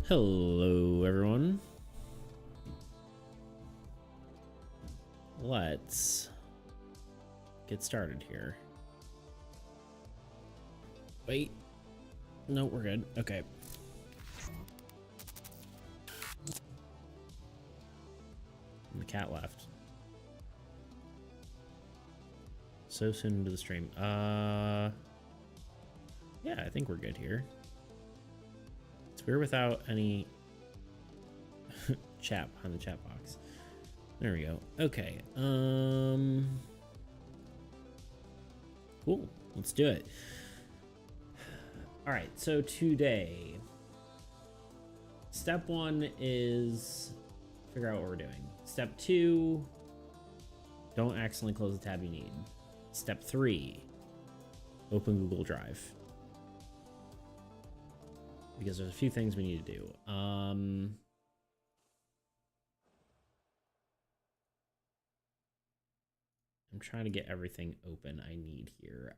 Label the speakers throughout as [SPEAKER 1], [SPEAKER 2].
[SPEAKER 1] Hello, everyone. Let's get started here. Wait. No, we're good. Okay. And the cat left. So soon into the stream. Yeah, I think we're good here. It's weird without any chat behind the chat box. There we go. Okay. Cool. Let's do it. All right. So today, step 1 is figure out what we're doing. Step 2, don't accidentally close the tab you need. Step 3, open Google Drive. Because there's a few things we need to do. I'm trying to get everything open I need here.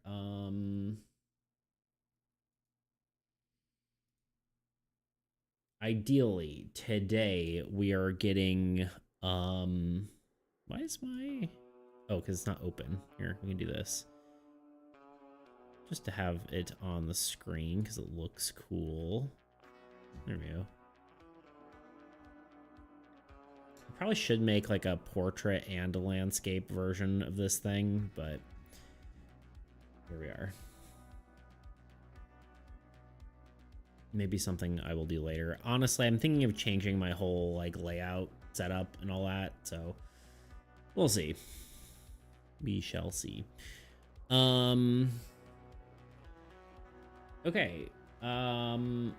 [SPEAKER 1] Ideally, today we are getting, why is my, oh, because it's not open. Here, we can do this. Just to have it on the screen, because it looks cool. There we go. Probably should make like a portrait and a landscape version of this thing, but here we are. Maybe something I will do later. Honestly, I'm thinking of changing my whole like layout setup and all that, so we'll see. We shall see. Okay. What am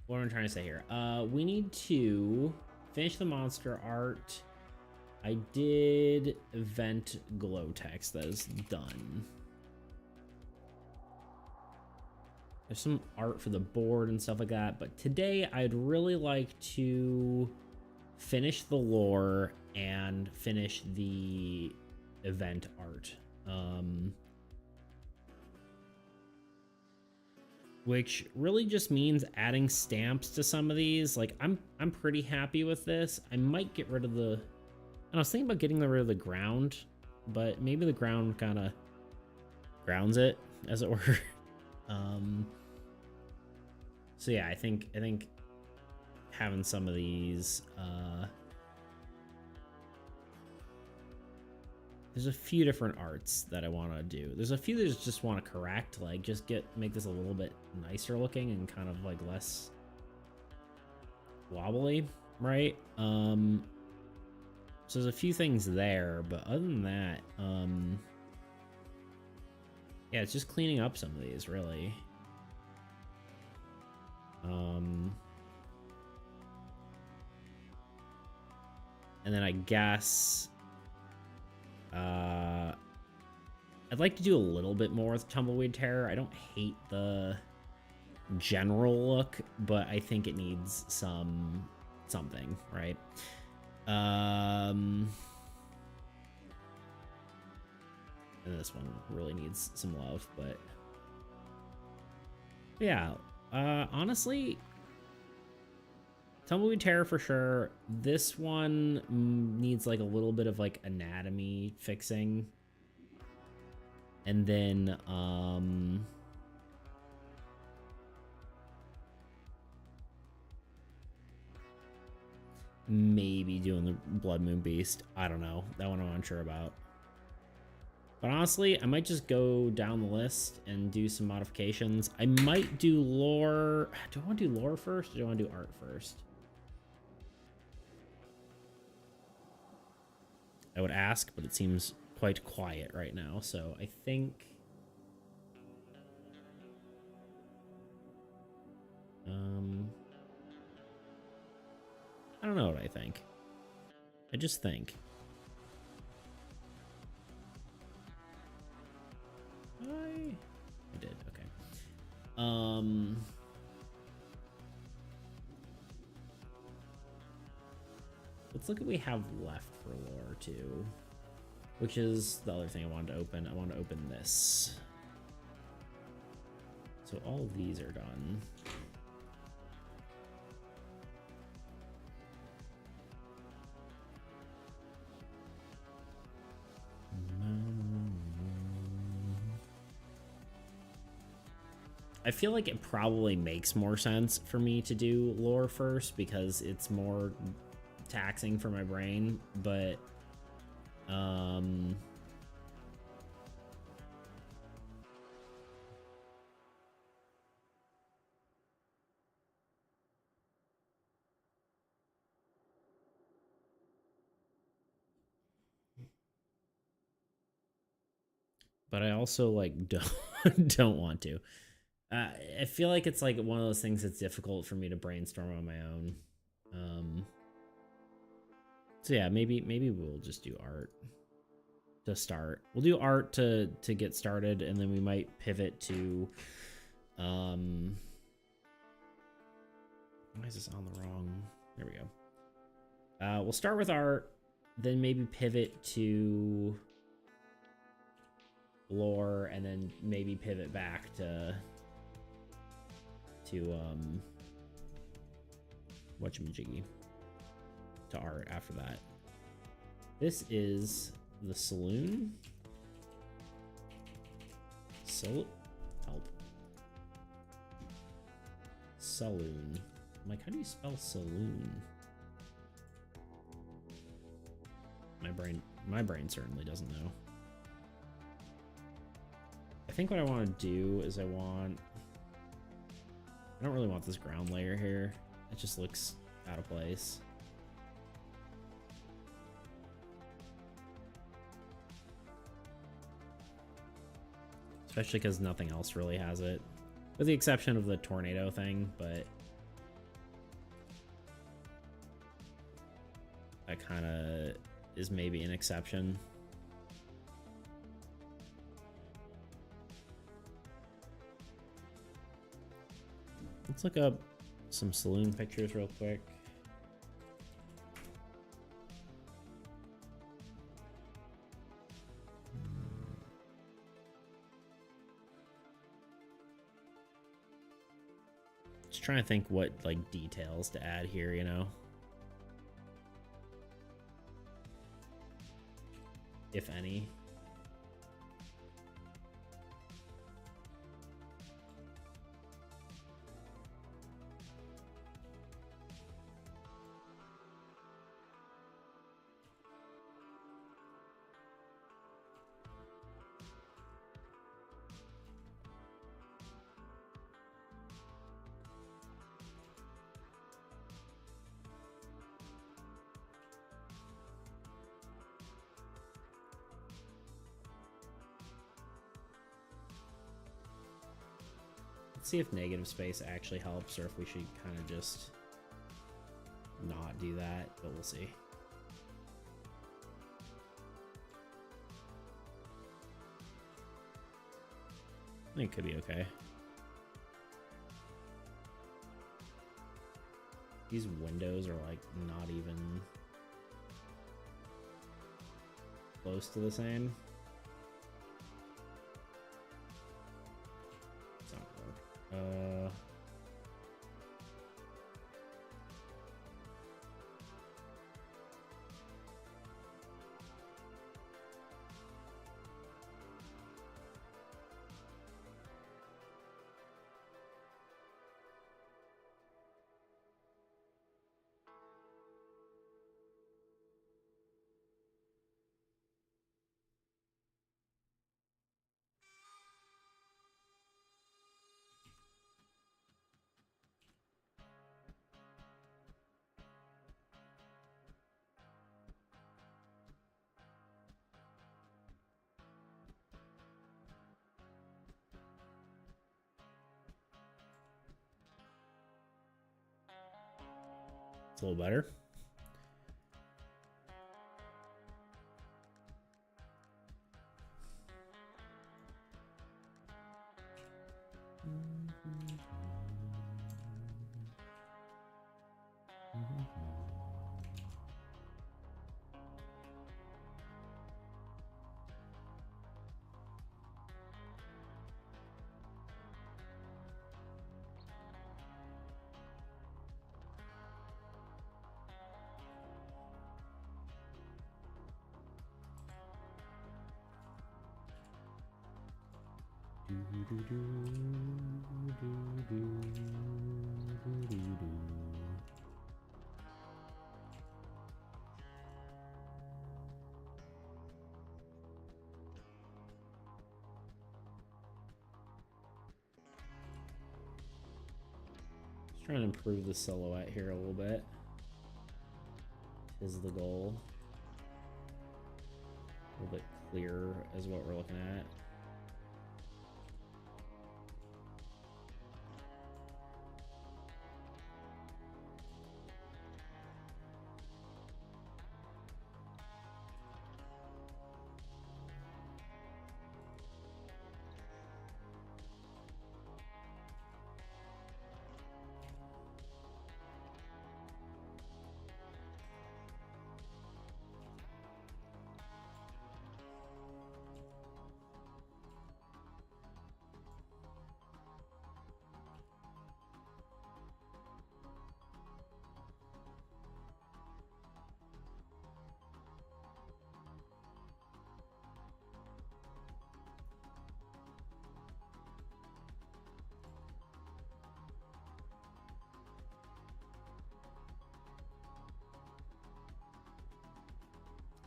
[SPEAKER 1] I trying to say here? We need to finish the monster art. I did event glow text. That is done. There's some art for the board and stuff like that, but today I'd really like to finish the lore and finish the event art. Which really just means adding stamps to some of these. Like I'm pretty happy with this. I might get rid of the, and I was thinking about getting rid of the ground, but maybe the ground kind of grounds it, as it were. So yeah, I think having some of these, there's a few different arts that I want to do. There's a few that I just want to correct, like just make this a little bit nicer looking and kind of like less wobbly, right? So there's a few things there, but other than that, yeah, it's just cleaning up some of these, really. And then I guess I'd like to do a little bit more with Tumbleweed Terror. I don't hate the general look, but I think it needs something, right? And this one really needs some love, but yeah, honestly, Tumbleweed Terror for sure. This one needs like a little bit of like anatomy fixing. And then, maybe doing the Blood Moon Beast. I don't know. That one I'm unsure about. But honestly, I might just go down the list and do some modifications. I might do lore. Do I want to do lore first, or do I want to do art first? I would ask, but it seems quite quiet right now, so I think I don't know what I think. I just think I did okay. Let's look at what we have left for lore too, which is the other thing I wanted to open. I want to open this. So all of these are done. I feel like it probably makes more sense for me to do lore first because it's more taxing for my brain, but I also like don't want to. I feel like it's like one of those things that's difficult for me to brainstorm on my own. So yeah, maybe we'll just do art to start. We'll do art to get started, and then we might pivot to why is this on the wrong? There we go. We'll start with art, then maybe pivot to lore, and then maybe pivot back to whatchamajiggy, to art after that. This is the saloon. Help. Saloon. I'm like, how do you spell saloon? My brain certainly doesn't know. I think what I want to do is I don't really want this ground layer here. It just looks out of place. Especially because nothing else really has it. With the exception of the tornado thing, but that kind of is maybe an exception. Let's look up some saloon pictures real quick. Just trying to think what like details to add here, you know? If any. See if negative space actually helps, or if we should kind of just not do that, but we'll see. I think it could be okay. These windows are like not even close to the same. It's a little better. Trying to improve the silhouette here a little bit is the goal. A little bit clearer is what we're looking at.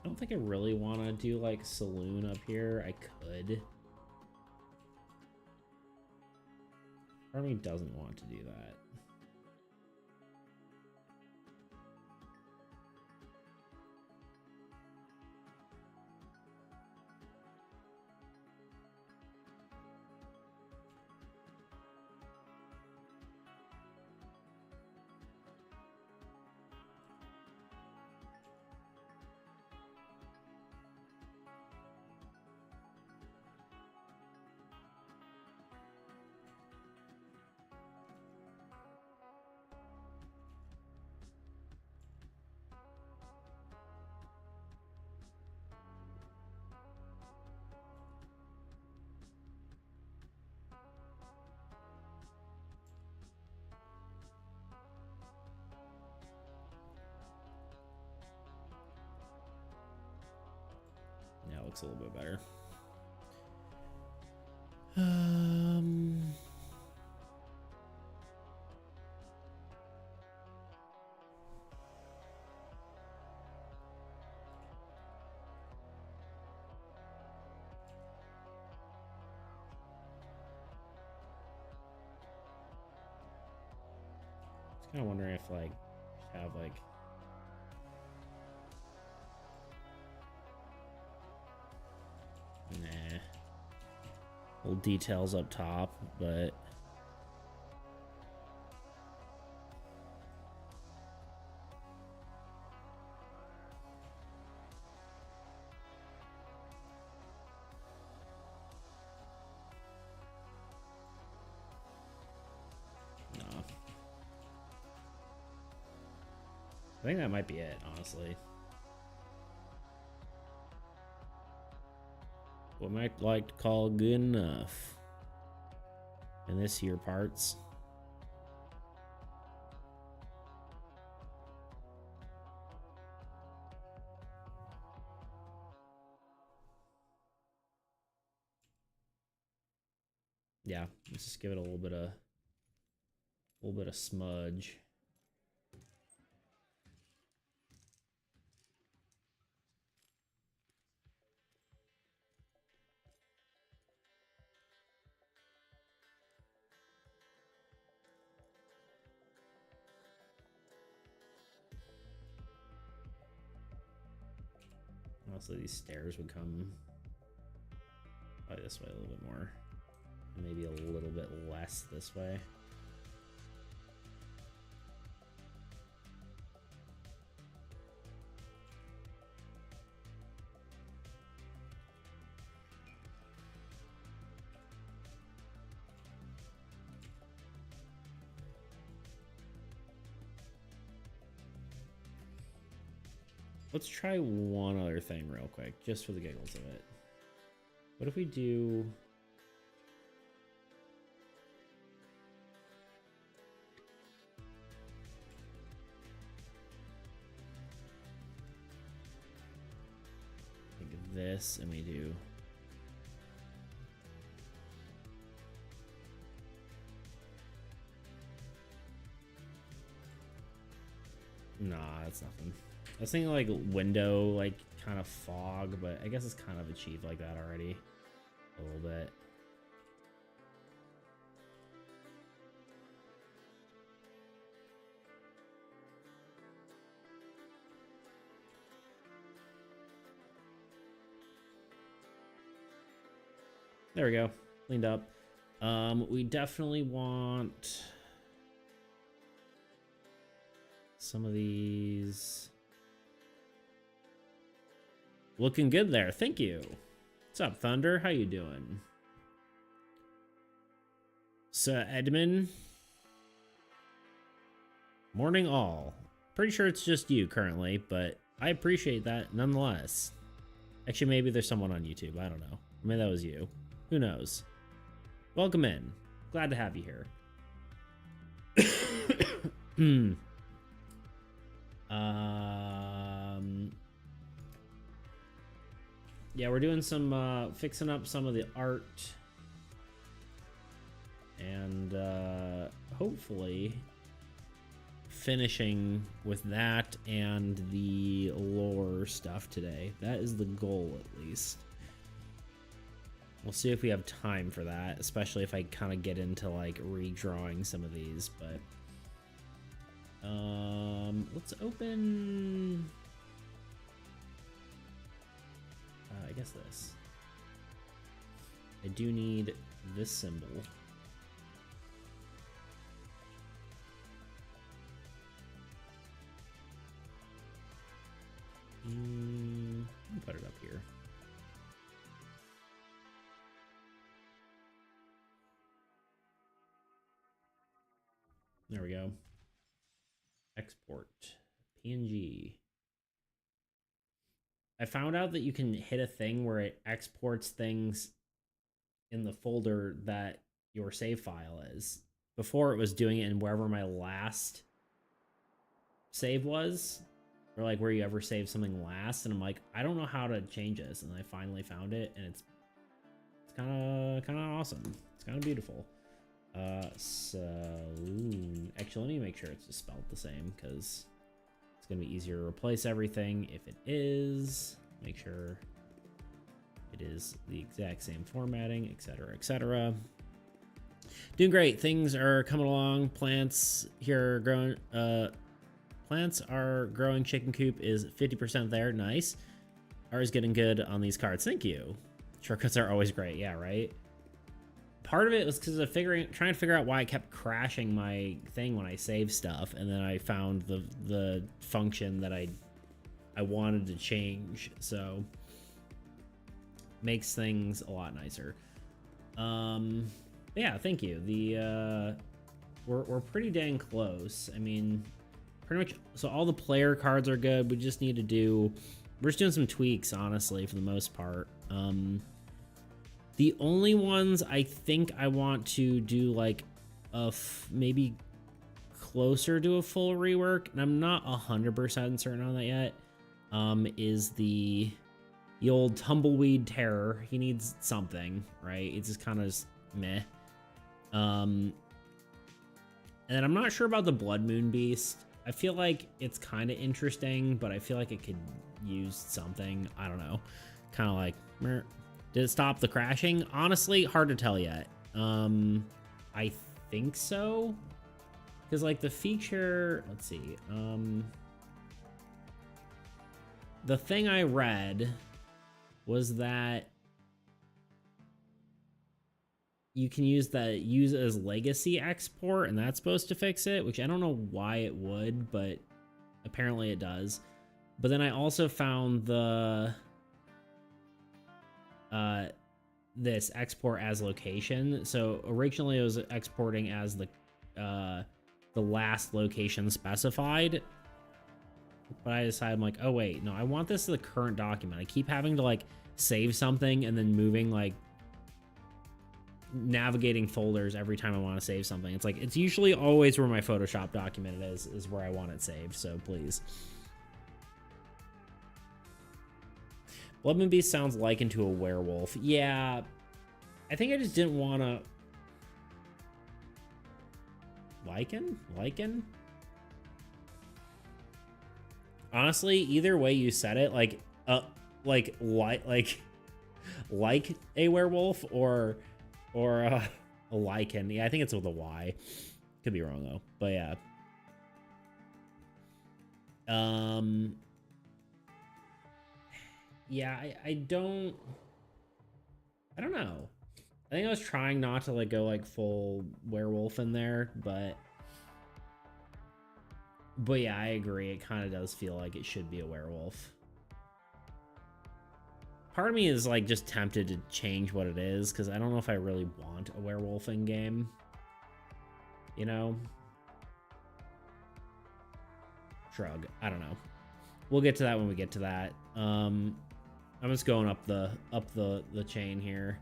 [SPEAKER 1] I don't think I really want to do like saloon up here. I could. Part of me doesn't want to do that. Yeah, it looks a little bit better. Kind of wondering if like have like little details up top, but no. I think that might be it, honestly. What might like to call good enough in this here parts. Yeah, let's just give it a little bit of smudge. Also, these stairs would come probably this way a little bit more, and maybe a little bit less this way. Let's try one other thing real quick, just for the giggles of it. What if we do... like this, and we do... Nah, that's nothing. I was thinking like window, like kind of fog, but I guess it's kind of achieved like that already a little bit. There we go. Cleaned up. We definitely want some of these. Looking good there. Thank you. What's up, Thunder? How you doing? Sir Edmund. Morning all. Pretty sure it's just you currently, but I appreciate that nonetheless. Actually, maybe there's someone on YouTube. I don't know. Maybe that was you. Who knows? Welcome in. Glad to have you here. Yeah, we're doing some fixing up some of the art, and hopefully finishing with that and the lore stuff today. That is the goal, at least. We'll see if we have time for that, especially if I kind of get into like redrawing some of these, but let's open I guess this. I do need this symbol. Let me put it up here. There we go. Export PNG. I found out that you can hit a thing where it exports things in the folder that your save file is. Before it was doing it in wherever my last save was, or like where you ever save something last, and I'm like, I don't know how to change this, and I finally found it, and it's kind of awesome. It's kind of beautiful. Saloon. Actually, let me make sure it's just spelled the same, because it's gonna be easier to replace everything if it is. Make sure it is the exact same formatting, etc., etc. Doing great. Things are coming along. Plants here are growing. Plants are growing. Chicken coop is 50% there. Nice. Ours getting good on these cards. Thank you. Shortcuts are always great. Yeah, right. Part of it was because of trying to figure out why I kept crashing my thing when I save stuff, and then I found the function that I wanted to change, so makes things a lot nicer. Yeah, thank you. We're pretty dang close. I mean, pretty much. So all the player cards are good. We just need to do. We're just doing some tweaks, honestly, for the most part. The only ones I think I want to do like maybe closer to a full rework, and I'm not 100% certain on that yet, is the old Tumbleweed Terror. He needs something, right? It's just kind of meh. And then I'm not sure about the Blood Moon Beast. I feel like it's kind of interesting, but I feel like it could use something. I don't know. Kind of like, meh. Did it stop the crashing? Honestly, hard to tell yet. I think so. Because like the feature, let's see. The thing I read was that you can use as legacy export, and that's supposed to fix it, which I don't know why it would, but apparently it does. But then I also found this export as location. So originally it was exporting as the last location specified, but I decided, I'm like, oh wait, no, I want this as the current document. I keep having to like save something and then moving, like navigating folders every time I want to save something. It's like, it's usually always where my Photoshop document is where I want it saved, so please. Bloodmoon Beast sounds likened to a werewolf. Yeah, I think I just didn't want to... Lichen? Honestly, either way you said it, like a werewolf or a lichen. Yeah, I think it's with a Y. Could be wrong though, but yeah. Yeah, I don't know. I think I was trying not to like go like full werewolf in there, but yeah, I agree. It kind of does feel like it should be a werewolf. Part of me is like just tempted to change what it is because I don't know if I really want a werewolf in game. You know? Shrug. I don't know. We'll get to that when we get to that. I'm just going up the chain here.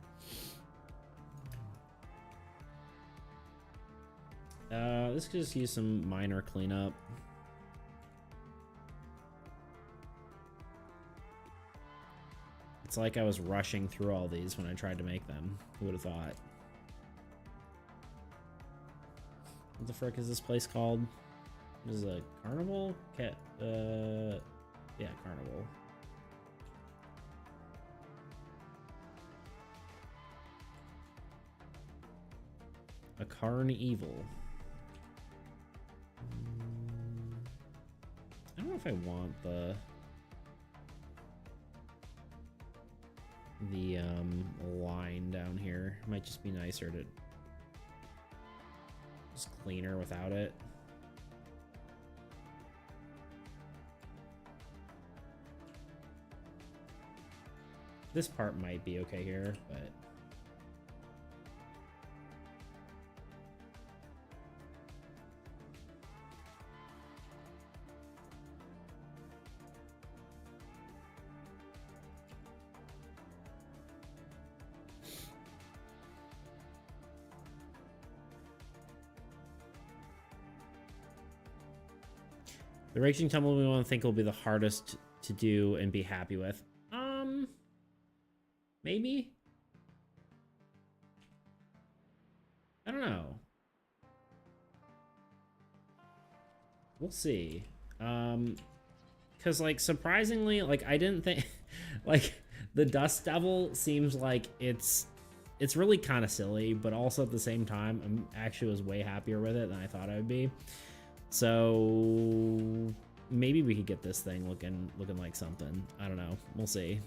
[SPEAKER 1] This could just use some minor cleanup. It's like I was rushing through all these when I tried to make them. Who would have thought? What the frick is this place called? This is a carnival? Yeah, carnival. A carnival. I don't know if I want the line down here. It might just be nicer to just cleaner without it. This part might be okay here, but the Raging Tumble we want to think will be the hardest to do and be happy with. Maybe? I don't know. We'll see. Because, like, surprisingly, like, I didn't think... like, the Dust Devil seems like it's really kind of silly, but also at the same time, I actually was way happier with it than I thought I would be. So maybe we could get this thing looking like something. I don't know. We'll see.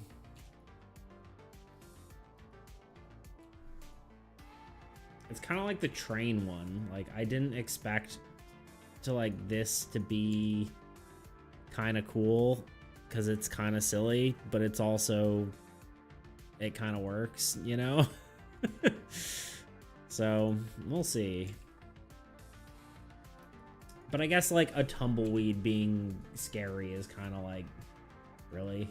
[SPEAKER 1] It's kind of like the train one. Like, I didn't expect to like this to be kind of cool because it's kind of silly, but it's also, it kind of works, you know? So we'll see. But I guess like a tumbleweed being scary is kind of like, really?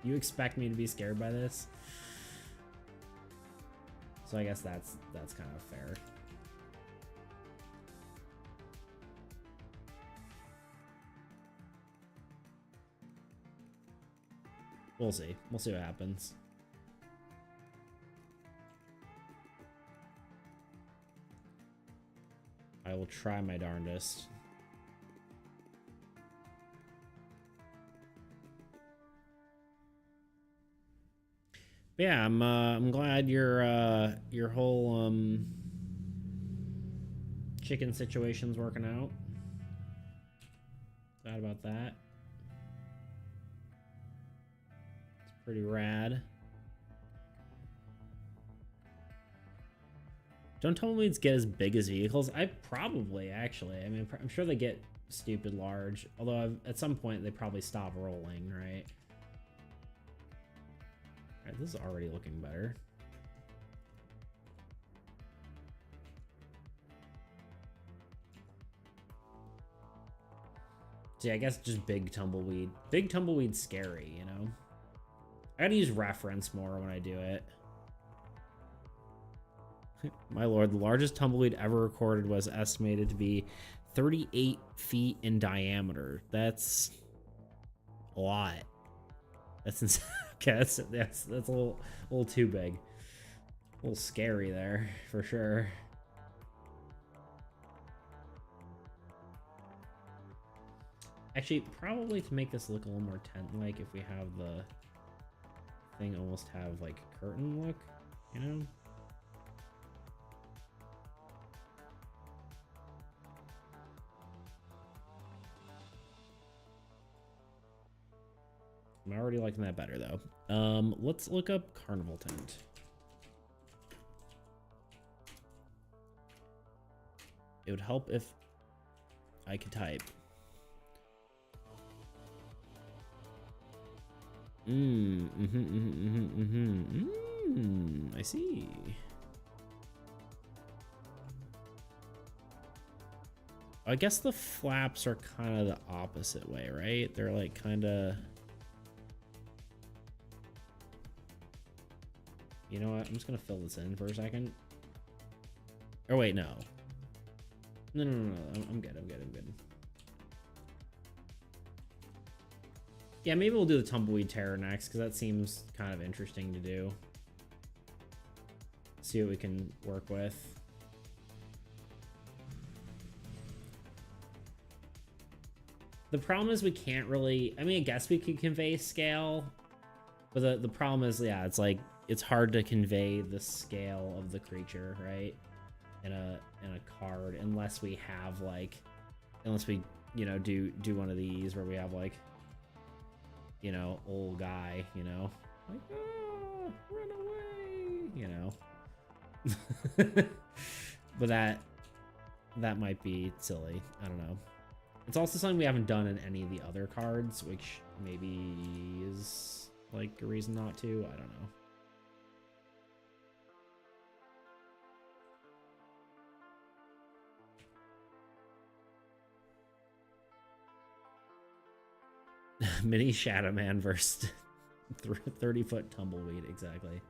[SPEAKER 1] You expect me to be scared by this? So I guess that's kind of fair. We'll see. We'll see what happens. I will try my darndest. But yeah, I'm glad your whole chicken situation's working out. Glad about that. It's pretty rad. Don't tumbleweeds get as big as vehicles? I probably, actually. I mean, I'm sure they get stupid large. Although at some point they probably stop rolling, right? Alright, this is already looking better. See, I guess just big tumbleweed. Big tumbleweed's scary, you know? I gotta use reference more when I do it. My lord, the largest tumbleweed ever recorded was estimated to be 38 feet in diameter. That's a lot. That's insane. Okay, that's a little too big. A little scary there, for sure. Actually, probably to make this look a little more tent-like, if we have the thing almost have like curtain look, you know? I'm already liking that better though. Let's look up carnival tent. It would help if I could type. I see. I guess the flaps are kind of the opposite way, right? They're like kind of... You know what? I'm just gonna fill this in for a second. Or wait, no. No. I'm good. Yeah, maybe we'll do the tumbleweed terror next, because that seems kind of interesting to do. See what we can work with. The problem is we can't really... I mean, I guess we could convey scale, but the problem is, yeah, it's like, it's hard to convey the scale of the creature, right? In a card, unless we have like, unless we, you know, do one of these where we have like, you know, old guy, you know, like, oh, run away, you know. But that might be silly. I don't know. It's also something we haven't done in any of the other cards, which maybe is like a reason not to. I don't know. Mini Shadow Man versus 30-foot tumbleweed, exactly.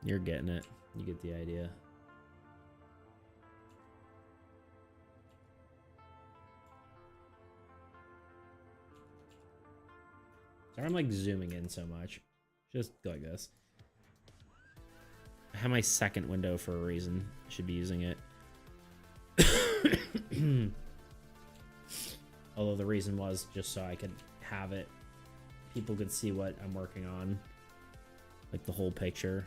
[SPEAKER 1] You're getting it. You get the idea. Sorry, I'm like zooming in so much. Just go like this. I have my second window for a reason. I should be using it. Although the reason was just so I could have it. People could see what I'm working on. Like the whole picture.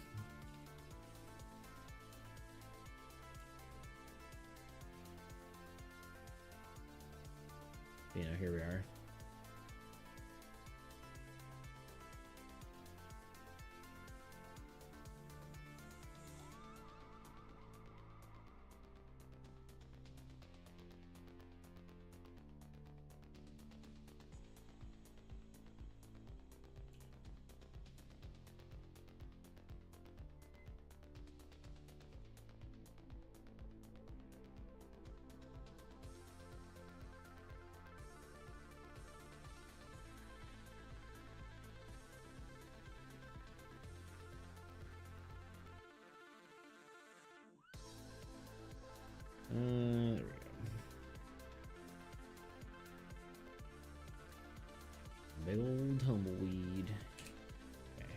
[SPEAKER 1] You know, here we are. There we go. Big old tumbleweed. Okay.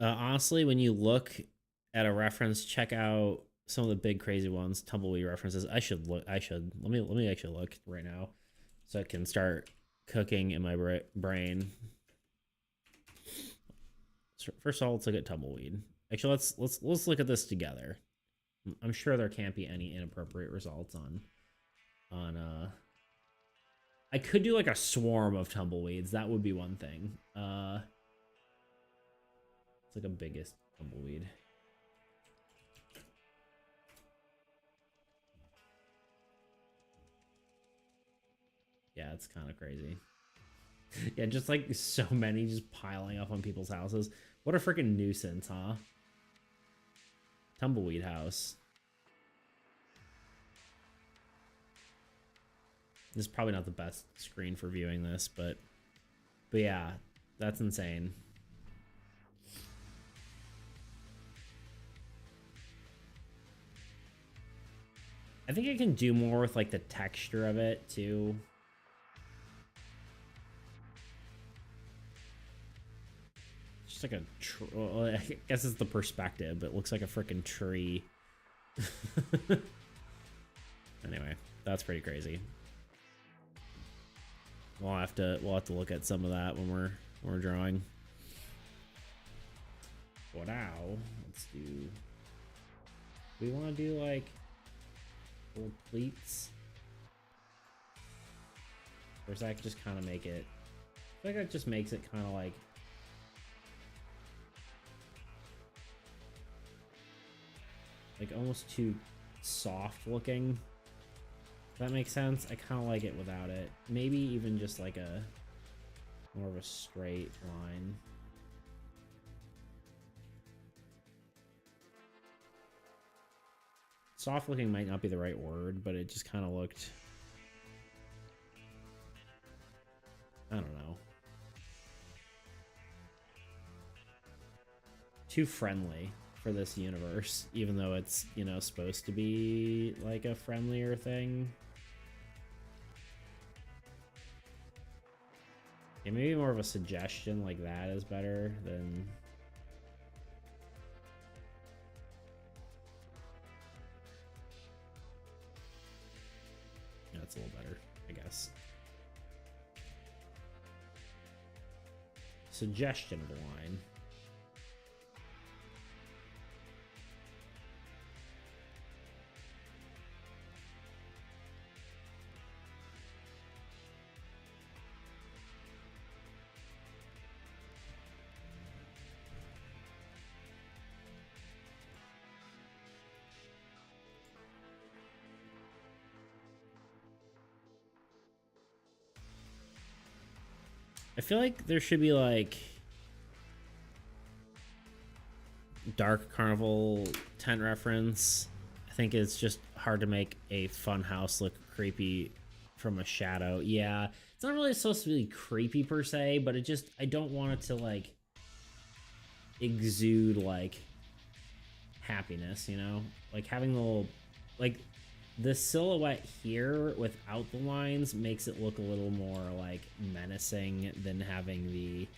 [SPEAKER 1] Honestly, when you look at a reference, check out some of the big crazy ones, tumbleweed references. I should look. Let me actually look right now, so I can start cooking in my brain. So first of all, let's look at tumbleweed. Actually, let's look at this together. I'm sure there can't be any inappropriate results on. I could do like a swarm of tumbleweeds. That would be one thing. It's like a biggest tumbleweed. Yeah, it's kind of crazy. Yeah, just like so many just piling up on people's houses. What a freaking nuisance, huh? Tumbleweed house. This is probably not the best screen for viewing this, but yeah, that's insane. I think I can do more with like the texture of it too. Just like a well, I guess it's the perspective, but it looks like a freaking tree. Anyway, that's pretty crazy. We'll have to look at some of that when we're drawing. Well, now let's do. We want to do like little pleats, or does that just kind of make it? I feel like that just makes it kind of like. Like almost too soft looking. If that makes sense. I kind of like it without it. Maybe even just like a more of a straight line. Soft looking might not be the right word, but it just kind of looked, I don't know, too friendly for this universe, even though it's, you know, supposed to be like a friendlier thing. Yeah, maybe more of a suggestion like that is better than. Yeah, that's a little better, I guess. Suggestion of the line. I feel like there should be like Dark Carnival tent reference. I think it's just hard to make a fun house look creepy from a shadow. Yeah, it's not really supposed to be creepy per se, but it just, I don't want it to like exude like happiness, you know? Like having the little, like the silhouette here without the lines makes it look a little more like menacing than having the,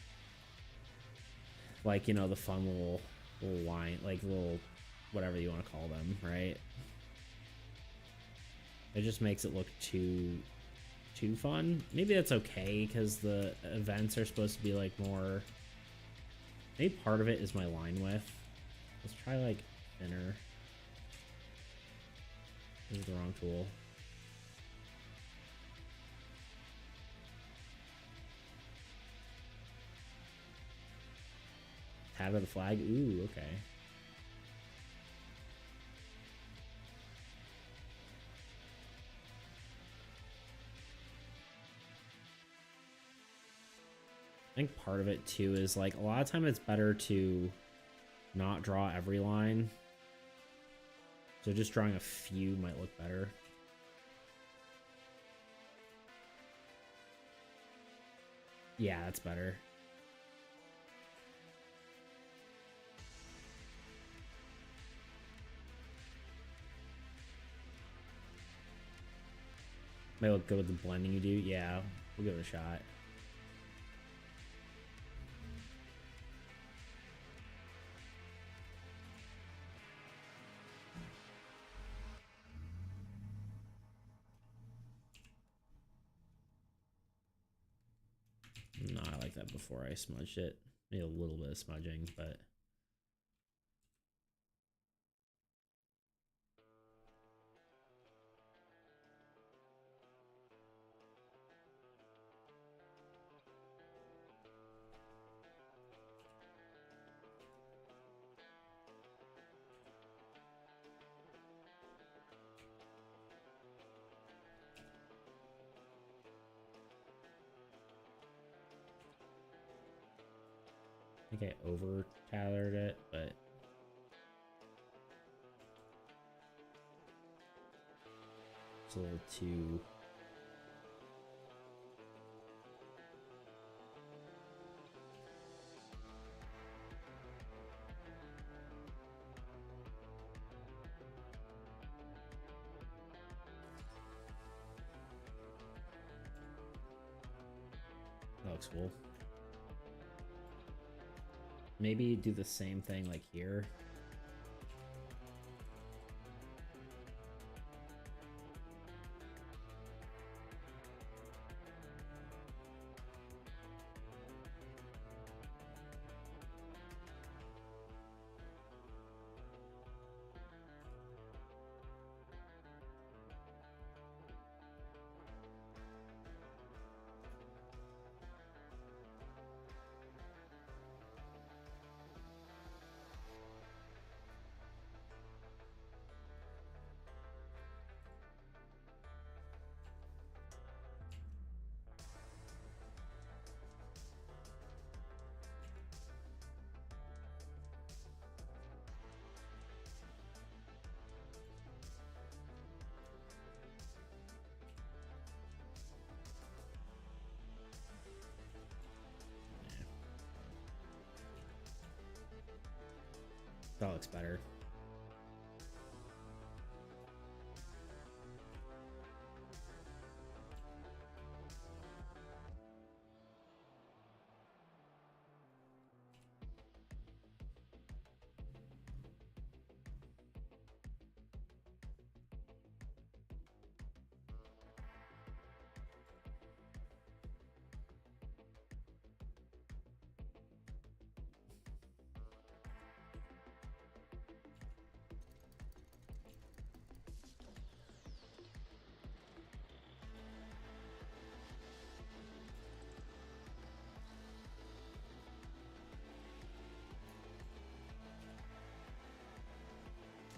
[SPEAKER 1] like, you know, the fun little line, like little whatever you want to call them, right? It just makes it look too fun. Maybe that's okay because the events are supposed to be like more. Maybe part of it is my line width. Let's try like thinner. This is the wrong tool. Tab of the flag. Ooh, okay. I think part of it too is like a lot of time it's better to not draw every line. So just drawing a few might look better. Yeah, that's better. Might look good with the blending you do. Yeah, we'll give it a shot. No, I like that before I smudged it. Maybe a little bit of smudging, but I think I over tailored it, but it's a little too. That looks cool. Maybe do the same thing like here. That looks better.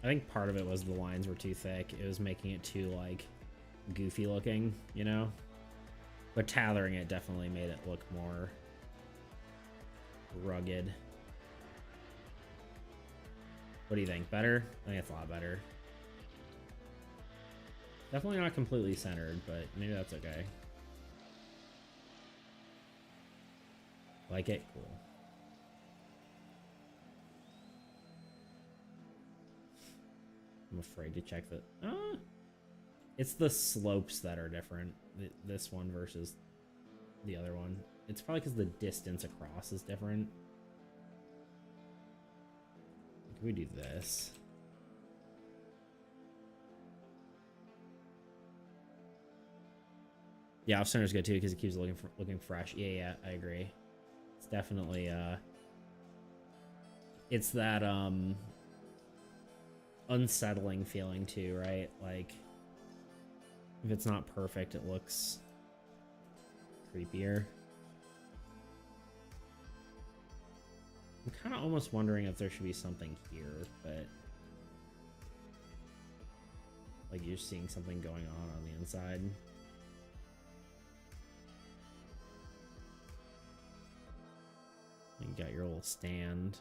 [SPEAKER 1] I think part of it was the lines were too thick. It was making it too, like, goofy looking, you know? But tailoring it definitely made it look more rugged. What do you think? Better? I think it's a lot better. Definitely not completely centered, but maybe that's okay. Like it? Cool. I'm afraid to check that. It's the slopes that are different. This one versus the other one. It's probably because the distance across is different. Can we do this? Yeah, off center's good too because it keeps looking fresh. Yeah, I agree. It's definitely it's that unsettling feeling too, right? Like if it's not perfect, it looks creepier. I'm kind of almost wondering if there should be something here, but like you're seeing something going on the inside. You got your little stand,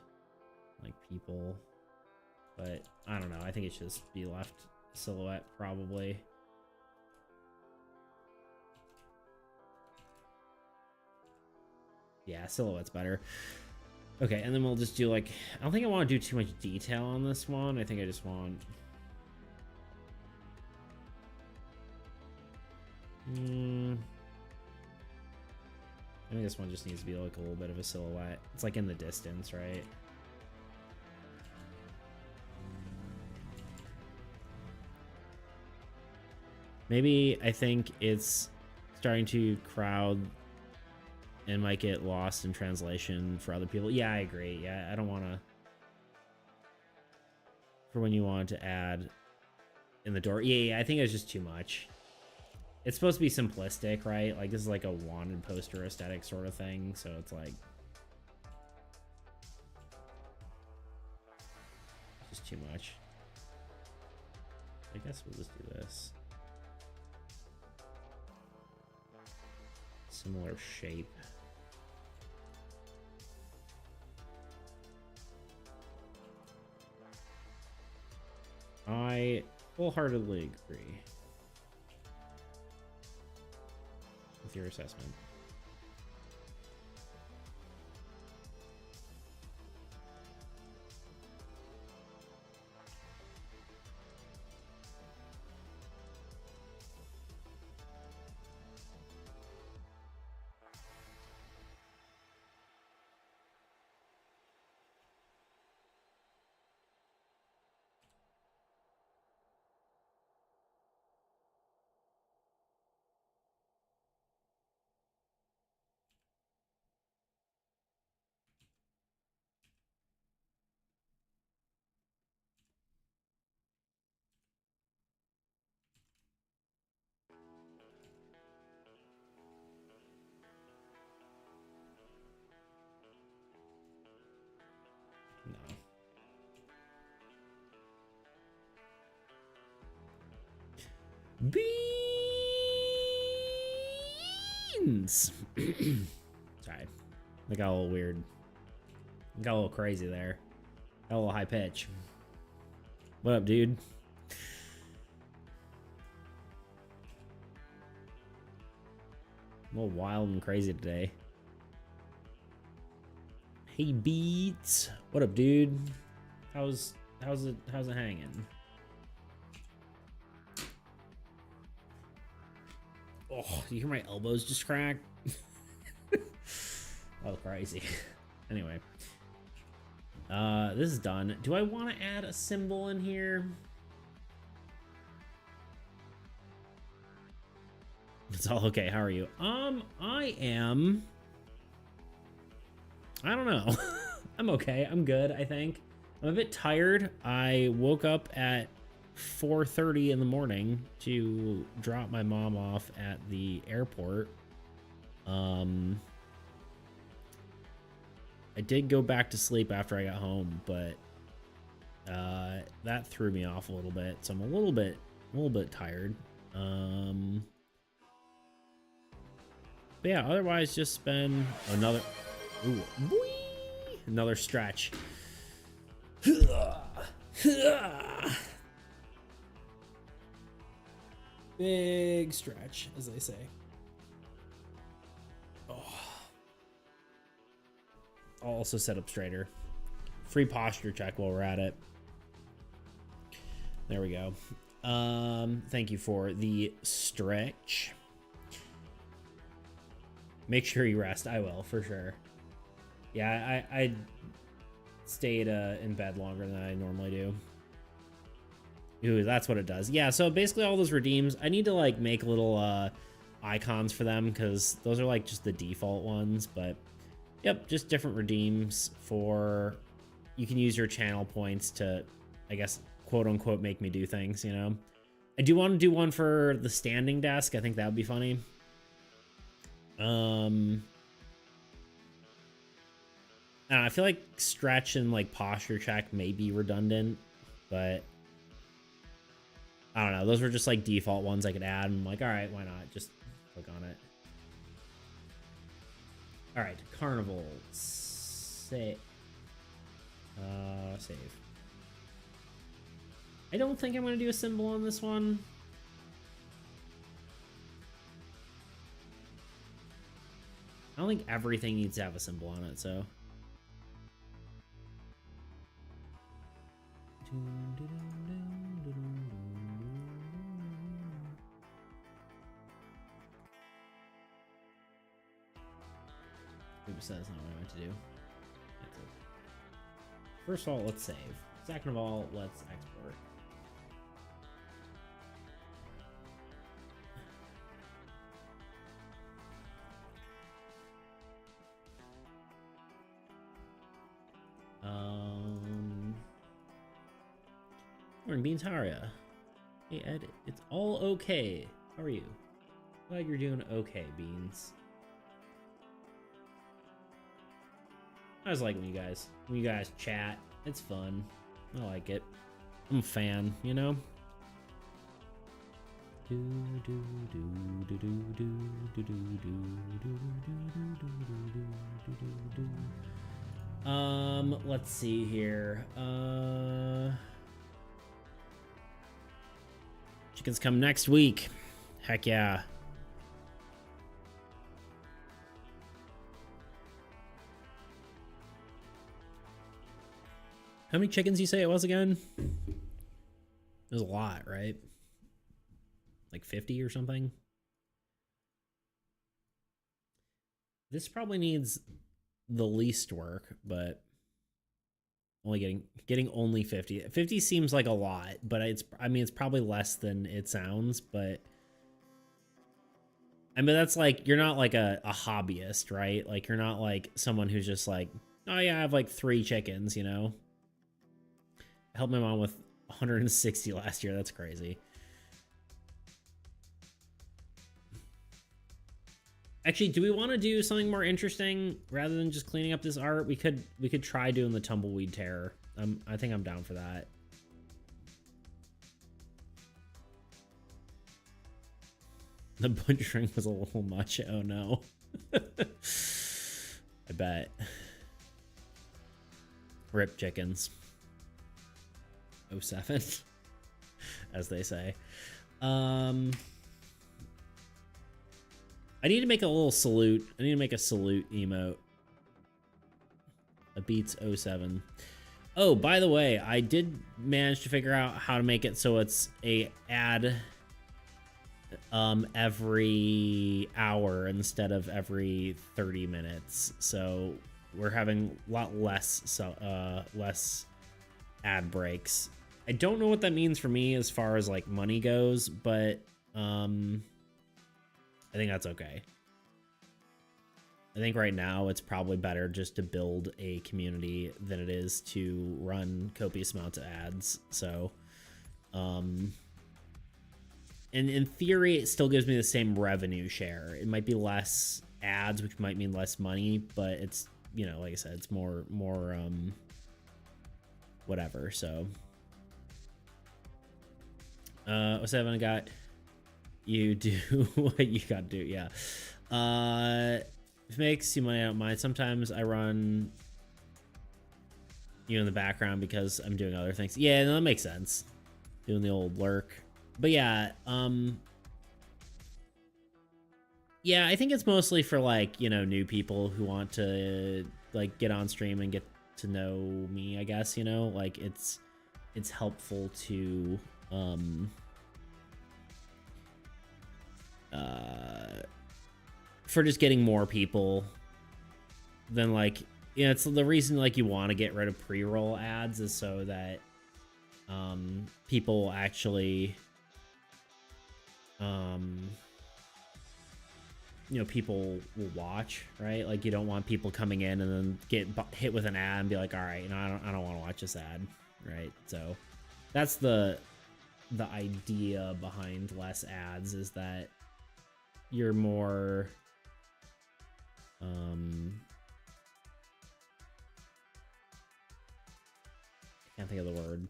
[SPEAKER 1] like people, but I don't know. I think it should just be left silhouette probably. Yeah, silhouette's better. Okay, and then we'll just do like, I don't think I want to do too much detail on this one. I think I just want... I think this one just needs to be like a little bit of a silhouette. It's like in the distance, right? Maybe I think it's starting to crowd and might get lost in translation for other people. Yeah, I agree. Yeah, I don't want to... For when you want to add in the door. Yeah, I think it's just too much. It's supposed to be simplistic, right? Like, this is like a wanted poster aesthetic sort of thing, so it's like... just too much. I guess we'll just do this. Similar shape. I wholeheartedly agree with your assessment. Beans. Sorry, I got a little weird. Got a little crazy there. Got a little high pitch. What up, dude? A little wild and crazy today. Hey, Beats. What up, dude? How's it hanging? Oh, you hear my elbows just crack? Oh, crazy. Anyway. This is done. Do I want to add a symbol in here? It's all okay. How are you? I am... I don't know. I'm okay. I'm good, I think. I'm a bit tired. I woke up at 4:30 in the morning to drop my mom off at the airport. I did go back to sleep after I got home, but that threw me off a little bit, so I'm a little bit tired. But yeah, otherwise just been another another stretch. Big stretch, as they say. Oh. I'll also set up straighter. Free posture check while we're at it. There we go. Thank you for the stretch. Make sure you rest. I will, for sure. Yeah, I stayed in bed longer than I normally do. Ooh, that's what it does. Yeah, so basically all those redeems, I need to like make little icons for them because those are like just the default ones, but yep, just different redeems for, you can use your channel points to, I guess, quote unquote, make me do things, you know? I do want to do one for the standing desk. I think that would be funny. I don't know, I feel like stretch and like posture check may be redundant, but I don't know. Those were just like default ones I could add. I'm like, all right, why not? Just click on it. All right, carnival. Save. Save. I don't think I'm going to do a symbol on this one. I don't think everything needs to have a symbol on it, so. Oops, that's not what I meant to do. That's it. First of all, let's save. Second of all, let's export. Morning, Beans. How are ya? Hey, Ed. It's all okay. How are you? Glad you're doing okay, Beans. I just like when you guys chat. It's fun. I like it. I'm a fan, you know? Let's see here. Chickens come next week. Heck yeah. How many chickens you say it was again? It was a lot, right? Like 50 or something? This probably needs the least work, but only getting only 50. 50 seems like a lot, but it's probably less than it sounds, but I mean that's like you're not like a hobbyist, right? Like you're not like someone who's just like, oh yeah, I have like 3 chickens, you know? I helped my mom with 160 last year. That's crazy. Actually, do we want to do something more interesting rather than just cleaning up this art? We could try doing the tumbleweed terror. I think I'm down for that. The butchering was a little much. Oh no. I bet. Rip chickens. 07, as they say. I need to make a little salute. I need to make a salute emote. A beats 07. Oh, by the way, I did manage to figure out how to make it so it's a ad every hour instead of every 30 minutes. So we're having a lot less less ad breaks. I don't know what that means for me as far as like money goes, but I think that's okay. I think right now it's probably better just to build a community than it is to run copious amounts of ads. So, and in theory, it still gives me the same revenue share. It might be less ads, which might mean less money, but it's, you know, like I said, it's more whatever. So, 07, I got you do what you gotta do. Yeah. If it makes you money, I don't mind. Sometimes I run you in the background because I'm doing other things. Yeah, no, that makes sense. Doing the old lurk. But yeah, yeah, I think it's mostly for like, you know, new people who want to like get on stream and get to know me, I guess, you know, like it's helpful to for just getting more people than like, you know, it's the reason like you want to get rid of pre-roll ads is so that people actually you know, people will watch, right? Like you don't want people coming in and then get hit with an ad and be like, all right, you know, I don't want to watch this ad, right? So that's the idea behind less ads, is that you're more I can't think of the word,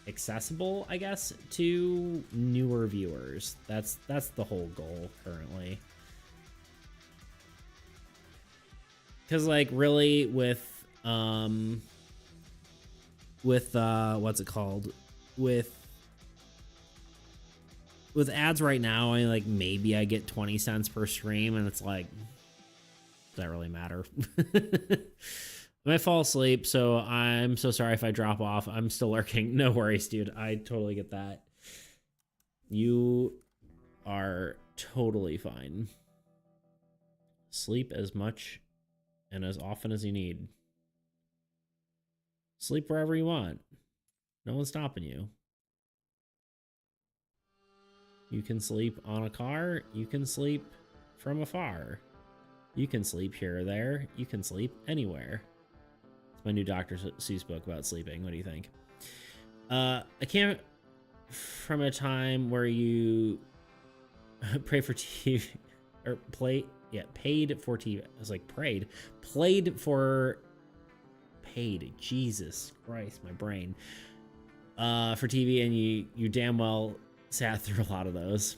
[SPEAKER 1] accessible, I guess, to newer viewers. That's the whole goal currently. Because like really with what's it called, with ads right now, I like maybe I get 20 cents per stream, and it's like, does that really matter? I might fall asleep, so I'm so sorry if I drop off. I'm still lurking. No worries, dude. I totally get that. You are totally fine. Sleep as much and as often as you need. Sleep wherever you want. No one's stopping you. You can sleep on a car. You can sleep from afar. You can sleep here or there. You can sleep anywhere. It's my new Dr. Seuss book about sleeping. What do you think? I can't from a time where you pray for TV or play. Yeah, paid for TV. I was like, prayed. Played for paid. Jesus Christ, my brain. For TV, and you damn well sat through a lot of those.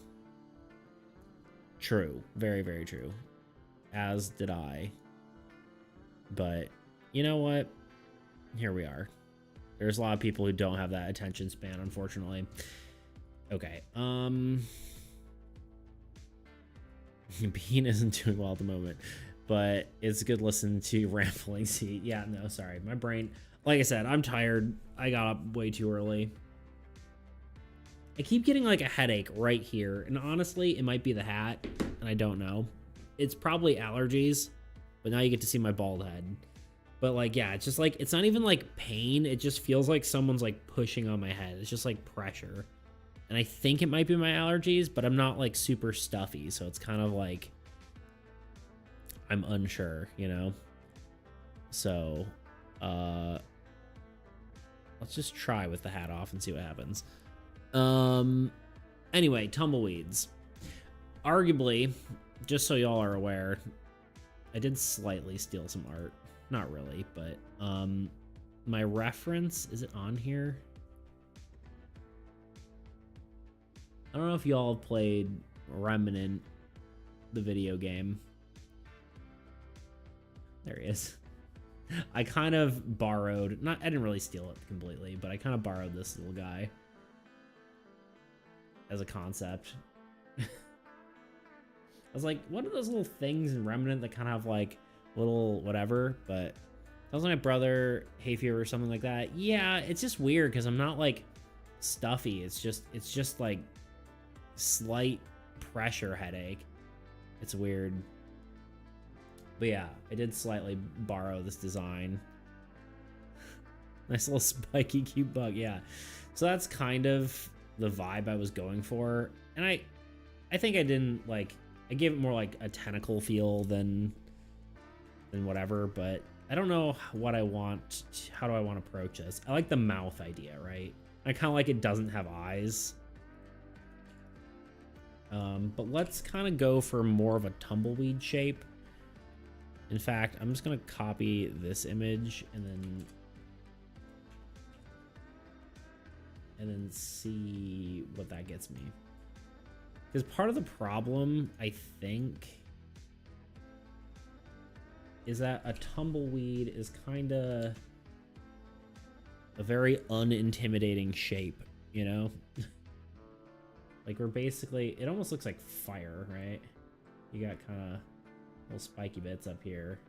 [SPEAKER 1] True. Very, very true. As did I. But you know what? Here we are. There's a lot of people who don't have that attention span, unfortunately. Okay. Bean isn't doing well at the moment, but it's good listen to rambling. See, yeah, no, sorry, my brain. Like I said, I'm tired. I got up way too early. I keep getting like a headache right here, and honestly, it might be the hat, and I don't know. It's probably allergies, but now you get to see my bald head. But like, yeah, it's just like, it's not even like pain. It just feels like someone's like pushing on my head. It's just like pressure. And I think it might be my allergies, but I'm not like super stuffy. So it's kind of like, I'm unsure, you know? So, let's just try with the hat off and see what happens. Anyway, tumbleweeds. Arguably, just so y'all are aware, I did slightly steal some art. Not really, but my reference, is it on here? I don't know if y'all have played Remnant, the video game. There he is. I kind of borrowed, I didn't really steal it completely, but I kind of borrowed this little guy as a concept. I was like, what are those little things in Remnant that kind of have like little whatever? But that was my brother, hay fever or something like that. Yeah, it's just weird because I'm not like stuffy. It's just like slight pressure headache. It's weird. But yeah, I did slightly borrow this design. Nice little spiky cute bug, yeah. So that's kind of the vibe I was going for. And I think I didn't like, I gave it more like a tentacle feel than whatever, but I don't know what I want. How do I want to approach this? I like the mouth idea, right? I kind of like it doesn't have eyes. But let's kind of go for more of a tumbleweed shape. In fact, I'm just going to copy this image and then see what that gets me. Because part of the problem, I think, is that a tumbleweed is kind of a very unintimidating shape, you know? Like, we're basically, it almost looks like fire, right? You got kind of little spiky bits up here.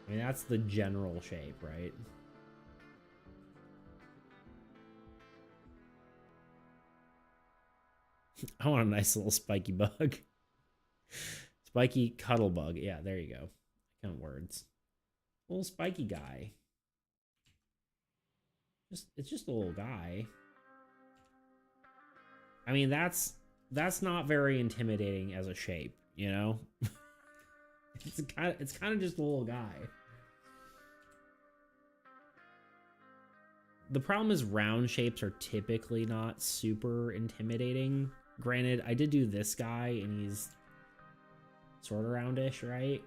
[SPEAKER 1] I mean, that's the general shape, right? I want a nice little spiky bug. Spiky cuddle bug. Yeah, there you go. Count words. Little spiky guy. It's just a little guy. I mean, that's not very intimidating as a shape, you know? It's kind of just a little guy. The problem is round shapes are typically not super intimidating. Granted, I did do this guy and he's sort of roundish, right?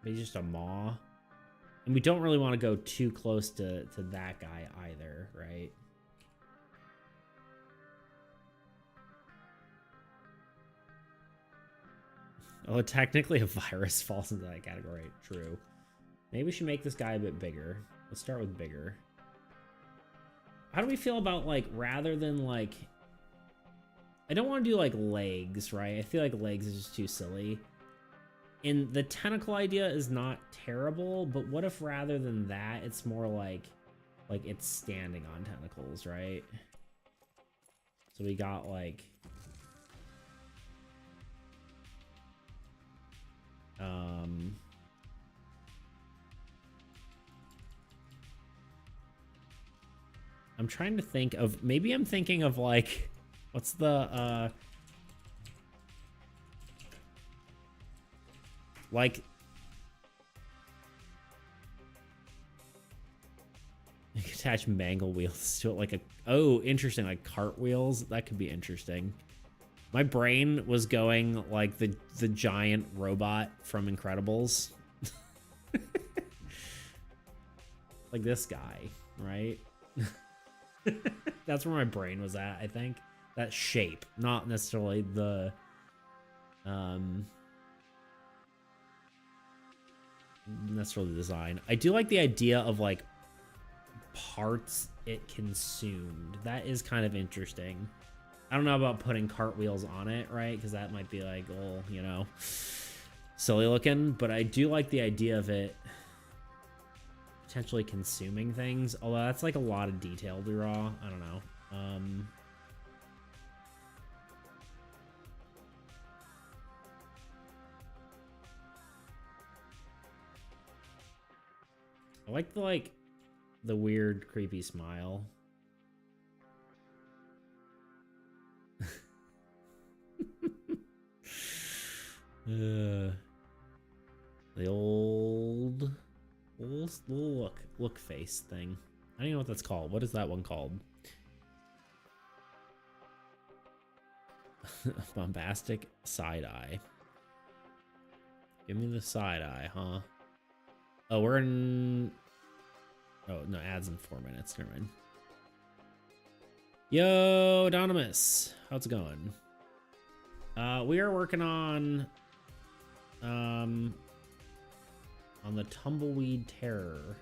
[SPEAKER 1] But he's just a maw. And we don't really want to go too close to that guy either, right? Oh, technically a virus falls into that category. True. Maybe we should make this guy a bit bigger. Let's start with bigger. How do we feel about, like, rather than, like... I don't want to do, like, legs, right? I feel like legs is just too silly. And the tentacle idea is not terrible, but what if rather than that, it's more like it's standing on tentacles, right? So we got, like... I'm trying to think of, maybe I'm thinking of like, what's the, like, you can attach mangle wheels to it, like a, oh, interesting, like cartwheels. That could be interesting. My brain was going like the giant robot from Incredibles. Like this guy, right? That's where my brain was at, I think. That shape, not necessarily the necessarily the design. I do like the idea of like parts it consumed. That is kind of interesting. I don't know about putting cartwheels on it, right? Because that might be like, oh, you know, silly looking. But I do like the idea of it potentially consuming things. Although that's like a lot of detail to draw. I don't know. I like the weird, creepy smile. The old little look face thing. I don't even know what that's called. What is that one called? Bombastic side eye. Give me the side eye, huh? Oh, we're in. Oh no, ads in 4 minutes. Never mind. Yo, Anonymous, how's it going? We are working on the Tumbleweed Terror.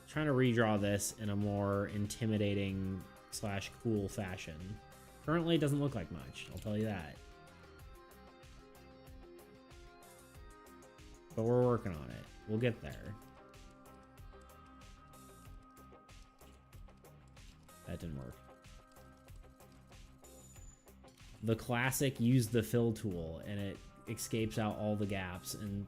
[SPEAKER 1] Trying to redraw this in a more intimidating / cool fashion. Currently, it doesn't look like much, I'll tell you that. But we're working on it. We'll get there. That didn't work. The classic use the fill tool and it escapes out all the gaps and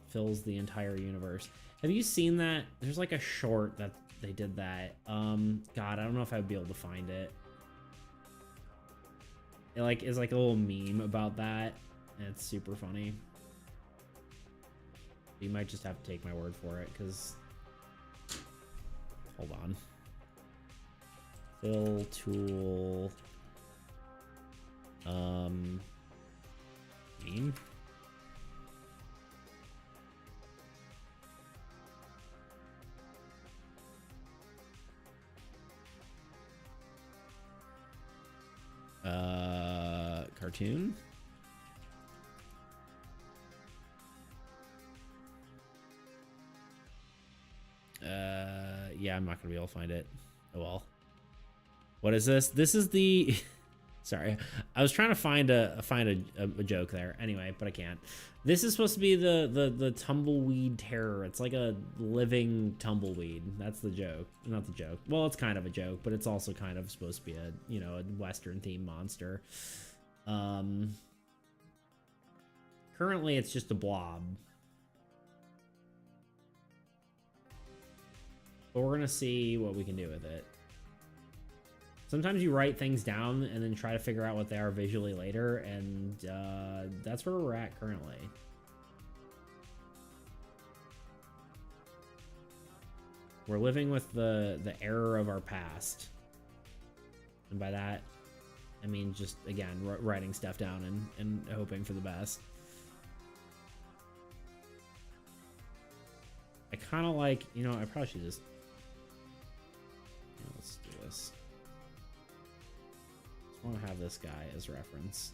[SPEAKER 1] fills the entire universe. Have you seen that? There's like a short that they did that. God, I don't know if I'd be able to find it. It like is like a little meme about that, and it's super funny. You might just have to take my word for it, because hold on. Fill tool. Meme. Cartoon. Yeah, I'm not gonna be able to find it. Oh well. What is this? This is the sorry, I was trying to find a joke there anyway, but I can't. This is supposed to be the tumbleweed terror. It's like a living tumbleweed. That's the joke. Not the joke. Well, it's kind of a joke, but it's also kind of supposed to be a, you know, a Western themed monster. Currently it's just a blob. But we're gonna see what we can do with it. Sometimes you write things down and then try to figure out what they are visually later, and that's where we're at currently. We're living with the error of our past. And by that, I mean just, again, writing stuff down and hoping for the best. I kind of like, you know, I probably should just... let's do this. I want to have this guy as reference.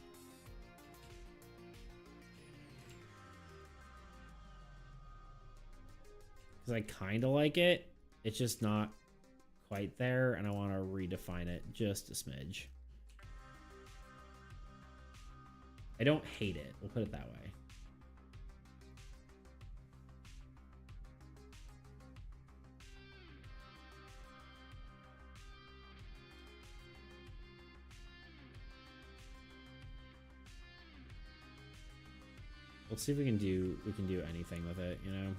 [SPEAKER 1] Because I kind of like it. It's just not quite there, and I want to redefine it just a smidge. I don't hate it. We'll put it that way. Let's see if we can do anything with it, you know.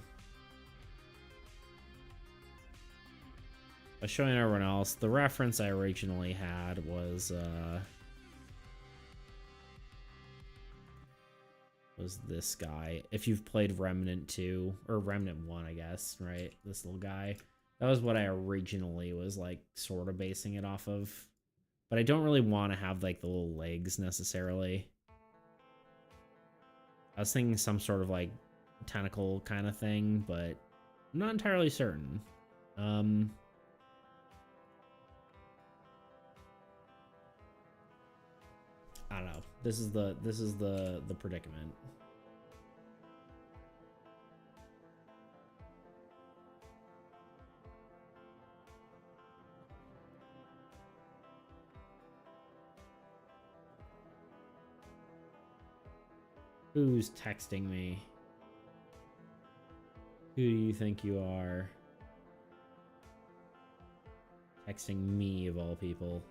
[SPEAKER 1] I was showing everyone else. The reference I originally had was this guy. If you've played Remnant 2 or Remnant 1, I guess, right? This little guy. That was what I originally was like sort of basing it off of. But I don't really want to have like the little legs necessarily. I was thinking some sort of like tentacle kind of thing, but I'm not entirely certain. I don't know. This is the predicament. Who's texting me? Who do you think you are? Texting me, of all people.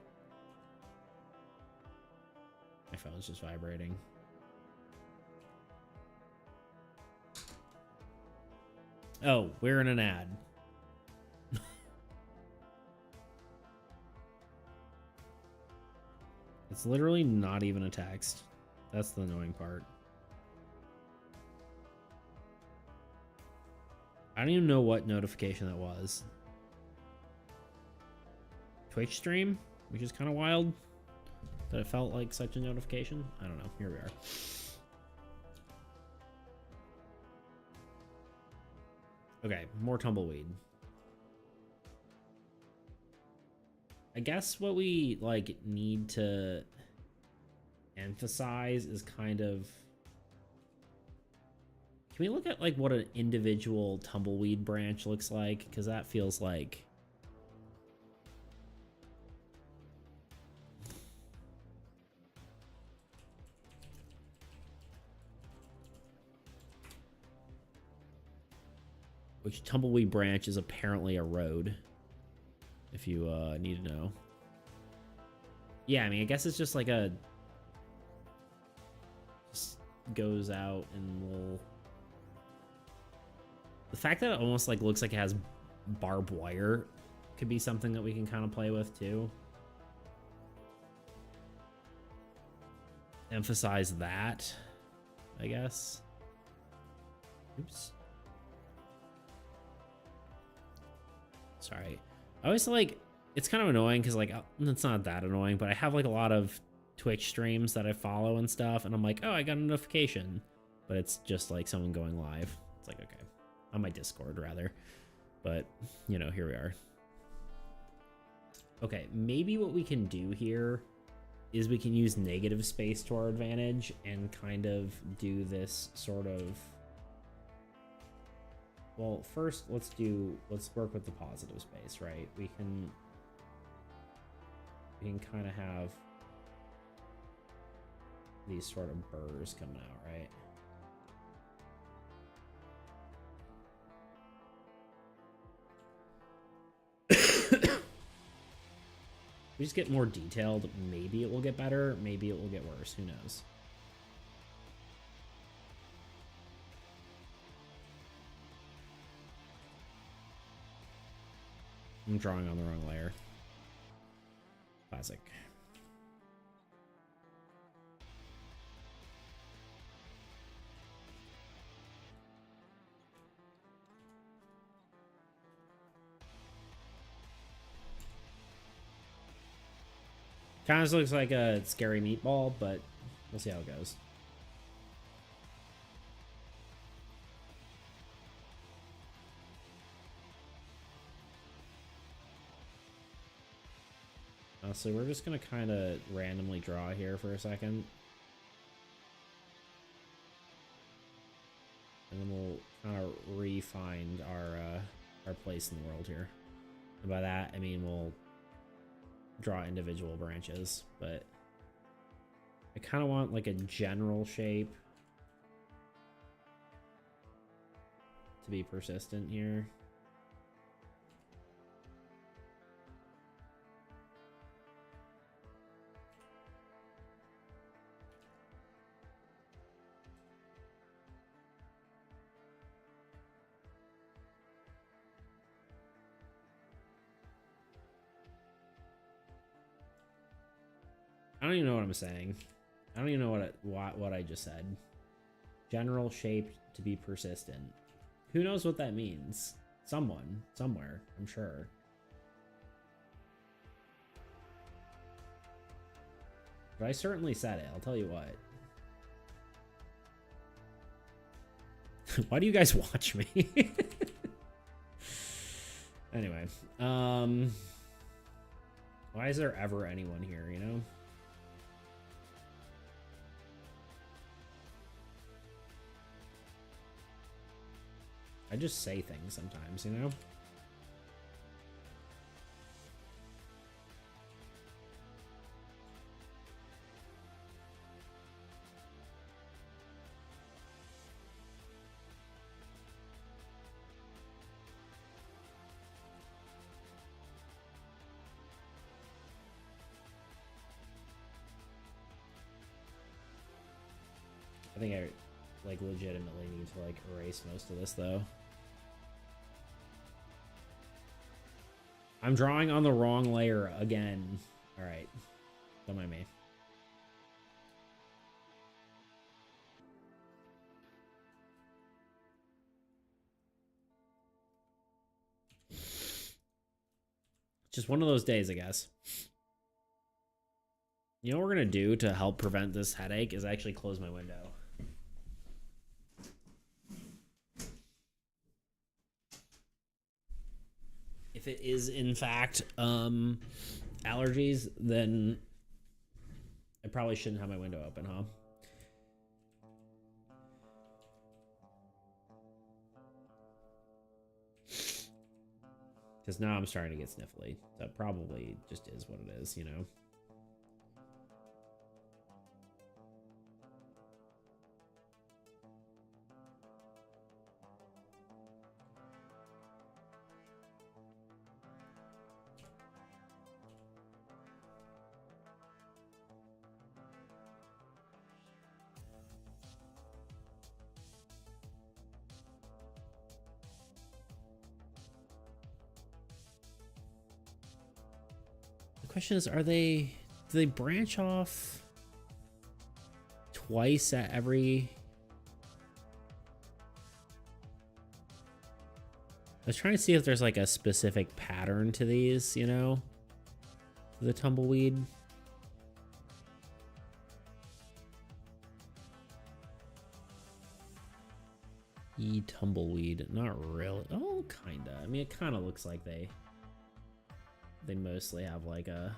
[SPEAKER 1] My phone's just vibrating. Oh, we're in an ad. It's literally not even a text. That's the annoying part. I don't even know what notification that was. Twitch stream, which is kind of wild that it felt like such a notification. I don't know. Here we are. Okay, more tumbleweed. I guess what we like need to emphasize is kind of, can we look at like what an individual tumbleweed branch looks like? Because that feels like which tumbleweed branch is apparently a road, if you need to know. Yeah, I mean, I guess it's just like a, just goes out and will, the fact that it almost like looks like it has barbed wire could be something that we can kind of play with too. Emphasize that, I guess. Oops. Sorry. I always like, it's kind of annoying because like, it's not that annoying, but I have like a lot of Twitch streams that I follow and stuff, and I'm like, oh, I got a notification, but it's just like someone going live. It's like, okay, on my Discord rather, but you know, here we are. Okay, maybe what we can do here is we can use negative space to our advantage and kind of do this sort of, well, first let's work with the positive space, right? We can kind of have these sort of burrs coming out, right? We just get more detailed, maybe it will get better, maybe it will get worse, who knows? I'm drawing on the wrong layer. Classic. Kind of looks like a scary meatball, but we'll see how it goes. So we're just gonna kind of randomly draw here for a second. And then we'll kind of re-find our place in the world here. And by that, I mean we'll draw individual branches, but I kind of want like a general shape to be persistent here. I don't even know what I'm saying. I don't even know what I just said. General shape to be persistent. Who knows what that means? Someone, somewhere, I'm sure. But I certainly said it, I'll tell you what. Why do you guys watch me? Anyway, why is there ever anyone here, you know? I just say things sometimes, you know? I think I like legitimately need to like erase most of this though. I'm drawing on the wrong layer again. All right, don't mind me. Just one of those days, I guess. You know what we're gonna do to help prevent this headache is actually close my window. If it is in fact allergies, then I probably shouldn't have my window open, huh? Because now I'm starting to get sniffly. That probably just is what it is, you know? The question is, do they branch off twice at every... I was trying to see if there's like a specific pattern to these, you know? The tumbleweed. Tumbleweed, not really. Oh, kinda. I mean, it kind of looks like they mostly have like a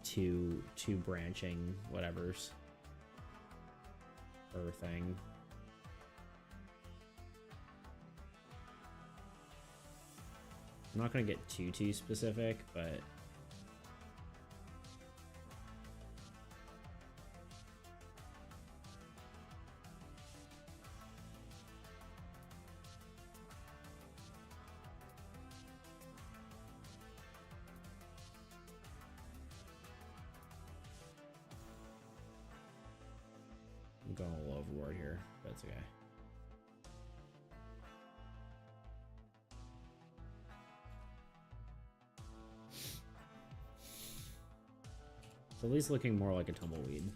[SPEAKER 1] two branching whatevers or thing. I'm not gonna get too specific, but I'm going a little overboard here, but it's okay. It's at least looking more like a tumbleweed.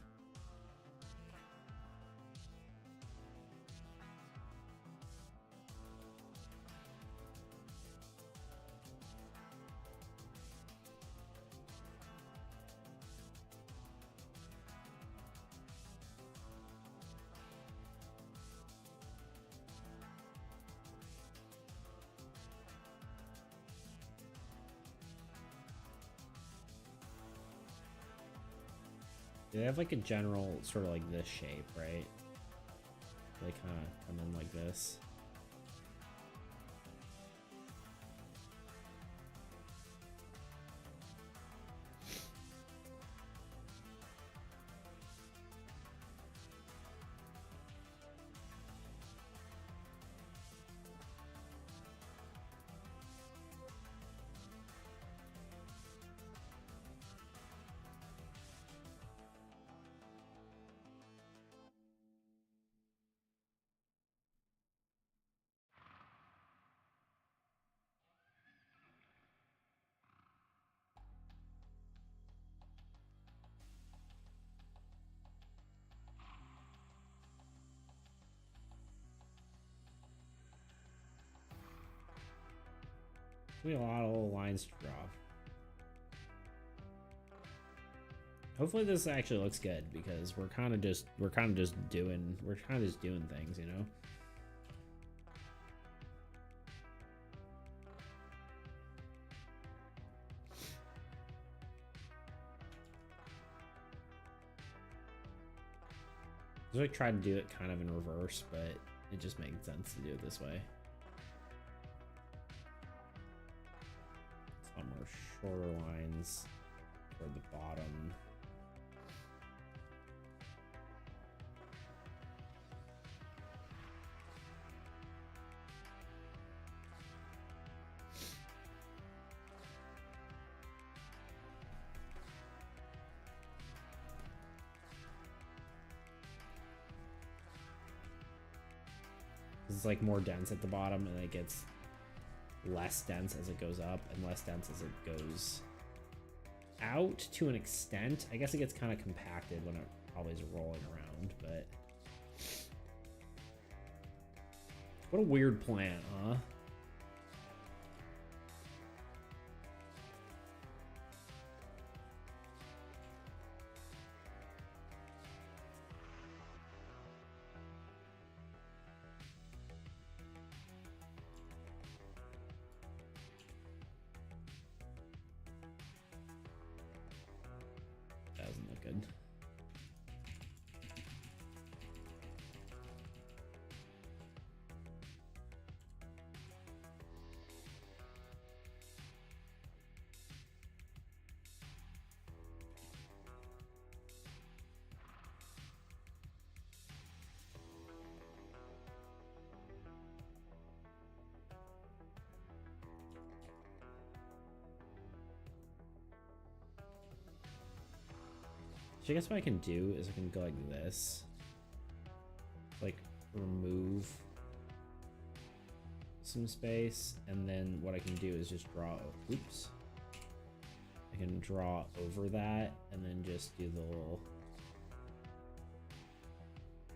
[SPEAKER 1] They have like a general sort of like this shape, right? They kind of come in like this. We have a lot of little lines to draw. Hopefully this actually looks good because we're kind of just doing things, you know. I tried to do it kind of in reverse, but it just makes sense to do it this way. Some more shorter lines toward the bottom. it's like more dense at the bottom, and it gets less dense as it goes up and less dense as it goes out to an extent. I guess it gets kind of compacted when it probably is rolling around, but what a weird plant, huh? Doesn't look good. So I guess what I can do is I can go like this, like remove some space, and then what I can do is just draw, oops, I can draw over that and then just do the little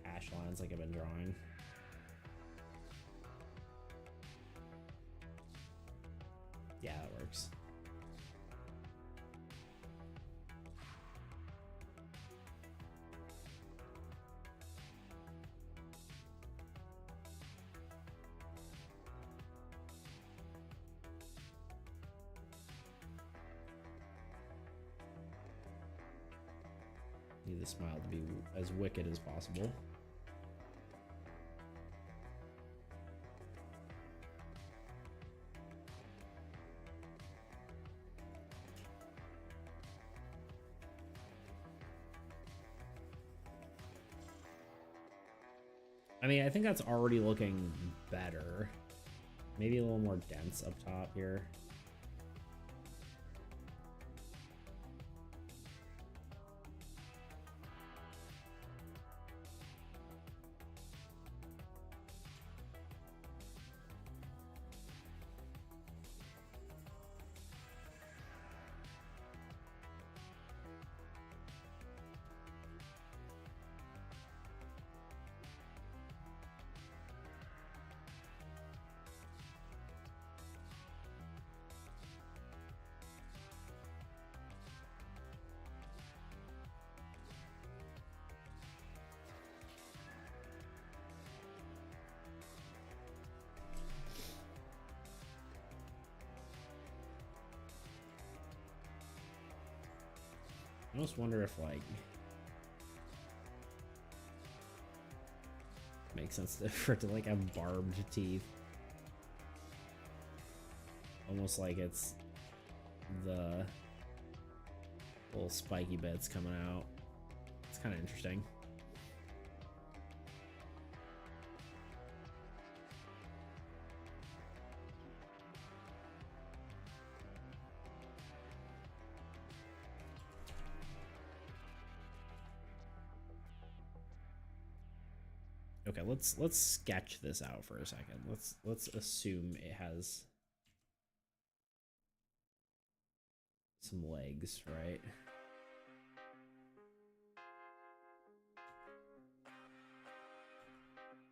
[SPEAKER 1] hash lines like I've been drawing. Yeah, that works. Need the smile to be as wicked as possible. I mean, I think that's already looking better. Maybe a little more dense up top here. I almost wonder if, like, makes sense for it to, like, have barbed teeth. Almost like it's the little spiky bits coming out. It's kind of interesting. Okay, let's sketch this out for a second. Let's assume it has some legs, right?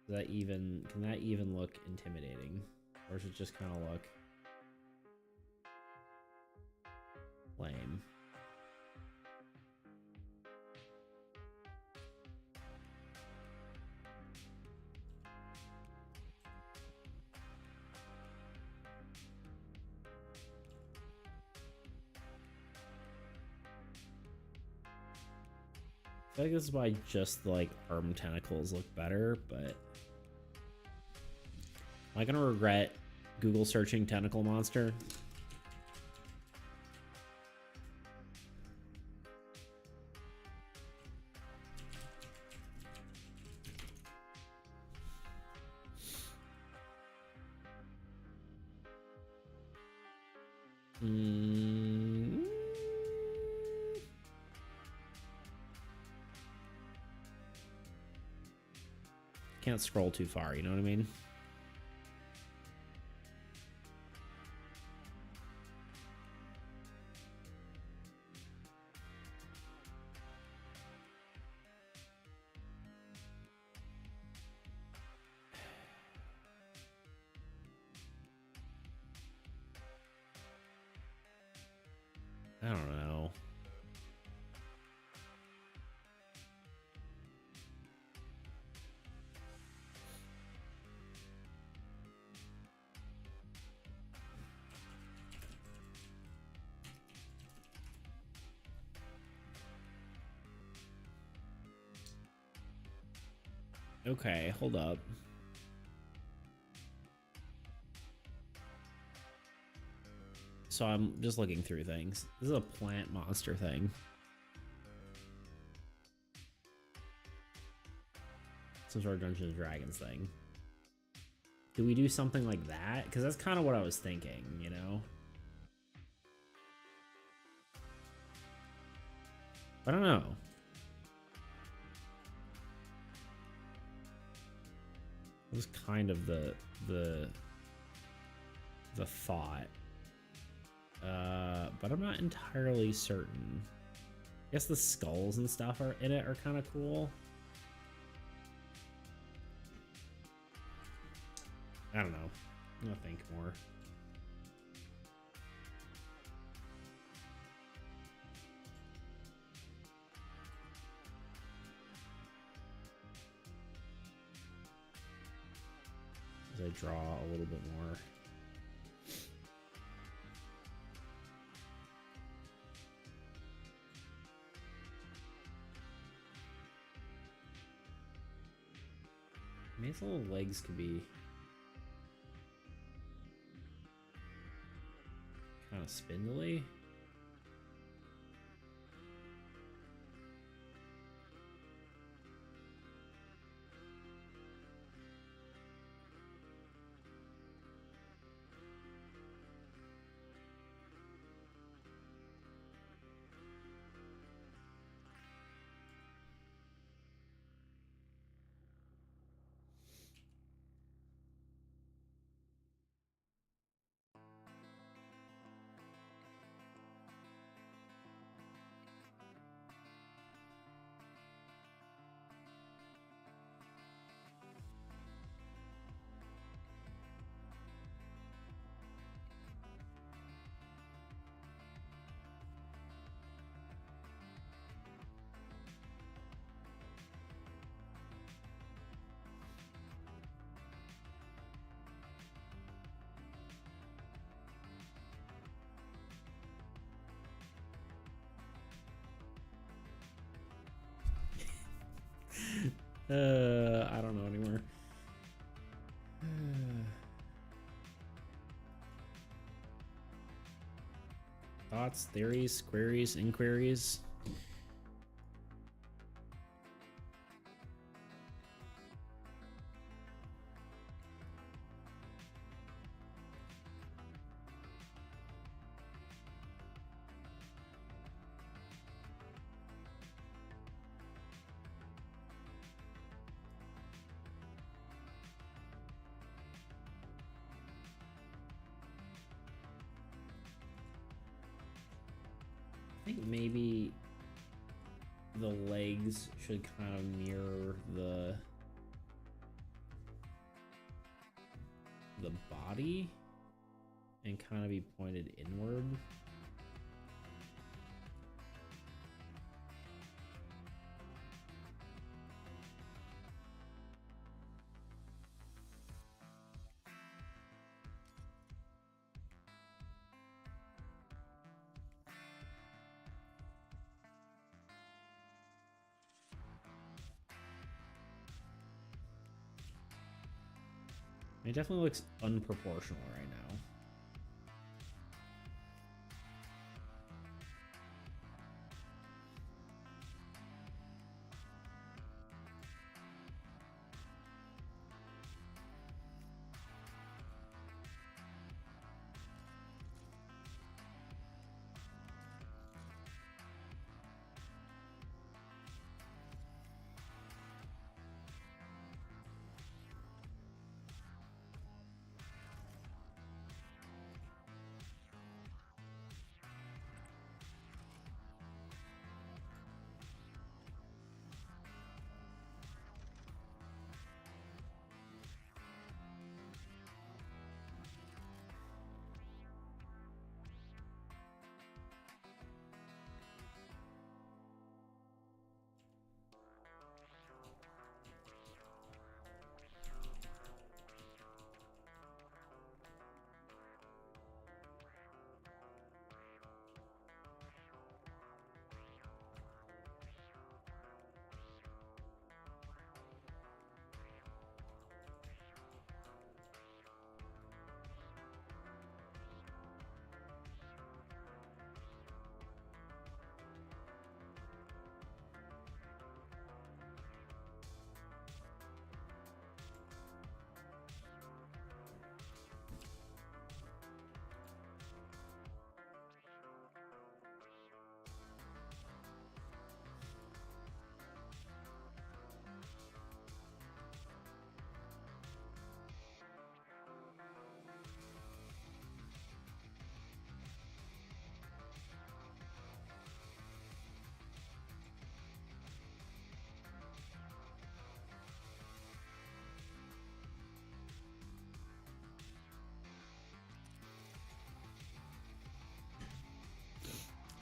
[SPEAKER 1] Does that even, can that even look intimidating? Or does it just kind of look lame? I feel like this is why just like arm tentacles look better, but am I gonna regret Google searching tentacle monster? Can't scroll too far, you know what I mean? I don't know. Okay, hold up. So I'm just looking through things. This is a plant monster thing. Some sort of Dungeons and Dragons thing. Do we do something like that? Because that's kind of what I was thinking, you know? I don't know. It was kind of the thought. But I'm not entirely certain. I guess the skulls and stuff are in it are kind of cool. I don't know. I'm gonna think more. As I draw a little bit more. Maybe his little legs could be kind of spindly. I don't know anymore. Thoughts, theories, queries, inquiries. I think maybe the legs should kind of mirror the body and kind of be pointed inward. It definitely looks unproportional right now.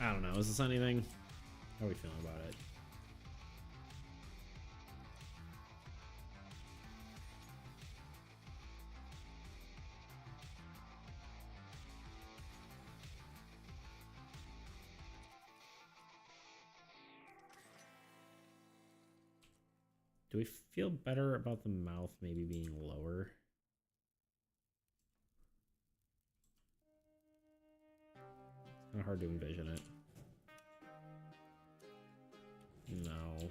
[SPEAKER 1] I don't know. Is this anything? How are we feeling about it? Do we feel better about the mouth maybe being lower? It's kind of hard to envision it. No.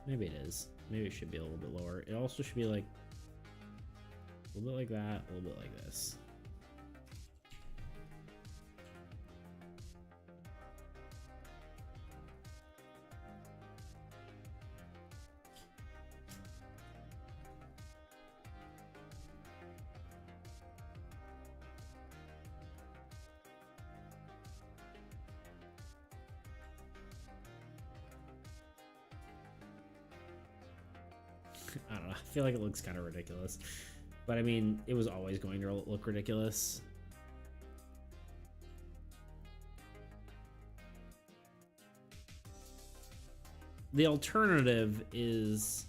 [SPEAKER 1] Maybe it is. Maybe it should be a little bit lower. It also should be like a little bit like that, a little bit like this. I don't know. I feel like it looks kind of ridiculous. But I mean, it was always going to look ridiculous. The alternative is,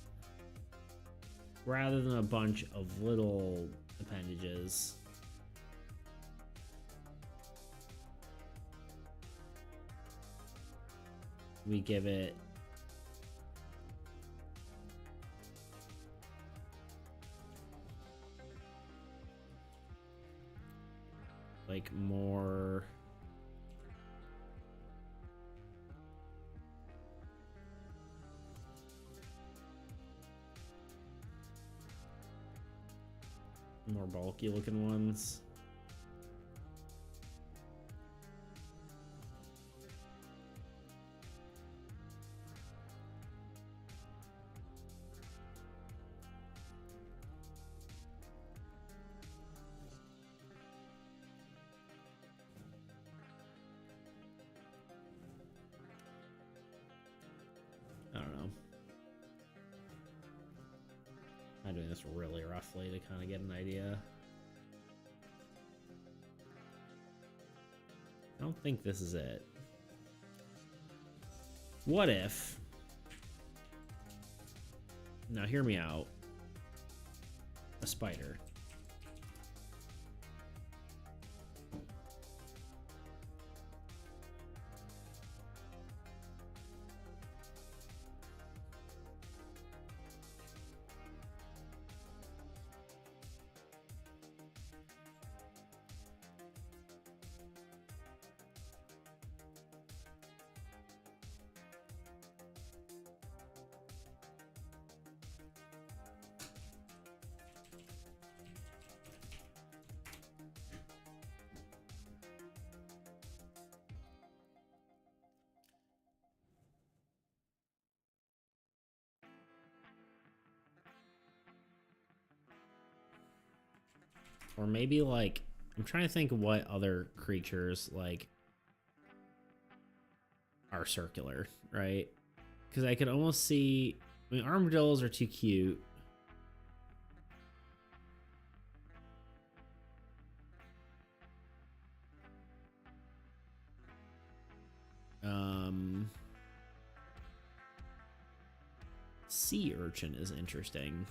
[SPEAKER 1] rather than a bunch of little appendages, we give it like more bulky looking ones. I don't know. I'm doing this really roughly to kind of get an idea. I don't think this is it. What if... Now hear me out. A spider. Or maybe like, I'm trying to think of what other creatures like are circular, right? Because I could almost see, I mean, armadillos are too cute. Sea urchin is interesting.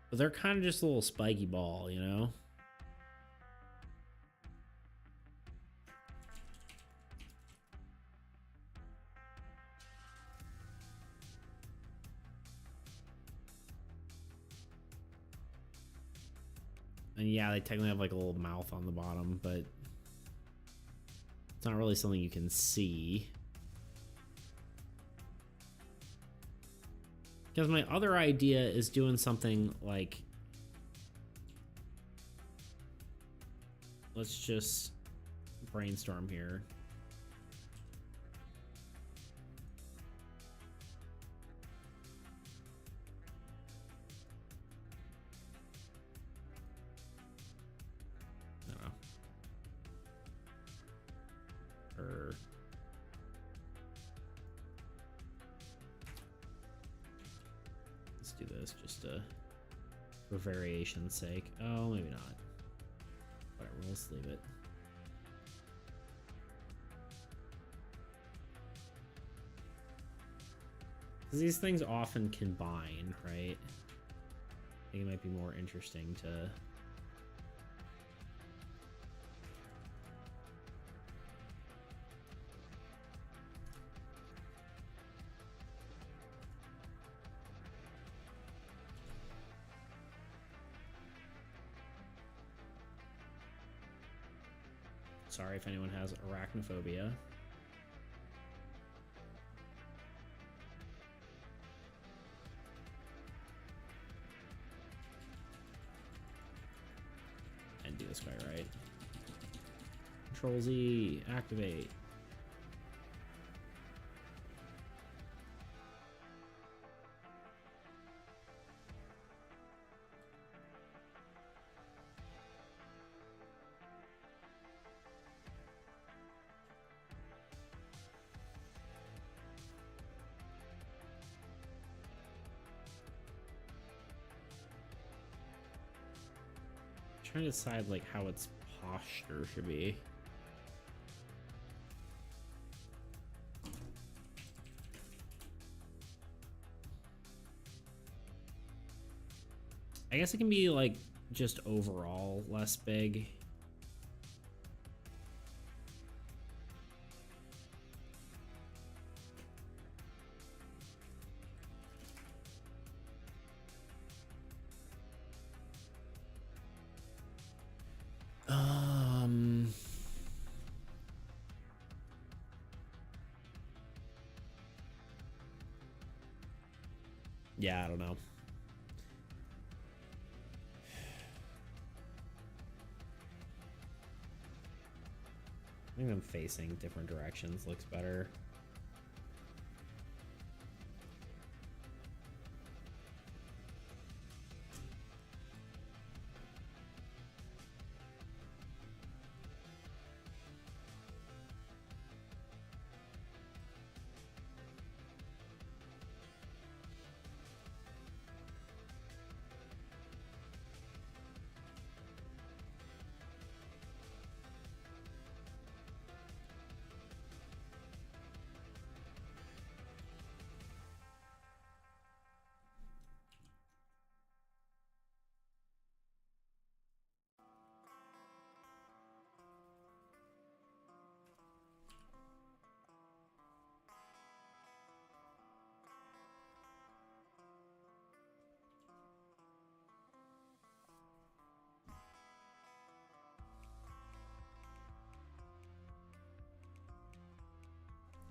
[SPEAKER 1] But they're kind of just a little spiky ball, you know? And yeah, they technically have like a little mouth on the bottom, but it's not really something you can see. Because my other idea is doing something like, let's just brainstorm here. do this just for variation's sake. Oh, maybe not. Whatever, let's leave it. Because these things often combine, right? I think it might be more interesting to... Sorry if anyone has arachnophobia. And do this guy right. Control Z, activate. Trying to decide like how its posture should be. I guess it can be like just overall less big. Yeah, I don't know. I think I'm facing different directions looks better.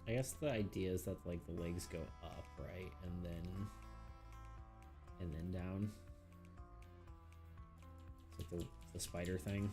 [SPEAKER 1] I guess the idea is that like the legs go up, right? And then down. It's like the spider thing.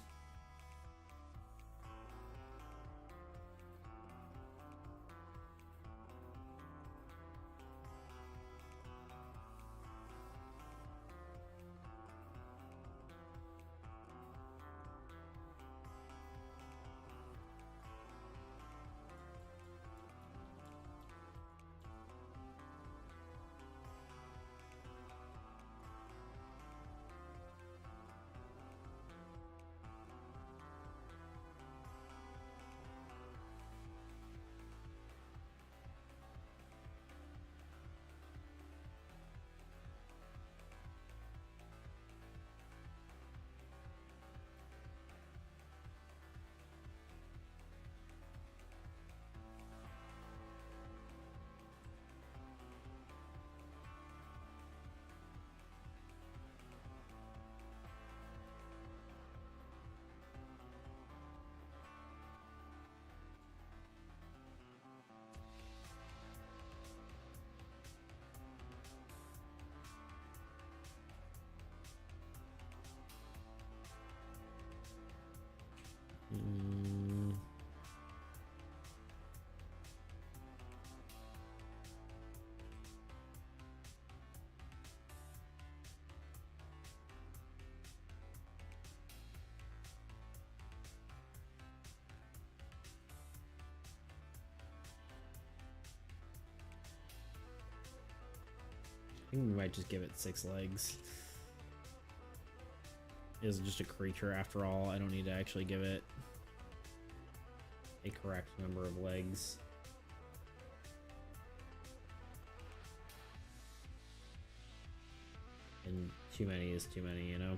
[SPEAKER 1] think we might just give it 6 legs. It's just a creature after all. I don't need to actually give it a correct number of legs. And too many is too many, you know?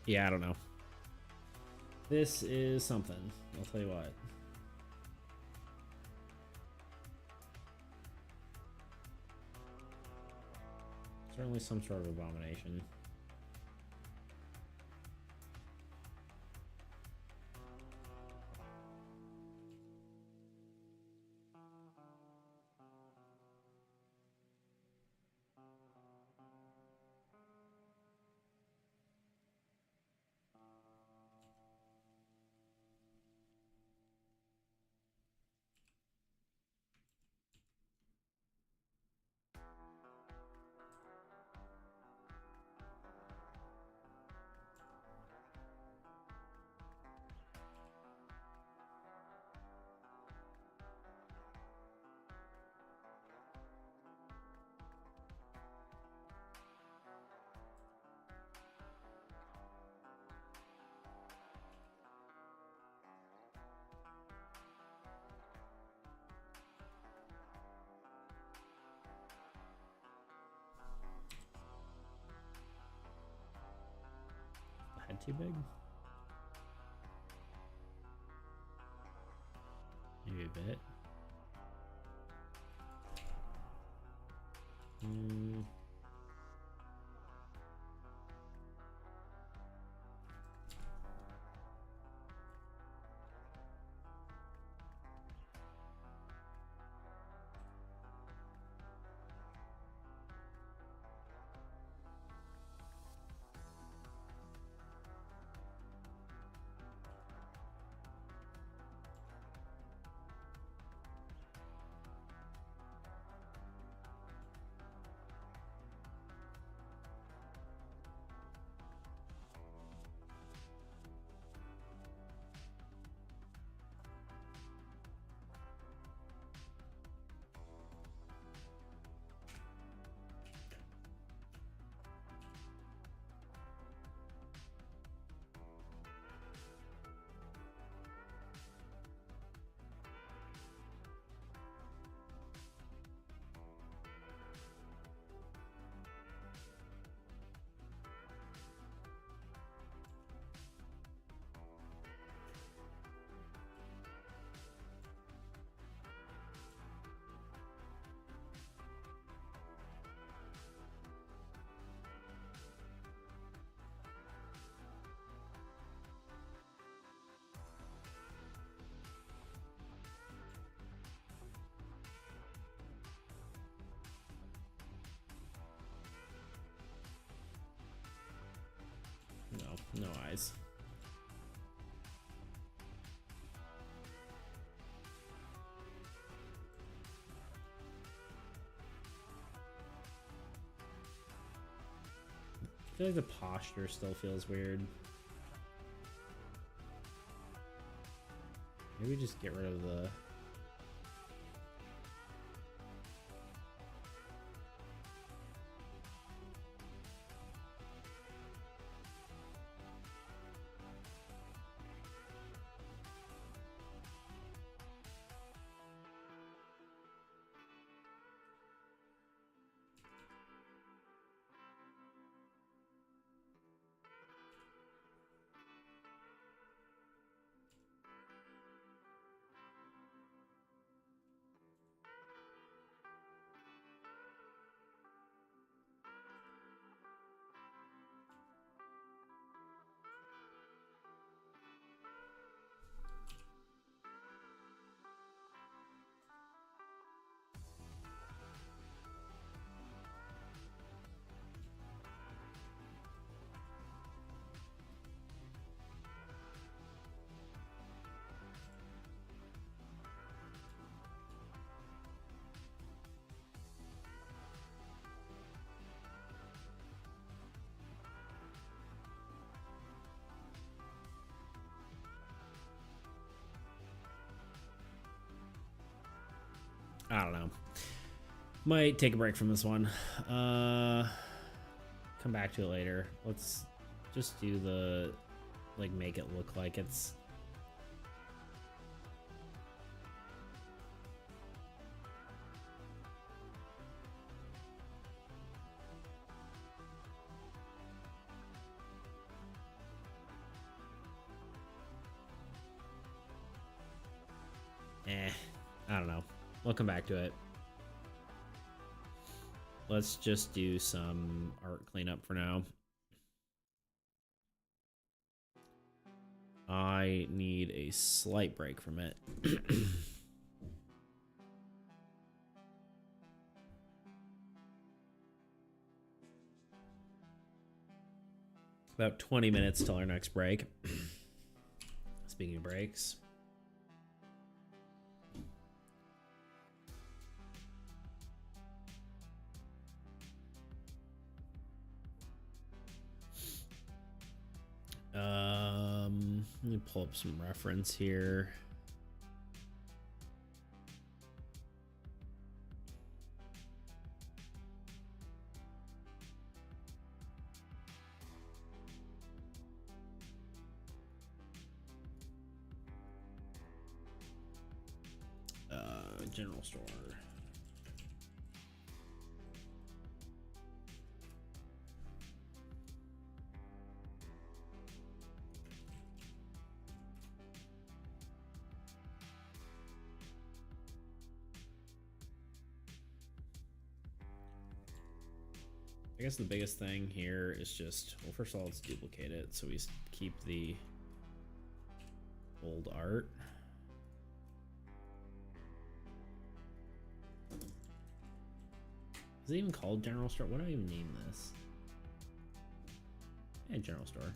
[SPEAKER 1] Yeah, I don't know. This is something. I'll tell you what. Certainly some sort of abomination. Head too big? Maybe a bit. No eyes. I feel like the posture still feels weird. Maybe just get rid of the... I don't know. Might take a break from this one. Come back to it later. Let's just do the, like, make it look like it's... I don't know. We'll come back to it. Let's just do some art cleanup for now. I need a slight break from it. About 20 minutes till our next break. Speaking of breaks. Let me pull up some reference here. General store. I guess the biggest thing here is just, well, first of all, let's duplicate it so we keep the old art. Is it even called General Store? What do I even name this? Yeah, General Store.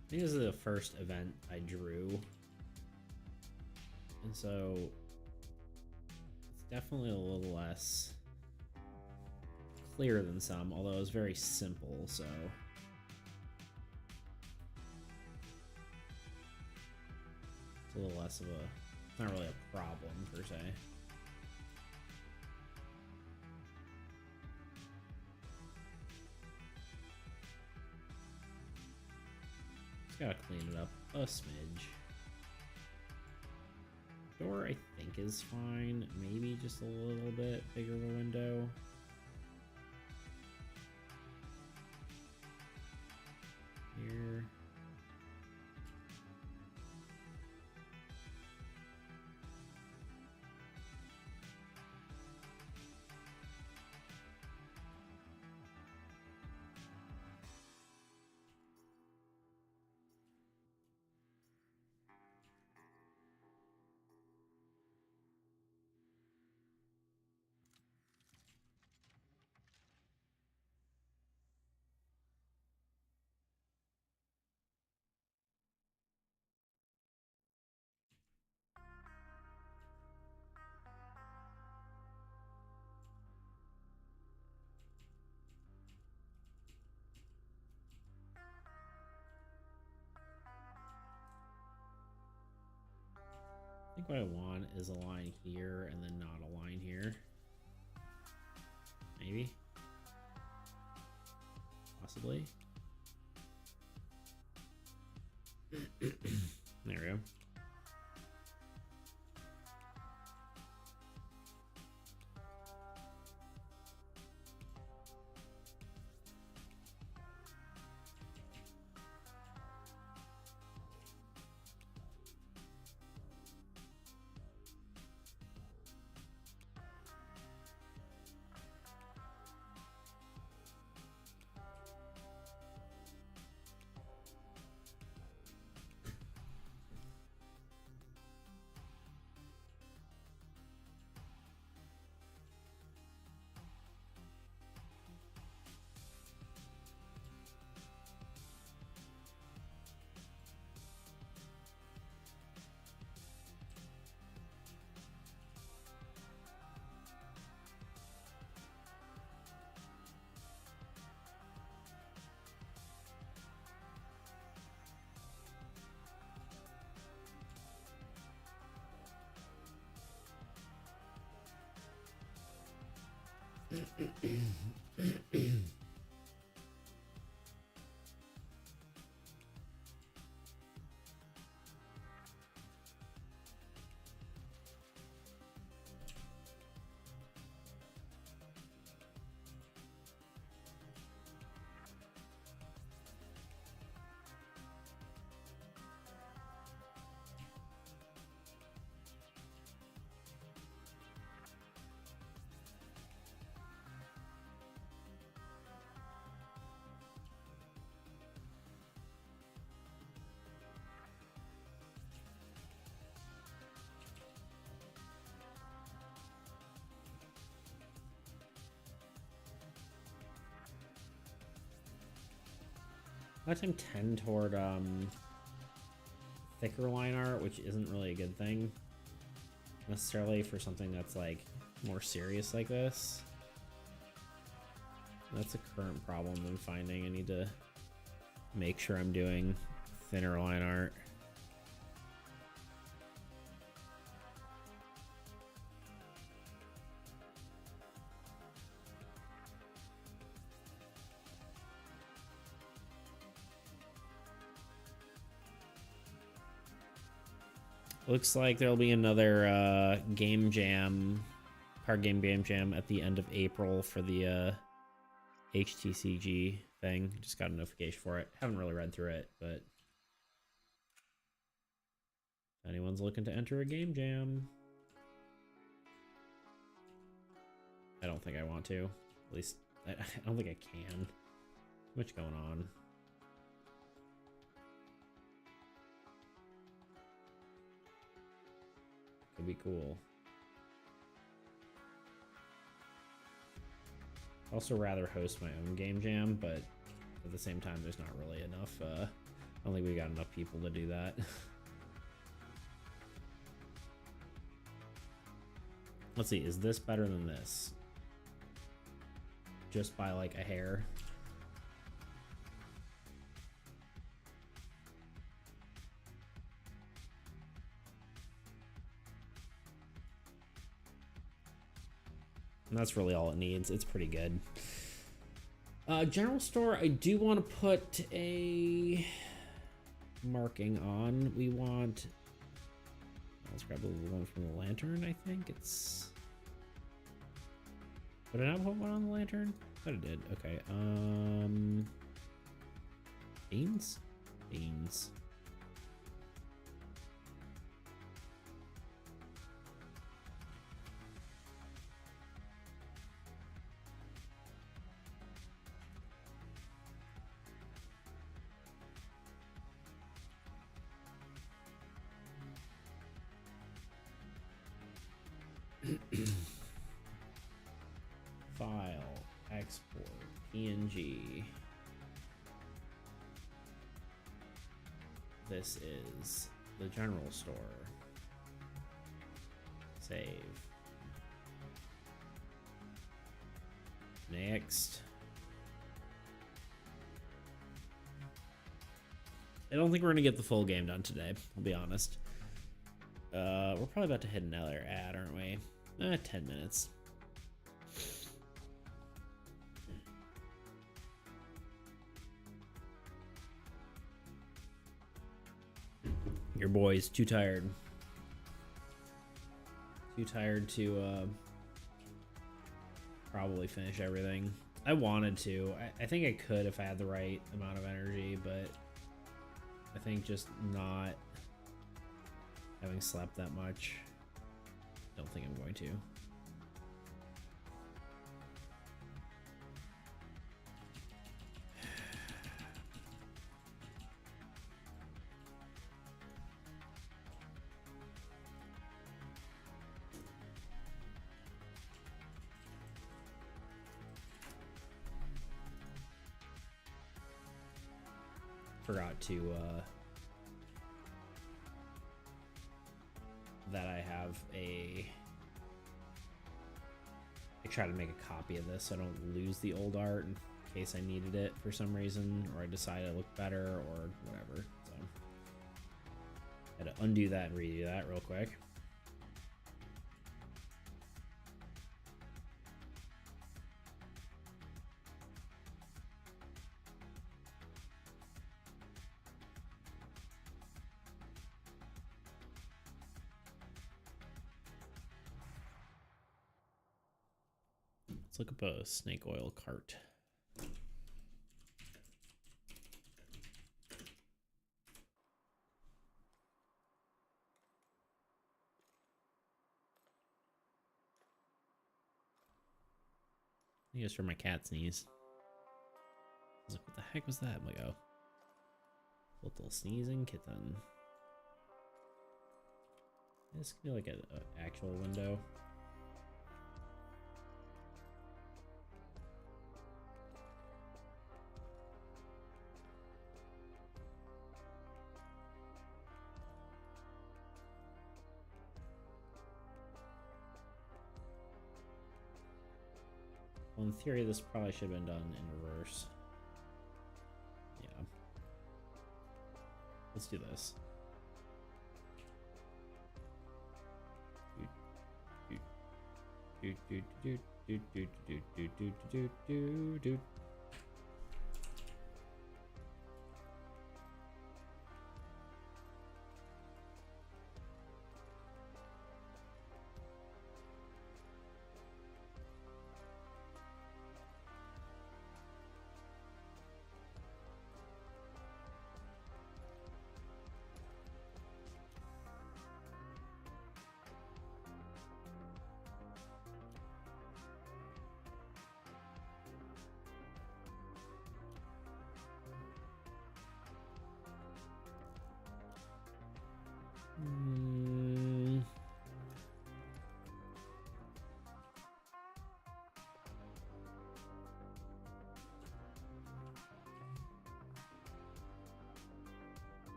[SPEAKER 1] I think this is the first event I drew, and so it's definitely a little less clear than some, although it was very simple, so it's a little less of a, it's not really a problem per se. Gotta clean it up a smidge. Door, I think, is fine. Maybe just a little bit bigger of a window. think what I want is a line here and then not a line here. Maybe. Possibly. There we go. I tend toward thicker line art, which isn't really a good thing necessarily for something that's like more serious like this. That's a current problem I'm finding. I need to make sure I'm doing thinner line art. Looks like there'll be another game jam, card game jam at the end of April for the HTCG thing. Just got a notification for it. Haven't really read through it, but if anyone's looking to enter a game jam, I don't think I want to. At least I don't think I can. Too much going on. Could be cool. Also rather host my own game jam, but at the same time there's not really enough I don't think we got enough people to do that. Let's see, is this better than this? Just by like a hair. And that's really all it needs. It's pretty good. General store, I do want to put a marking on. We want... Let's grab the one from the lantern, I think. It's... Did I not put one on the lantern? I thought it did. Okay. Beans? Beans. File, export, PNG. This is the general store. Save. Next. I don't think we're gonna get the full game done today, I'll be honest. We're probably about to hit another ad, aren't we? 10 minutes. Your boy's too tired. Too tired to probably finish everything. I wanted to. I think I could if I had the right amount of energy, but I think just not having slept that much, don't think I'm going to. Forgot to that I have I try to make a copy of this so I don't lose the old art in case I needed it for some reason, or I decide it looked better or whatever. So I had to undo that and redo that real quick. Let's look up a snake oil cart. I think it's for my cat sneeze. I was like, what the heck was that? I'm like, oh. Little sneezing kitten. This could be like an actual window. Well, in theory, this probably should have been done in reverse. Yeah. Let's do this.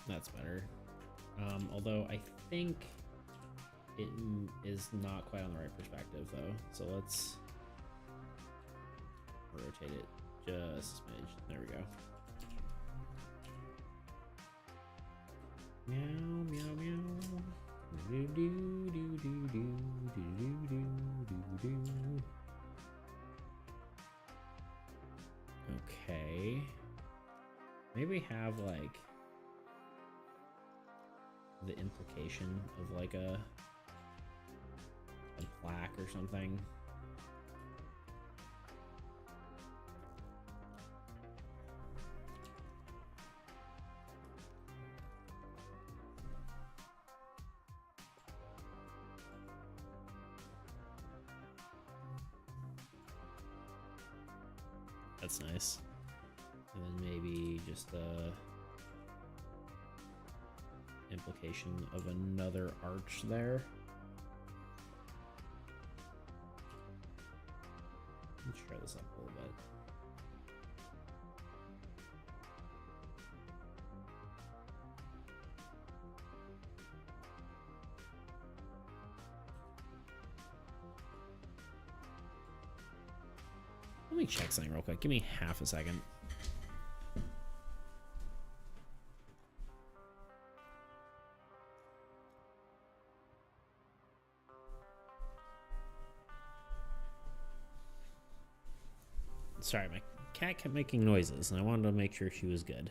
[SPEAKER 1] That's better. Although I think it is not quite on the right perspective though. So let's rotate it just a smidge. There we go. Meow, meow, meow. Do, do, do, do, do, do, do, do, do. Okay. Maybe have like the implication of like a plaque or something. That's nice. And then maybe just implication of another arch there. Let's try this up a little bit. Let me check something real quick. Give me half a second. Sorry, my cat kept making noises, and I wanted to make sure she was good.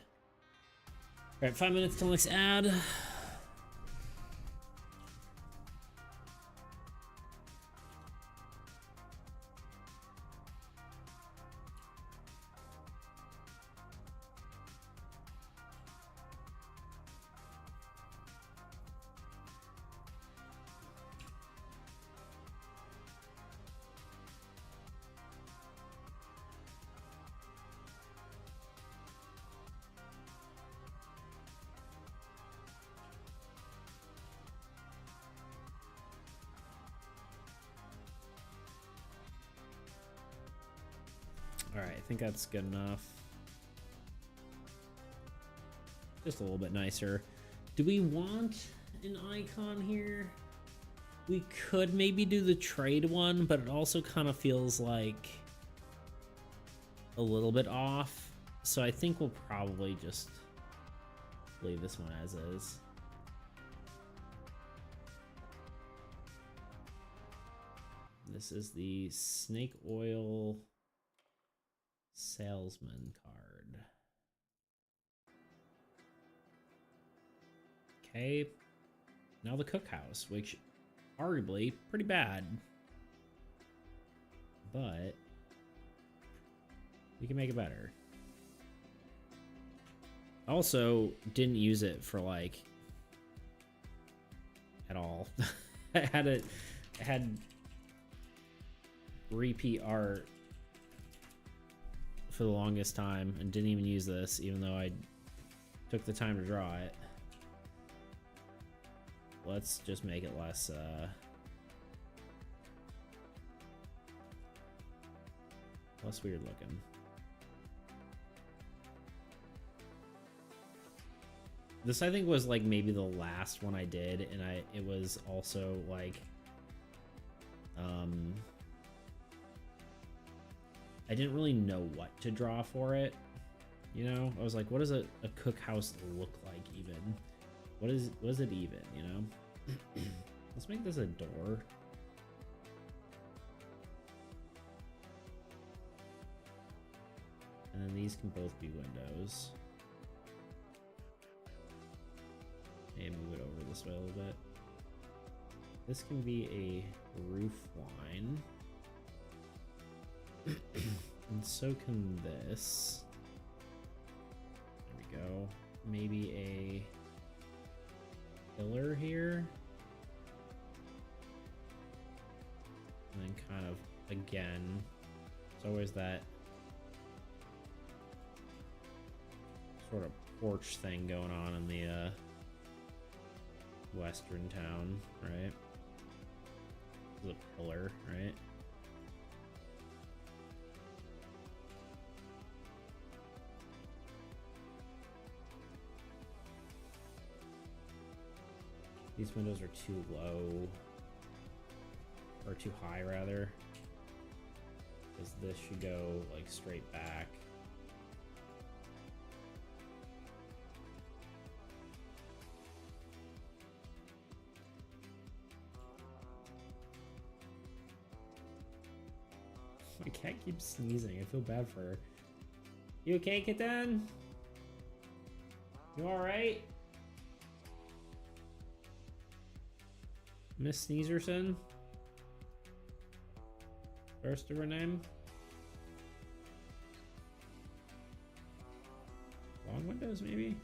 [SPEAKER 1] All right, 5 minutes till next ad. All right, I think that's good enough. Just a little bit nicer. Do we want an icon here? We could maybe do the trade one, but it also kind of feels like a little bit off. So I think we'll probably just leave this one as is. This is the snake oil salesman card. Okay, now the cookhouse, which arguably pretty bad, but we can make it better. Also, didn't use it for like at all. I had repeat art for the longest time and didn't even use this, even though I took the time to draw it. Let's just make it less less weird looking. This I think was like maybe the last one I did, and it was also like I didn't really know what to draw for it. You know, I was like, what does a cookhouse look like even? What is it even, you know? Let's make this a door. And then these can both be windows. And move it over this way a little bit. This can be a roof line. And so can this. There we go. Maybe a pillar here. And then kind of, again, it's always that sort of porch thing going on in the western town, right? This is a pillar, right? These windows are too low, or too high rather, because this should go like straight back. My cat keeps sneezing. I feel bad for her. You okay, kitten? You alright? Miss Sneezerson? First of her name? Long windows, maybe?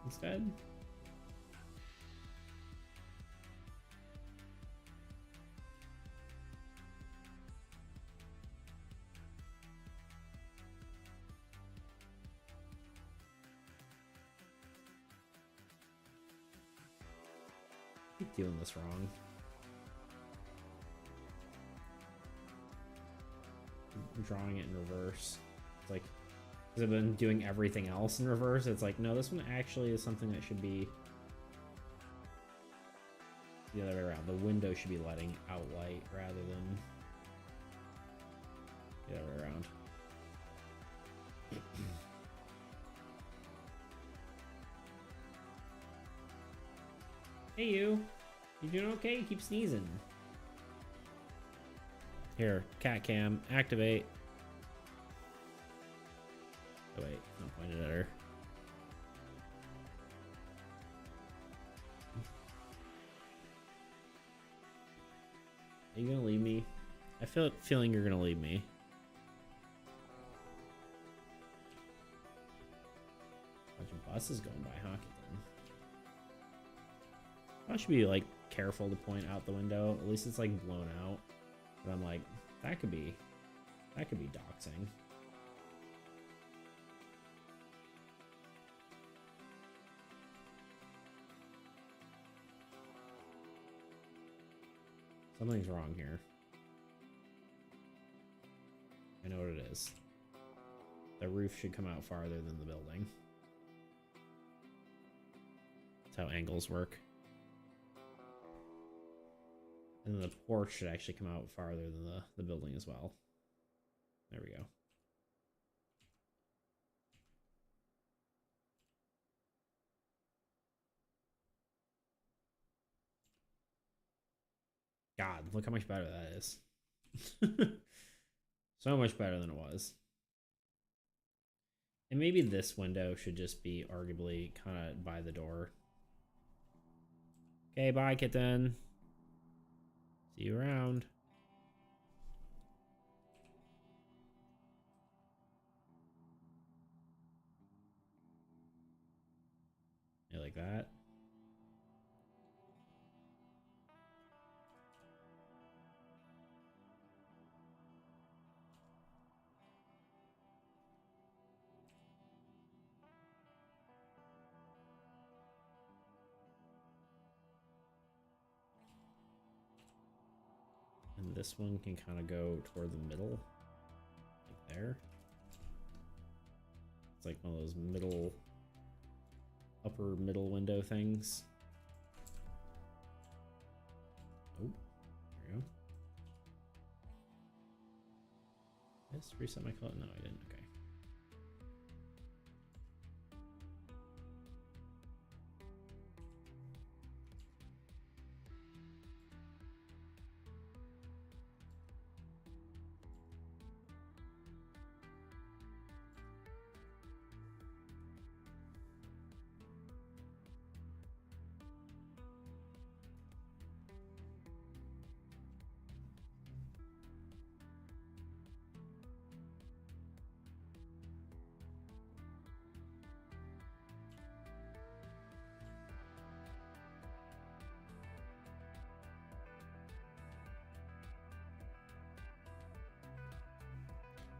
[SPEAKER 1] Instead? doing this wrong. I'm drawing it in reverse. It's like, because I've been doing everything else in reverse, it's like, no, this one actually is something that should be the other way around. The window should be letting out light rather than the other way around. Hey you doing okay? You keep sneezing. Here, cat cam, activate. Oh wait, I'm pointed at her. Are you gonna leave me? I feel feeling you're gonna leave me. Bunch of buses going by, huh? I should be like careful to point out the window. At least it's like blown out. But I'm like, that could be doxing. Something's wrong here. I know what it is. The roof should come out farther than the building. That's how angles work. And then the porch should actually come out farther than the building as well. There we go. God, look how much better that is. So much better than it was. And maybe this window should just be arguably kind of by the door. Okay, bye, kitten. See you around. You like that? And this one can kind of go toward the middle, like there. It's like one of those middle, upper middle window things. Oh, there we go. Yes, reset my color. No, I didn't. Okay.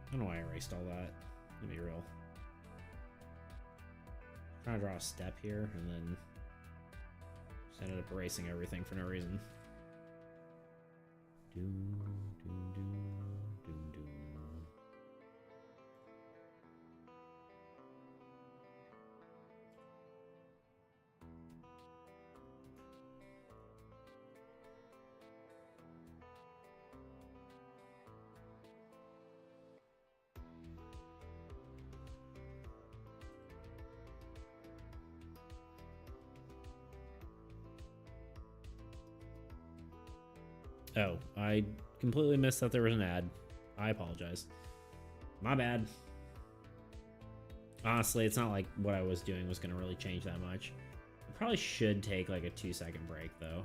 [SPEAKER 1] I don't know why I erased all that. Let me be real. I'm trying to draw a step here and then just ended up erasing everything for no reason. Doom, doom, doom, doom, doom. Oh, I completely missed that there was an ad. I apologize. My bad. Honestly, it's not like what I was doing was going to really change that much. I probably should take like a 2-second break, though.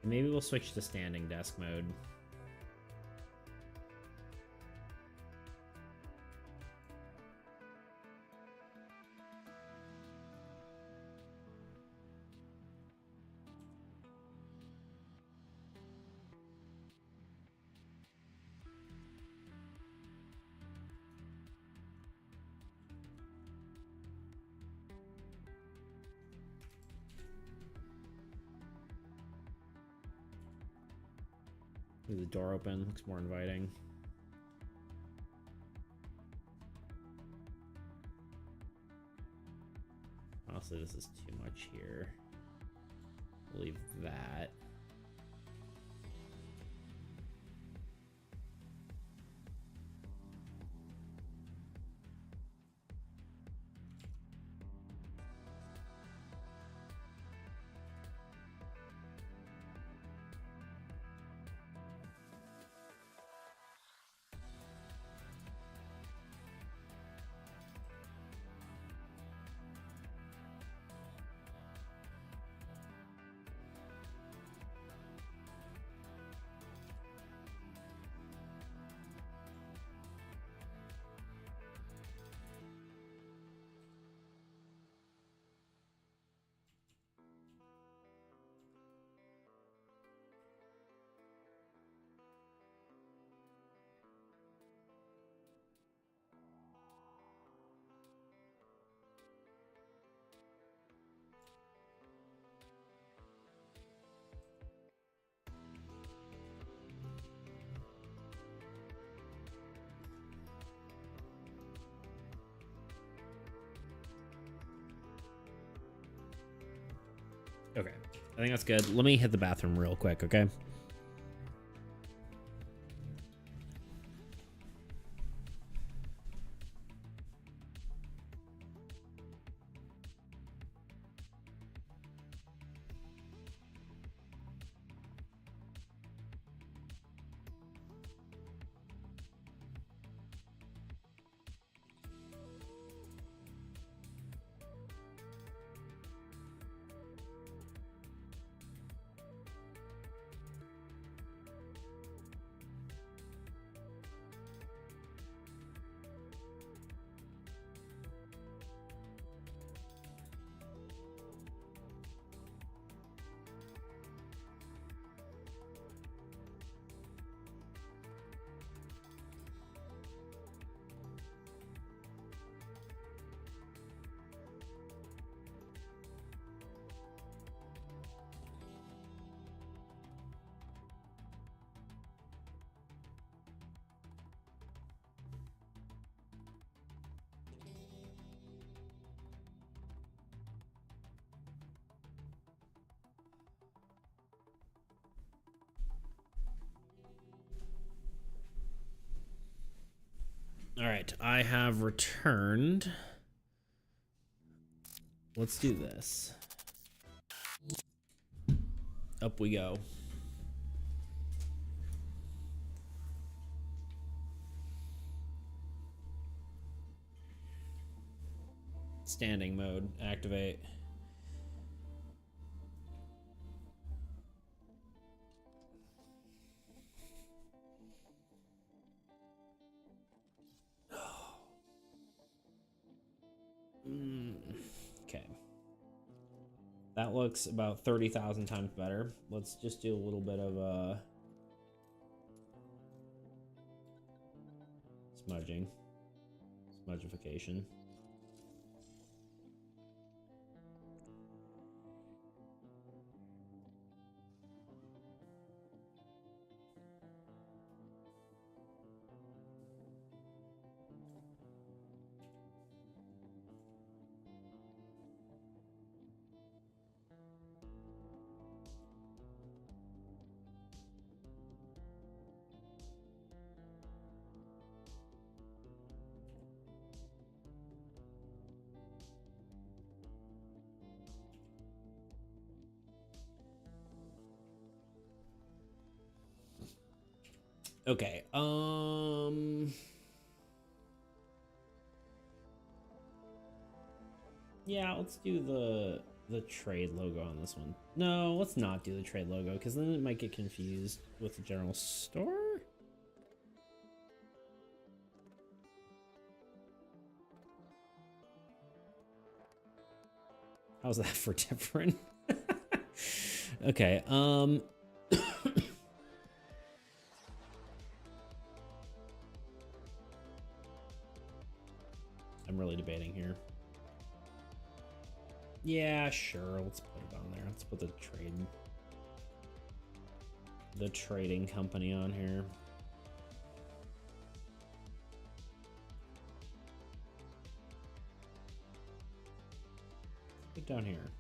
[SPEAKER 1] Maybe we'll switch to standing desk mode. Leave the door open, looks more inviting. Honestly, this is too much here. We'll leave that. Okay, I think that's good. Let me hit the bathroom real quick, okay? All right, I have returned. Let's do this. Up we go. Standing mode, activate. Okay. That looks about 30,000 times better. Let's just do a little bit of smudging. Smudgification. Okay, yeah, let's do the trade logo on this one. No, let's not do the trade logo, because then it might get confused with the general store. How's that for different? Okay, I'm really debating here. Yeah, sure, let's put it on there. Let's put the trade. the trading company on here. Put down here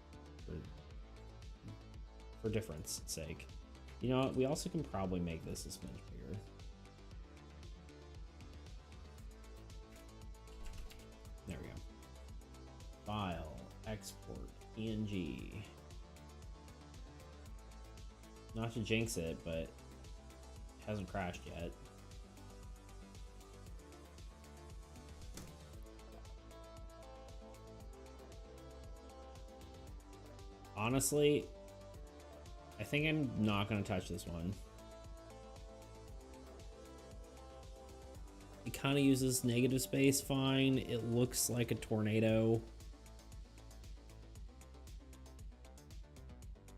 [SPEAKER 1] for difference sake. You know what? We also can probably make this a smidge bigger. There we go. File, export, PNG. Not to jinx it, but it hasn't crashed yet. Honestly, I think I'm not going to touch this one. It kind of uses negative space fine. It looks like a tornado.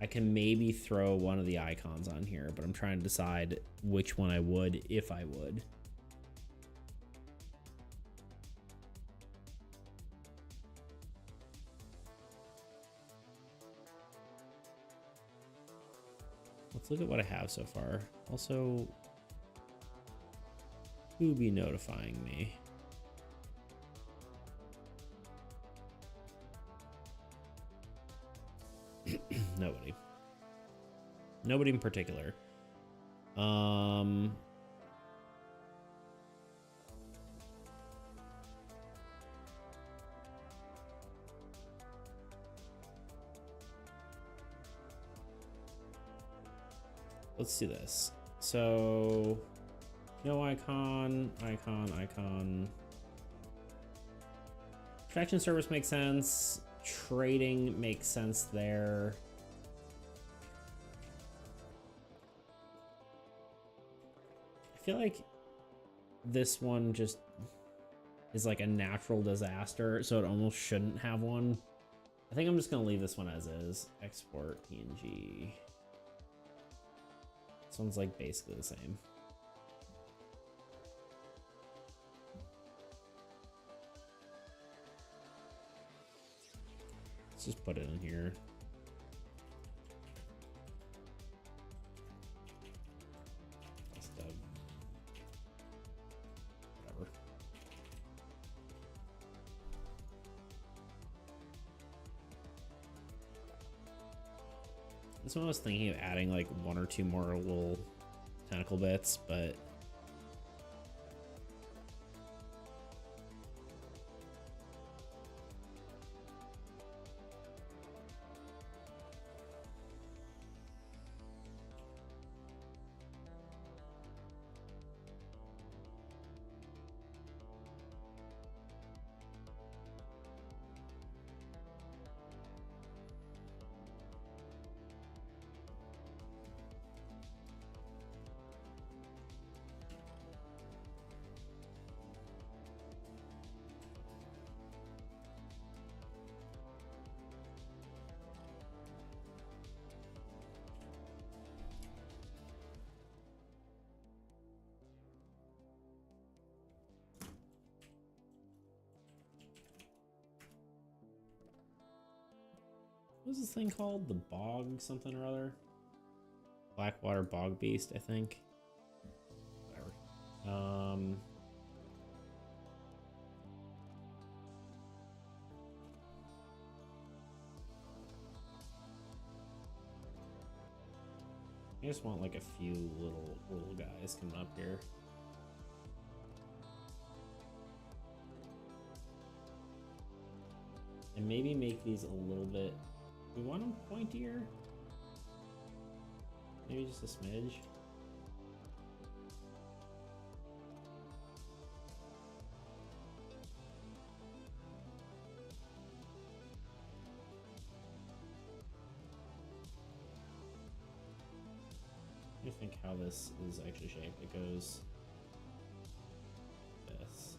[SPEAKER 1] I can maybe throw one of the icons on here, but I'm trying to decide which one I would, if I would. Let's look at what I have so far. Also, who be notifying me? Nobody. Nobody in particular. Let's do this. So, no icon, icon. Protection service makes sense. Trading makes sense there. I feel like this one just is like a natural disaster, so it almost shouldn't have one. I think I'm just gonna leave this one as is. Export PNG. This one's like basically the same. Let's just put it in here. Whatever. This one I was thinking of adding like one or two more little tentacle bits, but what was this thing called? The bog something or other? Blackwater bog beast, I think. Whatever. I just want like a few little guys coming up here. And maybe make these a little bit. We want them pointier. Maybe just a smidge. Let me think how this is actually shaped. It goes this.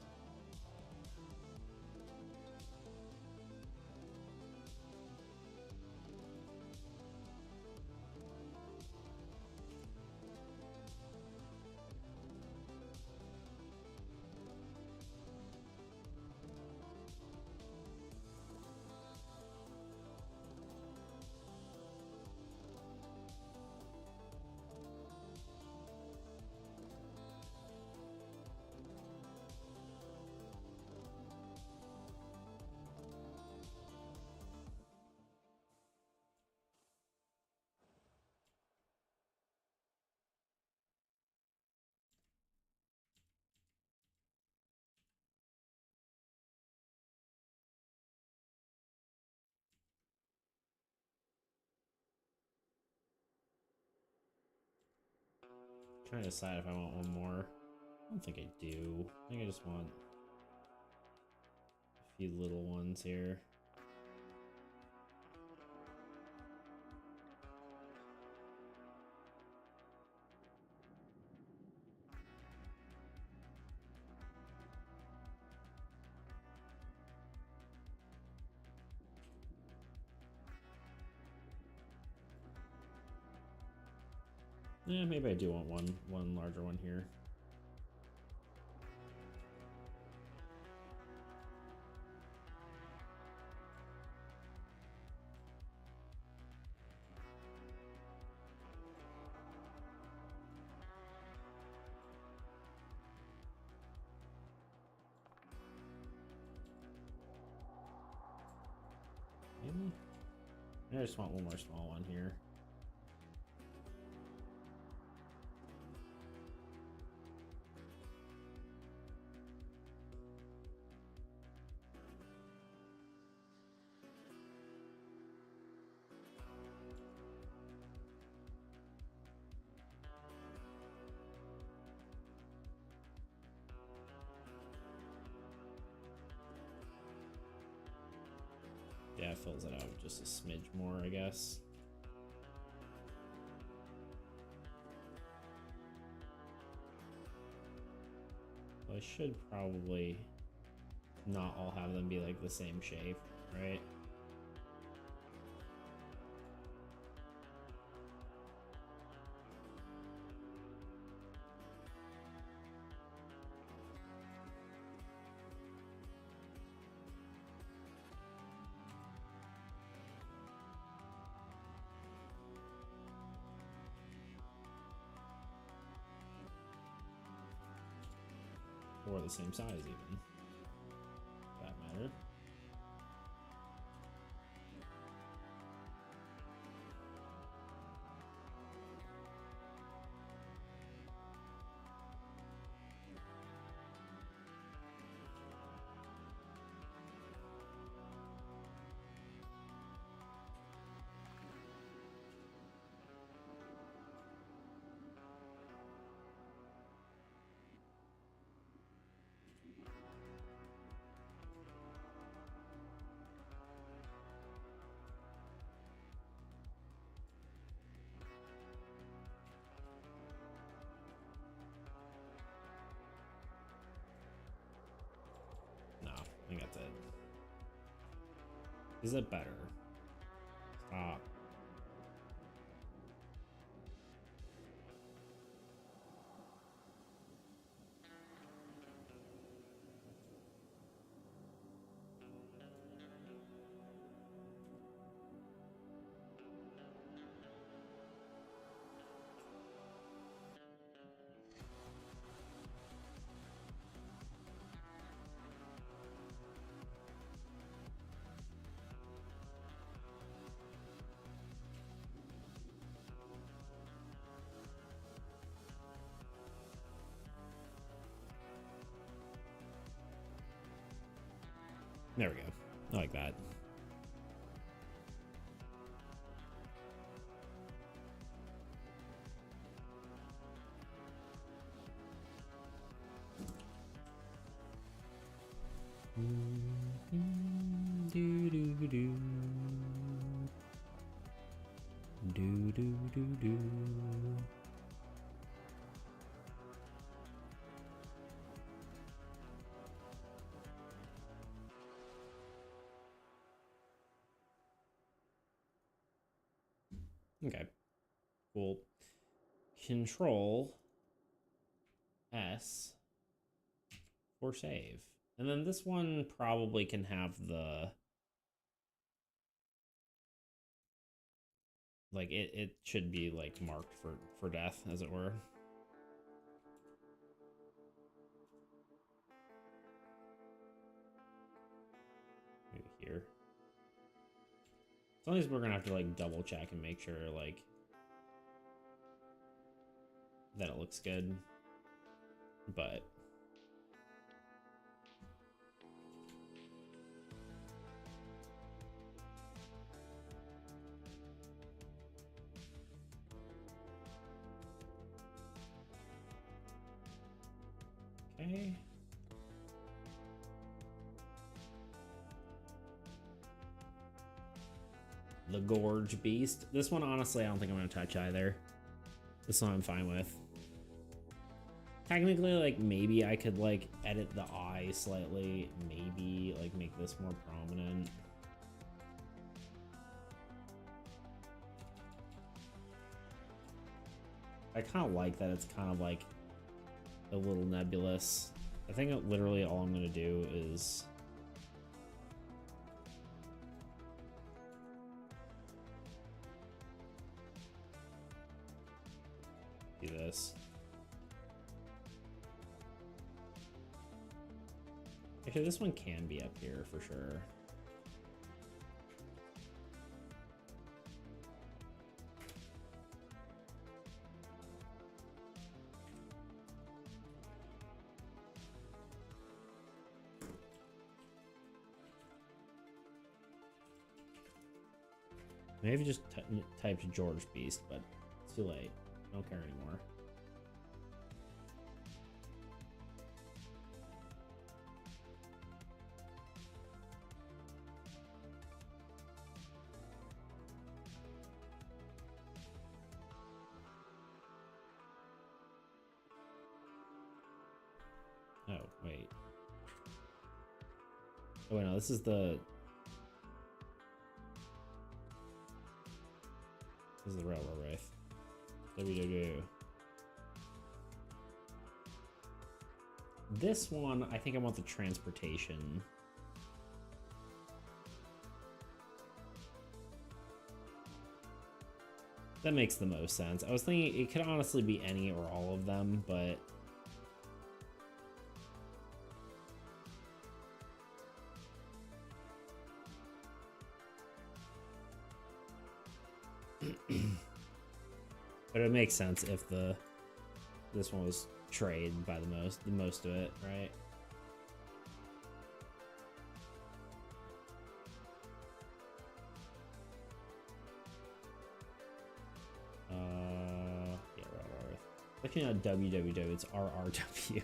[SPEAKER 1] trying to decide if I want one more. I don't think I do. I think I just want a few little ones here. Yeah, maybe I do want one larger one here. Maybe? I just want one more small one here. Yeah, it fills it out just a smidge more, I guess. Well, I should probably not all have them be like the same shape, right? Or the same size even, for that matter. No, I think that's it. Is it better? Stop. There we go. I like that. Do do do do do do do. Okay, cool. Control S for save. And then this one probably can have the, like, it should be like marked for death, as it were. Maybe here. As long as we're gonna have to like double check and make sure like that it looks good. But Okay. The Gorge Beast. This one, honestly, I don't think I'm going to touch either. This one I'm fine with. Technically, like, maybe I could, like, edit the eye slightly. Maybe, like, make this more prominent. I kind of like that it's kind of, like, a little nebulous. I think literally all I'm going to do is... do this. Actually, this one can be up here for sure. Maybe just typed George Beast, but it's too late. I don't care anymore. Oh, wait. Oh, wait, no, this is the... This is the Railroad Wraith. WWW. This one, I think I want the transportation. That makes the most sense. I was thinking it could honestly be any or all of them, but... but it makes sense if this one was trade by the most of it, right? Yeah, right. Looking at WWW, it's RRW.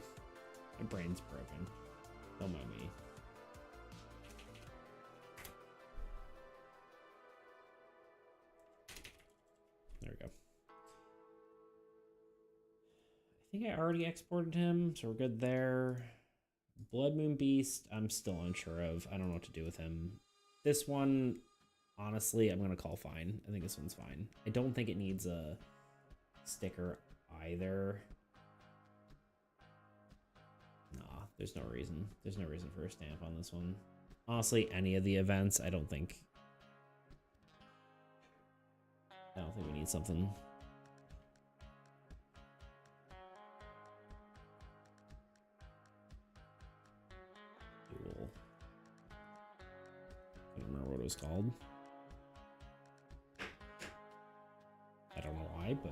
[SPEAKER 1] My brain's broken. Don't mind me. There we go. I think I already exported him, so we're good there. Blood Moon Beast, I'm still unsure of. I don't know what to do with him. This one, honestly, I'm going to call fine. I think this one's fine. I don't think it needs a sticker either. Nah, there's no reason. There's no reason for a stamp on this one. Honestly, any of the events, I don't think we need something. Cool. I don't remember what it was called. I don't know why, but...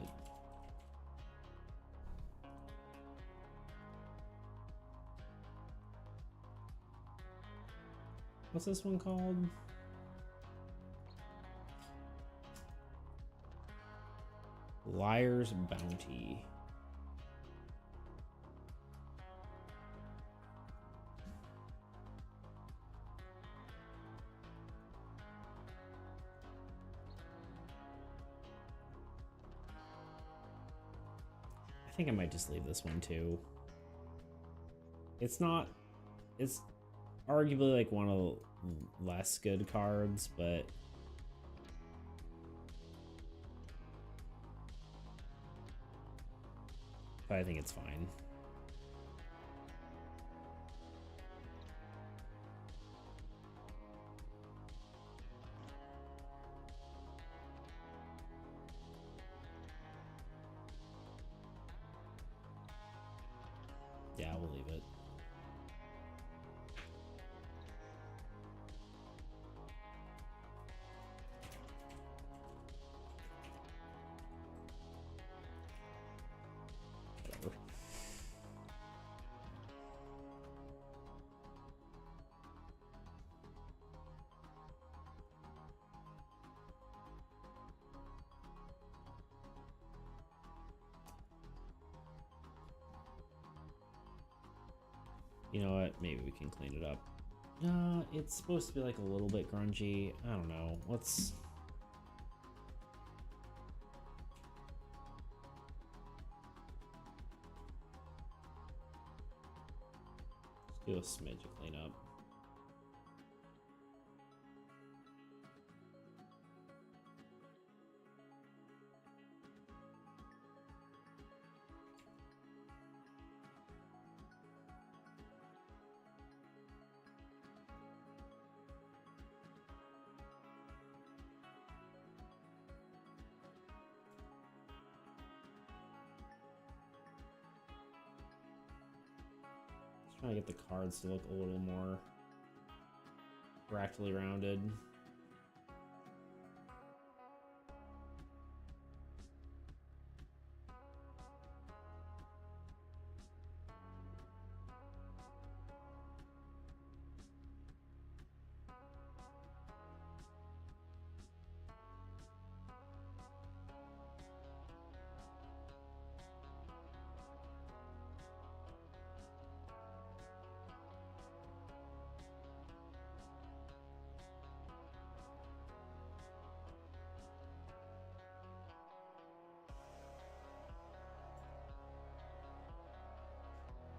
[SPEAKER 1] What's this one called? Liar's Bounty. I think I might just leave this one too. It's arguably like one of the less good cards, but I think it's fine. Yeah, we'll leave it. Whatever. You know what? Maybe we can clean it up. It's supposed to be like a little bit grungy. I don't know. Let's do a smidge of cleanup. Trying to get the cards to look a little more fractally rounded.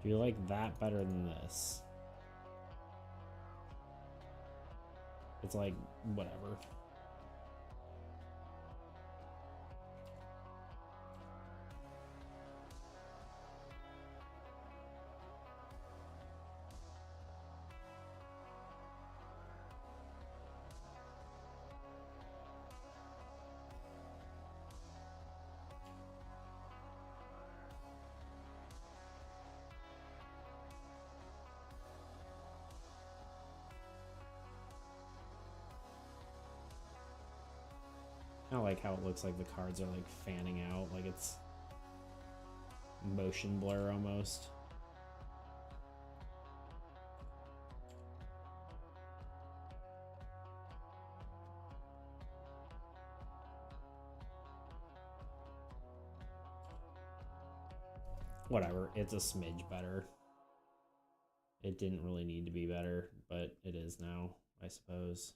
[SPEAKER 1] Do you like that better than this? It's like, whatever. I like how it looks like the cards are like fanning out, like it's motion blur almost. Whatever, it's a smidge better. It didn't really need to be better, but it is now, I suppose.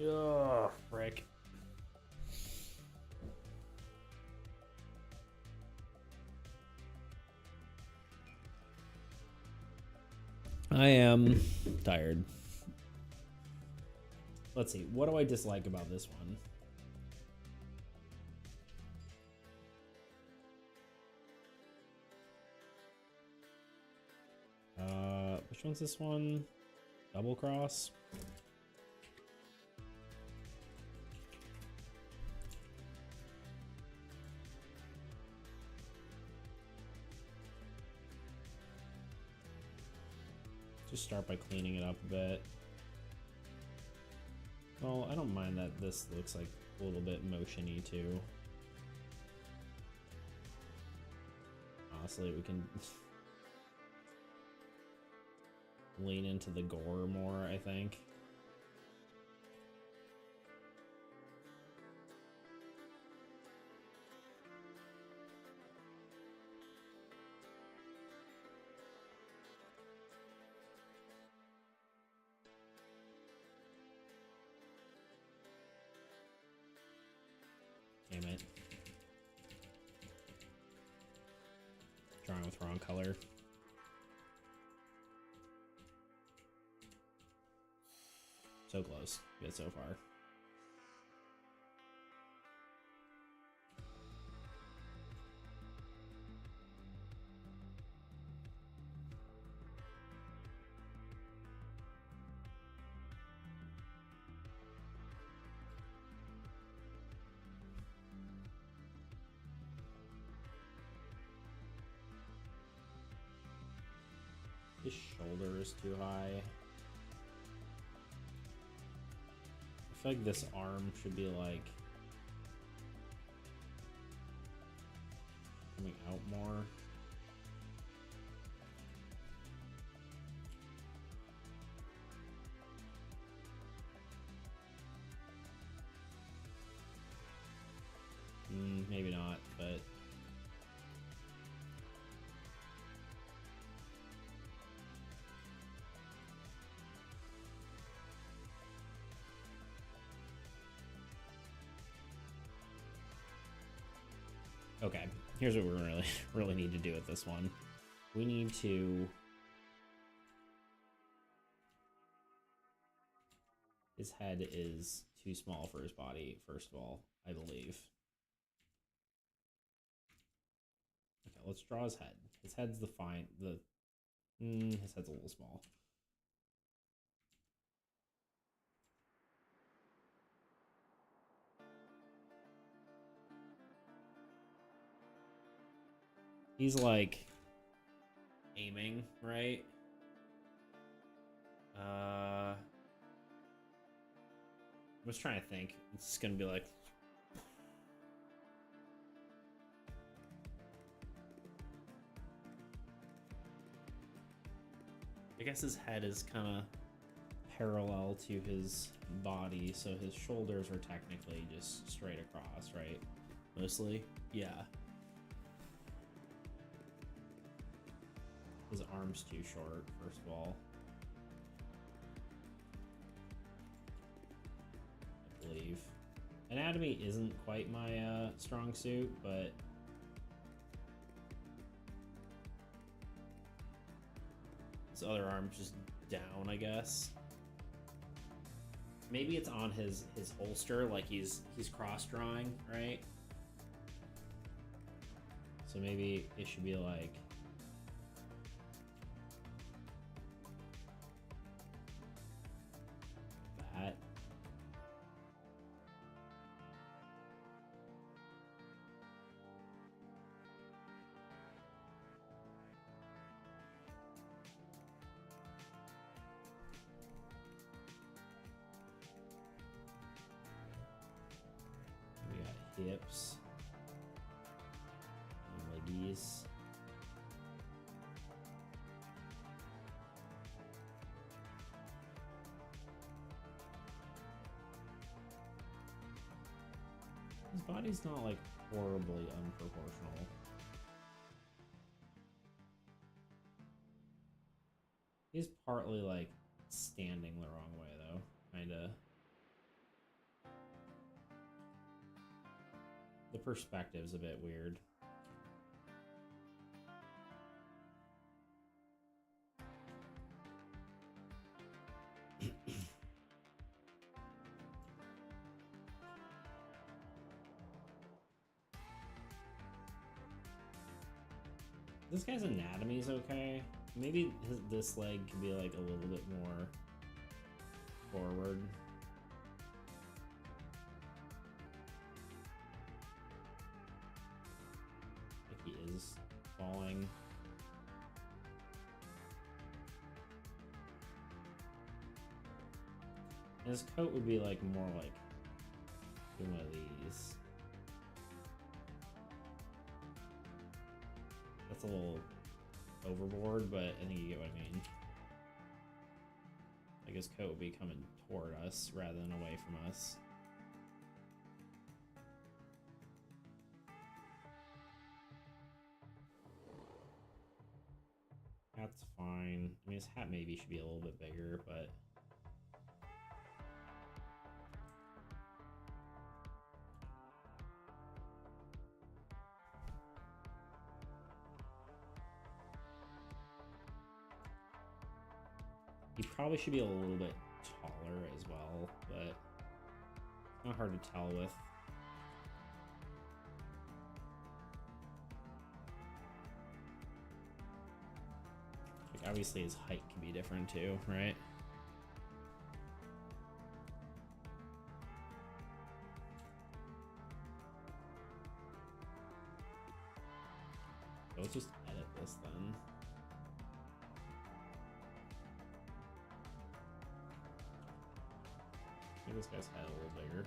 [SPEAKER 1] Ugh, frick. I am tired. Let's see. What do I dislike about this one? Which one's this one? Double cross? Just start by cleaning it up a bit. Well, I don't mind that this looks like a little bit motion-y too. Honestly, we can lean into the gore more, I think. Damn it. Drawing with wrong color. So close. Good so far. His shoulder is too high. I feel like this arm should be like coming out more. Maybe not, but okay, here's what we're really need to do with this one. We need to... His head is too small for his body, first of all, I believe. Okay, let's draw his head. His head's his head's a little small. He's like aiming, right? I was trying to think. It's gonna be like... I guess his head is kind of parallel to his body, so his shoulders are technically just straight across, right? Mostly? Yeah. His arm's too short, first of all. I believe. Anatomy isn't quite my strong suit, but his other arm's just down, I guess. Maybe it's on his holster, like he's cross-drawing, right? So maybe it should be like... that. We got hips. And leggies. His body's not like horribly unproportional. He's partly like standing the wrong way though, kinda. The perspective's a bit weird. This guy's anatomy's okay. Maybe this leg could be like a little bit more forward. Like he is falling. And his coat would be like more like one of these. That's a little overboard, but I think you get what I mean. Like his coat would be coming toward us rather than away from us. That's fine. I mean, his hat maybe should be a little bit bigger, but... he probably should be a little bit taller as well, but it's not hard to tell with. Like obviously his height can be different too, right? So let's just edit this then. Make this guy's head a little bigger.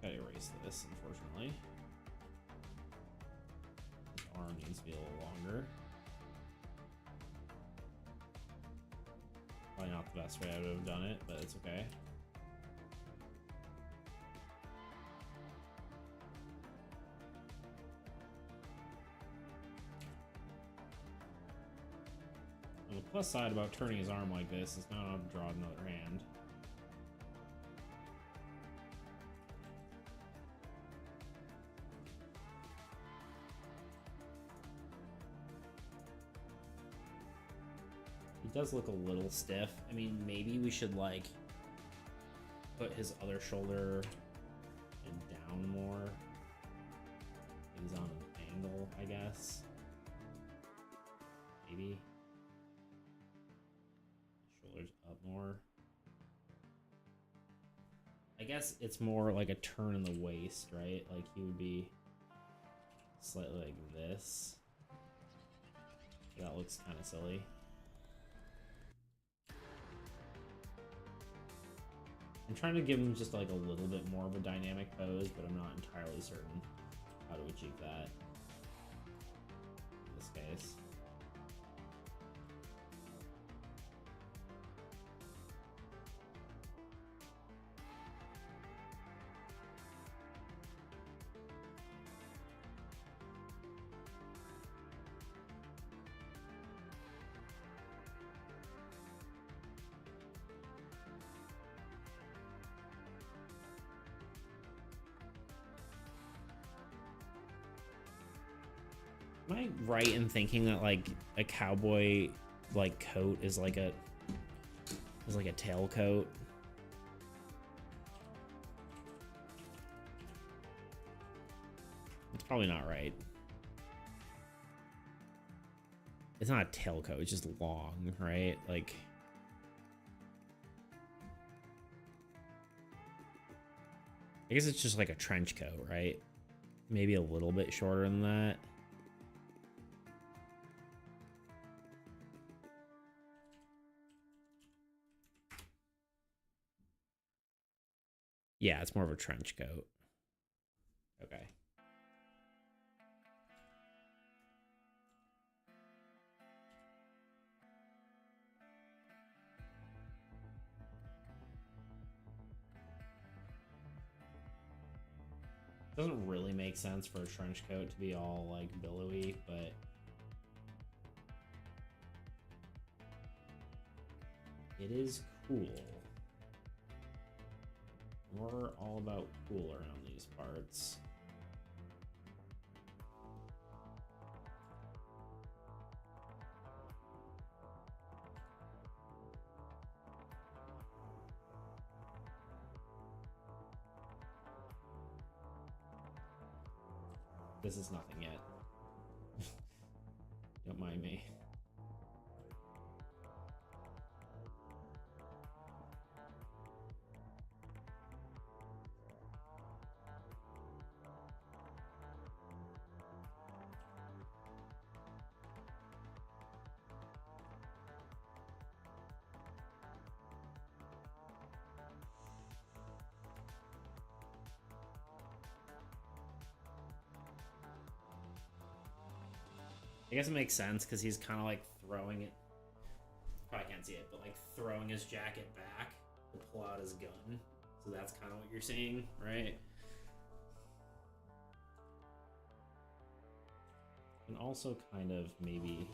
[SPEAKER 1] Gotta erase this, unfortunately. His arm needs to be a little longer. Probably not the best way I would have done it, but it's okay. And the plus side about turning his arm like this is now I don't have to draw another hand. Does look a little stiff. I mean, maybe we should like put his other shoulder down more. He's on an angle, I guess. Maybe shoulders up more. I guess it's more like a turn in the waist, right? Like he would be slightly like this. That looks kind of silly. I'm trying to give him just like a little bit more of a dynamic pose, but I'm not entirely certain how to achieve that in this case. Am I right in thinking that like a cowboy like coat is like a tailcoat? It's probably not right. It's not a tailcoat, it's just long, right? Like I guess it's just like a trench coat, right? Maybe a little bit shorter than that. Yeah, it's more of a trench coat. Okay. Doesn't really make sense for a trench coat to be all like billowy, but it is cool. We're all about cool around these parts. This is nothing yet. Don't mind me. I guess it makes sense because he's kind of like throwing it. Probably can't see it, but like throwing his jacket back to pull out his gun. So that's kind of what you're seeing, right? And also kind of maybe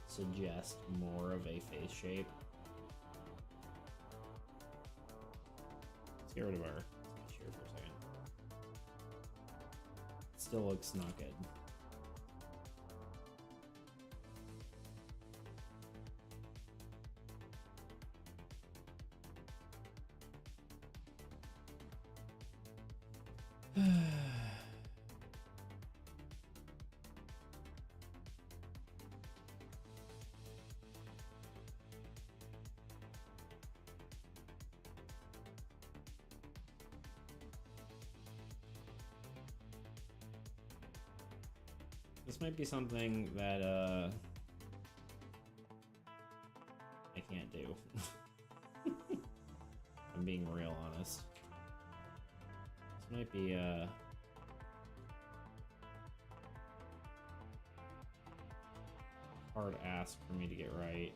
[SPEAKER 1] suggest more of a face shape. Let's get rid of our sketch here for a second. It still looks not good. This might be something that I can't do. I'm being real honest. This might be hard ask for me to get right.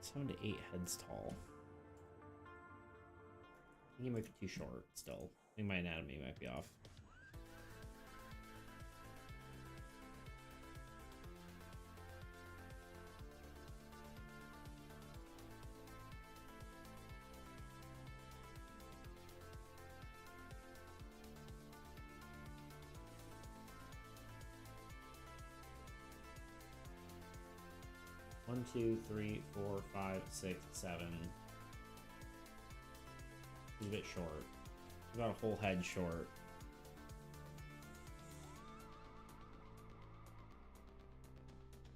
[SPEAKER 1] Seven to 8 heads tall. I think he might be too short still. I think my anatomy might be off. One, two, three, 4, 5, 6, 7. He's a bit short. He's about a whole head short.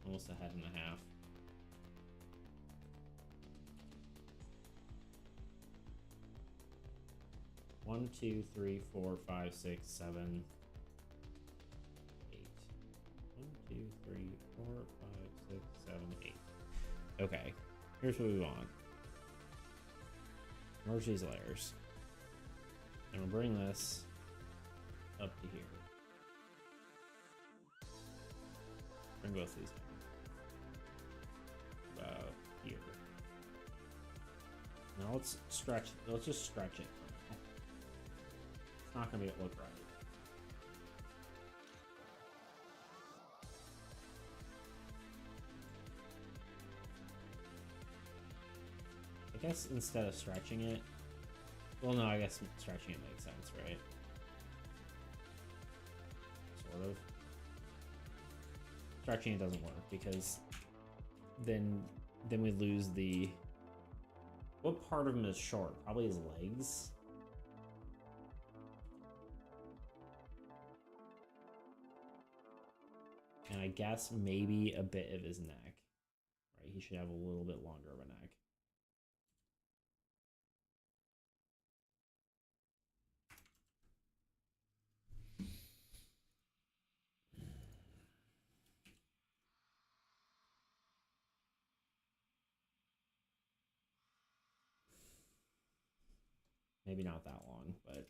[SPEAKER 1] Almost a head and a half. One, two, three, 4, 5, 6, 7, 8. 1, 2, 3, 4, 5, 6, 7, 8. Okay, here's what we want. Merge these layers. And we'll bring this up to here. Bring both these down. About here. Now let's just stretch it for now. It's not gonna look right. I guess instead of stretching it, well, no, I guess stretching it makes sense, right? Sort of. Stretching it doesn't work because then we lose the. What part of him is short? Probably his legs. And I guess maybe a bit of his neck. Right? He should have a little bit longer of a neck. Maybe not that long, but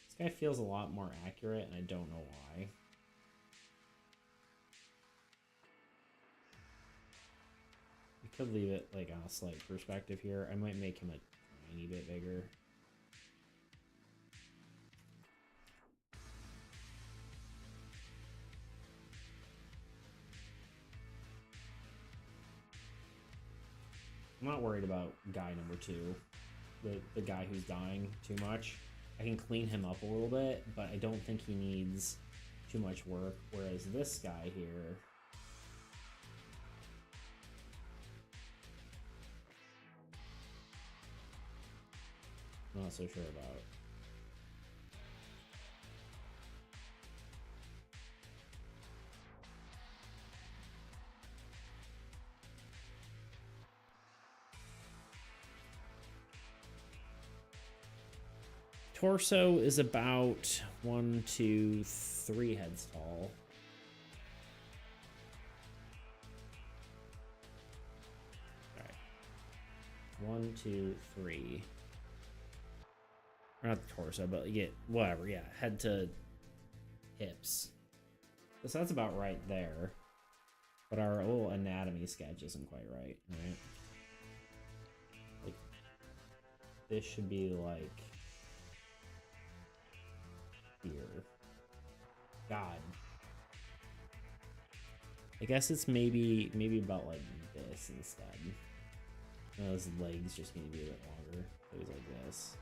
[SPEAKER 1] this guy feels a lot more accurate, and I don't know why. We could leave it like on a slight perspective here. I might make him a tiny bit bigger. I'm not worried about guy number 2, the guy who's dying too much. I can clean him up a little bit, but I don't think he needs too much work. Whereas this guy here, I'm not so sure about. Torso is about 1, 2, 3 heads tall. All right. 1, 2, 3. Or not the torso, but get whatever. Yeah, head to hips. So that's about right there. But our little anatomy sketch isn't quite right, right? Like, this should be like here. God. I guess it's maybe about like this instead. Those legs just need to be a bit longer. Things like this.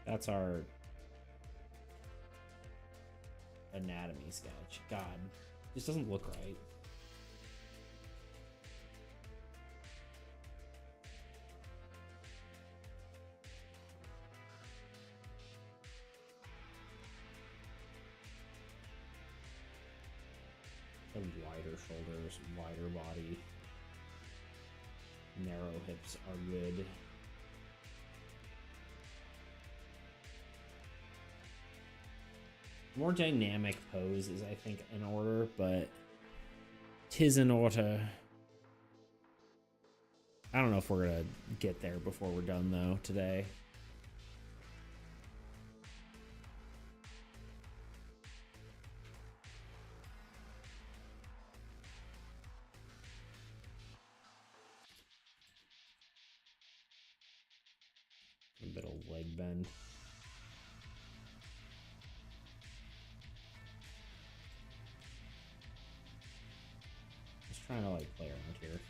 [SPEAKER 1] That's our anatomy sketch. God, this doesn't look right. Wider shoulders, wider body. Narrow hips are good. More dynamic pose is, I think, in order, but 'tis in order. I don't know if we're gonna get there before we're done, though, today. A bit of leg bend. Just trying to like play around here.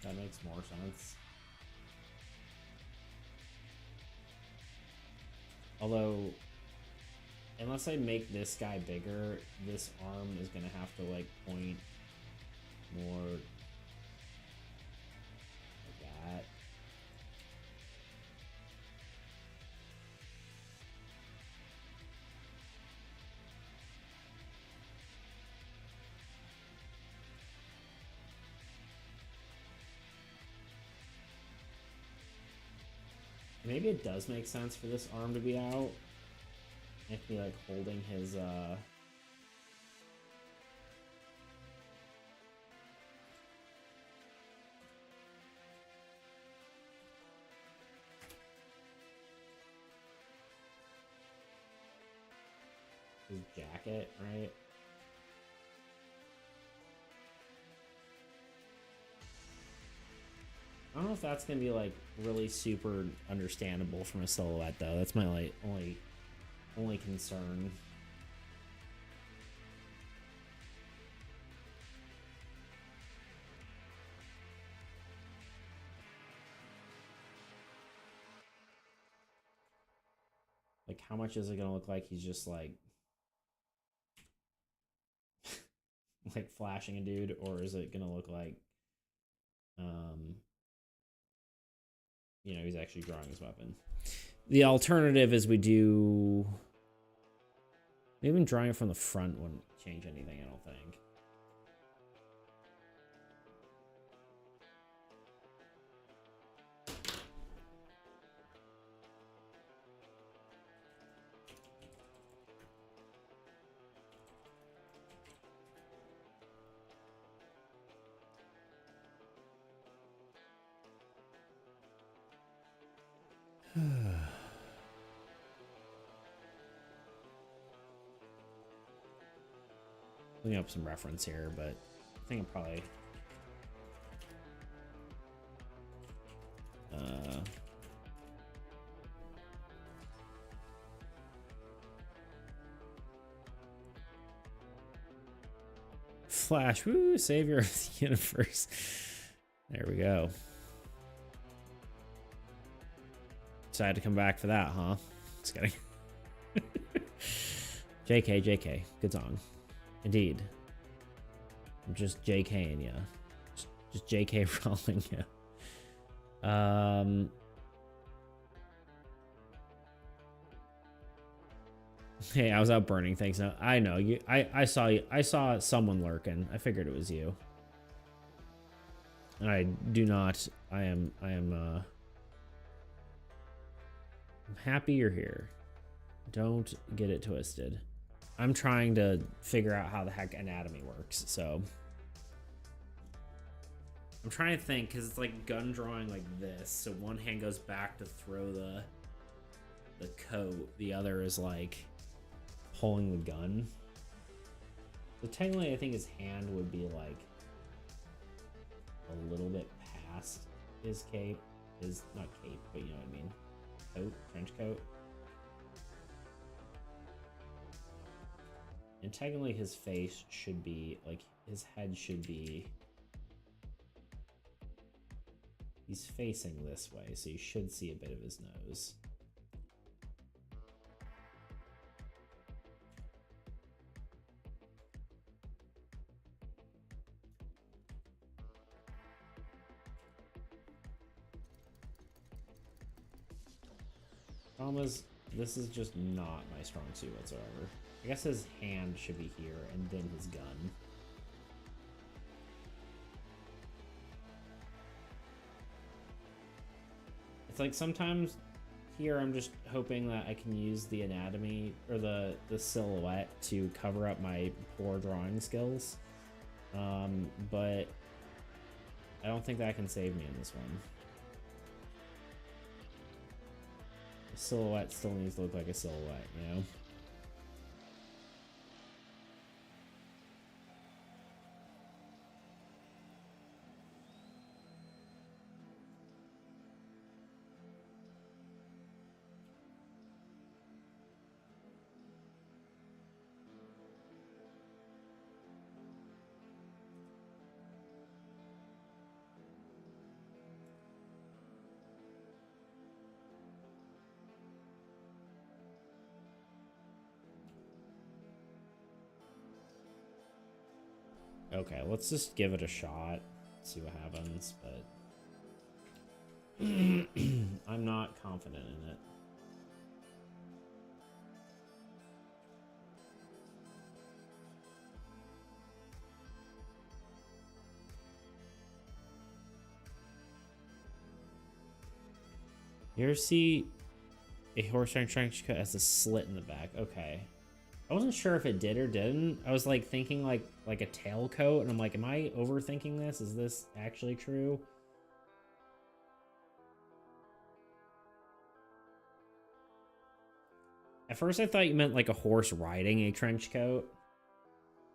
[SPEAKER 1] That makes more sense. Although, unless I make this guy bigger, this arm is gonna have to like point more like that. Maybe it does make sense for this arm to be out. If be like holding his jacket, right? I don't know if that's gonna be like really super understandable from a silhouette though. That's my like only concern. Like, how much is it gonna look like he's just like like flashing a dude, or is it gonna look like you know, he's actually drawing his weapon? The alternative is we do even drawing it from the front wouldn't change anything, I don't think. Looking up some reference here, but I think I'm probably Flash, woo, savior of the universe. There we go. Decided to come back for that, huh? Just kidding. JK, good song. Indeed. I'm just JKing ya. Just JK rolling ya. Hey, I was out burning things. Now I know you. I saw you. I saw someone lurking. I figured it was you. And I do not. I'm happy you're here. Don't get it twisted. I'm trying to figure out how the heck anatomy works, so I'm trying to think, because it's like gun drawing like this, so one hand goes back to throw the coat, the other is like pulling the gun. So technically I think his hand would be like a little bit past his cape. His, not cape, but you know what I mean. Coat, trench coat. And technically his face should be, like, his head should be... He's facing this way, so you should see a bit of his nose. Problem is, this is just not my strong suit whatsoever. I guess his hand should be here, and then his gun. It's like sometimes here I'm just hoping that I can use the anatomy or the silhouette to cover up my poor drawing skills. But I don't think that can save me in this one. The silhouette still needs to look like a silhouette, you know? Okay, let's just give it a shot, see what happens, but I'm not confident in it. You ever see a horse trench coat has a slit in the back? Okay. I wasn't sure if it did or didn't. I was like thinking like a tailcoat, and I'm like, am I overthinking this? Is this actually true? At first I thought you meant like a horse riding a trench coat.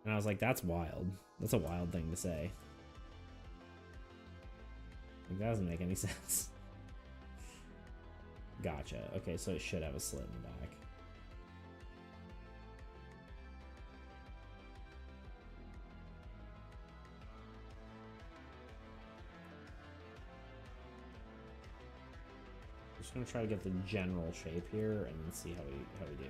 [SPEAKER 1] And I was like, that's wild. That's a wild thing to say. Like, that doesn't make any sense. Gotcha. Okay, so it should have a slit in the back. Just gonna try to get the general shape here and then see how we do.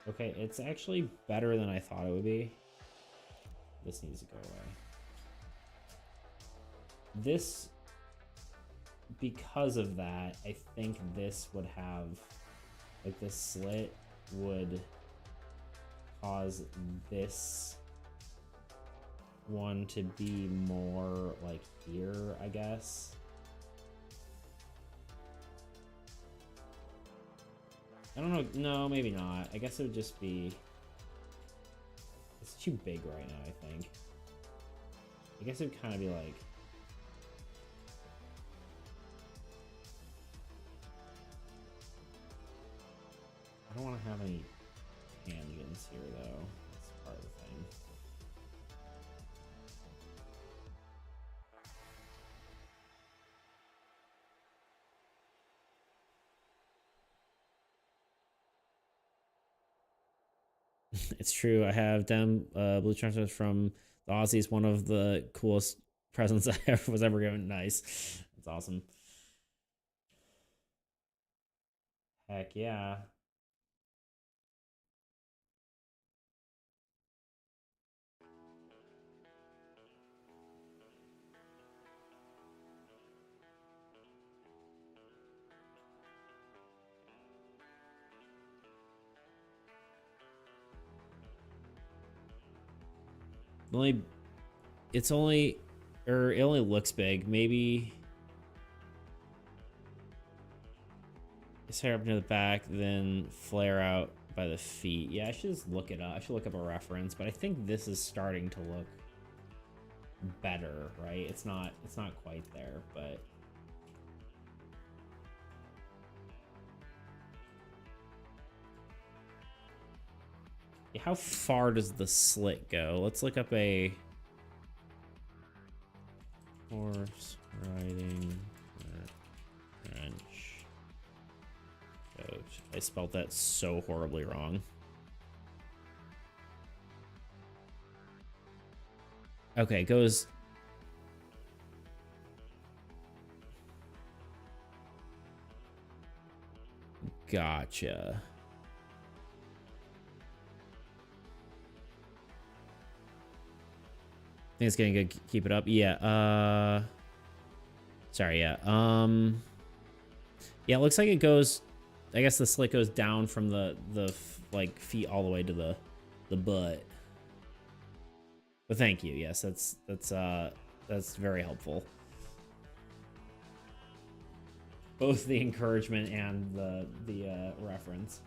[SPEAKER 1] Okay, it's actually better than I thought it would be. This needs to go away. This, because of that, I think this would have, like, this slit would cause this one to be more like here, I guess. I don't know. No, maybe not. I guess it would just be... It's too big right now, I think. I guess it would kind of be like... I don't want to have any tangents here, though. That's part of the thing. It's true. I have them blue transfers from the Aussies. One of the coolest presents I was ever given. Nice. That's awesome. Heck yeah. It's only Or it only looks big. Maybe start up near the back, then flare out by the feet. Yeah, I should just look it up. I should look up a reference, but I think this is starting to look better, right? It's not quite there, but yeah, how far does the slit go? Let's look up a horse riding French coach. I spelled that so horribly wrong. Okay, it goes. Gotcha. I think it's getting good. Keep it up. Yeah. Sorry. Yeah. Yeah. It looks like it goes. I guess the slit goes down from the like feet all the way to the butt. But thank you. Yes, that's very helpful. Both the encouragement and the reference.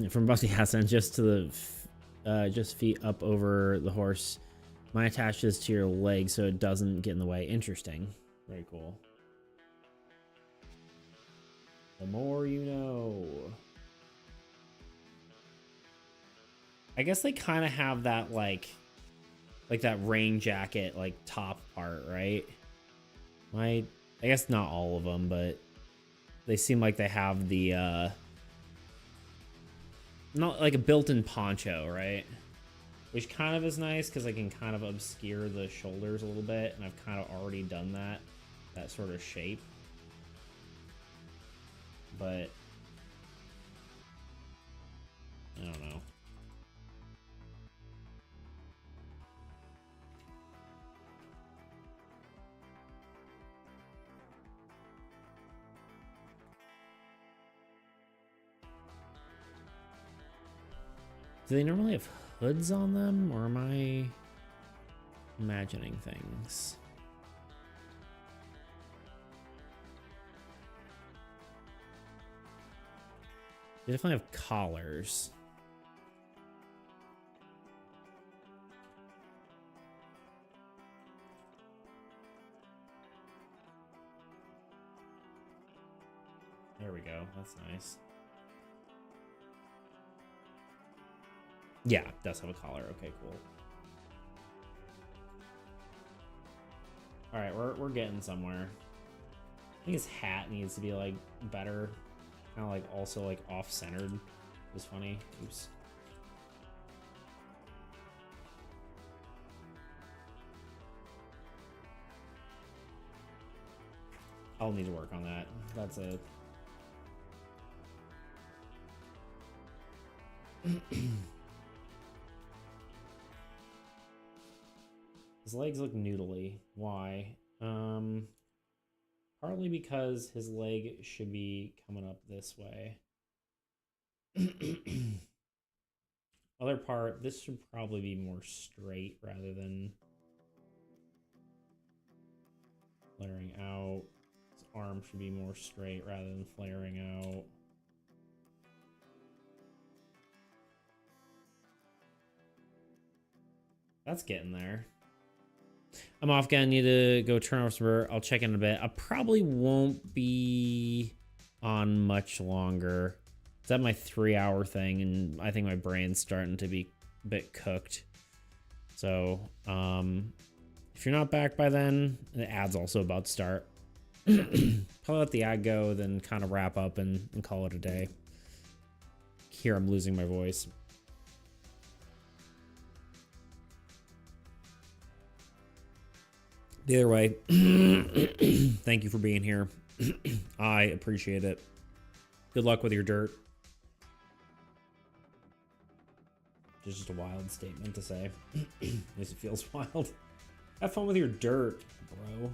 [SPEAKER 1] From Bussy Hassan just to the just feet up over the horse. Mine attaches to your leg so it doesn't get in the way. Interesting. Very cool. The more you know. I guess they kind of have that like that rain jacket like top part, right? I guess not all of them, but they seem like they have the not like a built-in poncho, right? Which kind of is nice because I can kind of obscure the shoulders a little bit, and I've kind of already done that sort of shape. But I don't know. Do they normally have hoods on them, or am I imagining things? They definitely have collars. There we go. That's nice. Yeah, it does have a collar. Okay, cool. All right, we're getting somewhere. I think his hat needs to be like better, kind of like also like off-centered. It was funny. Oops. I'll need to work on that. That's it. His legs look noodly. Why? Partly because his leg should be coming up this way. Other part, this should probably be more straight rather than flaring out. His arm should be more straight rather than flaring out. That's getting there. I'm off, gonna need to go turn off some. I'll check in a bit. I probably won't be on much longer. It's at my 3-hour thing, and I think my brain's starting to be a bit cooked. So, if you're not back by then, the ad's also about to start. Probably let the ad go, then kind of wrap up and call it a day. Here, I'm losing my voice. Either way, thank you for being here. I appreciate it. Good luck with your dirt. It's just a wild statement to say. At least it feels wild. Have fun with your dirt, bro.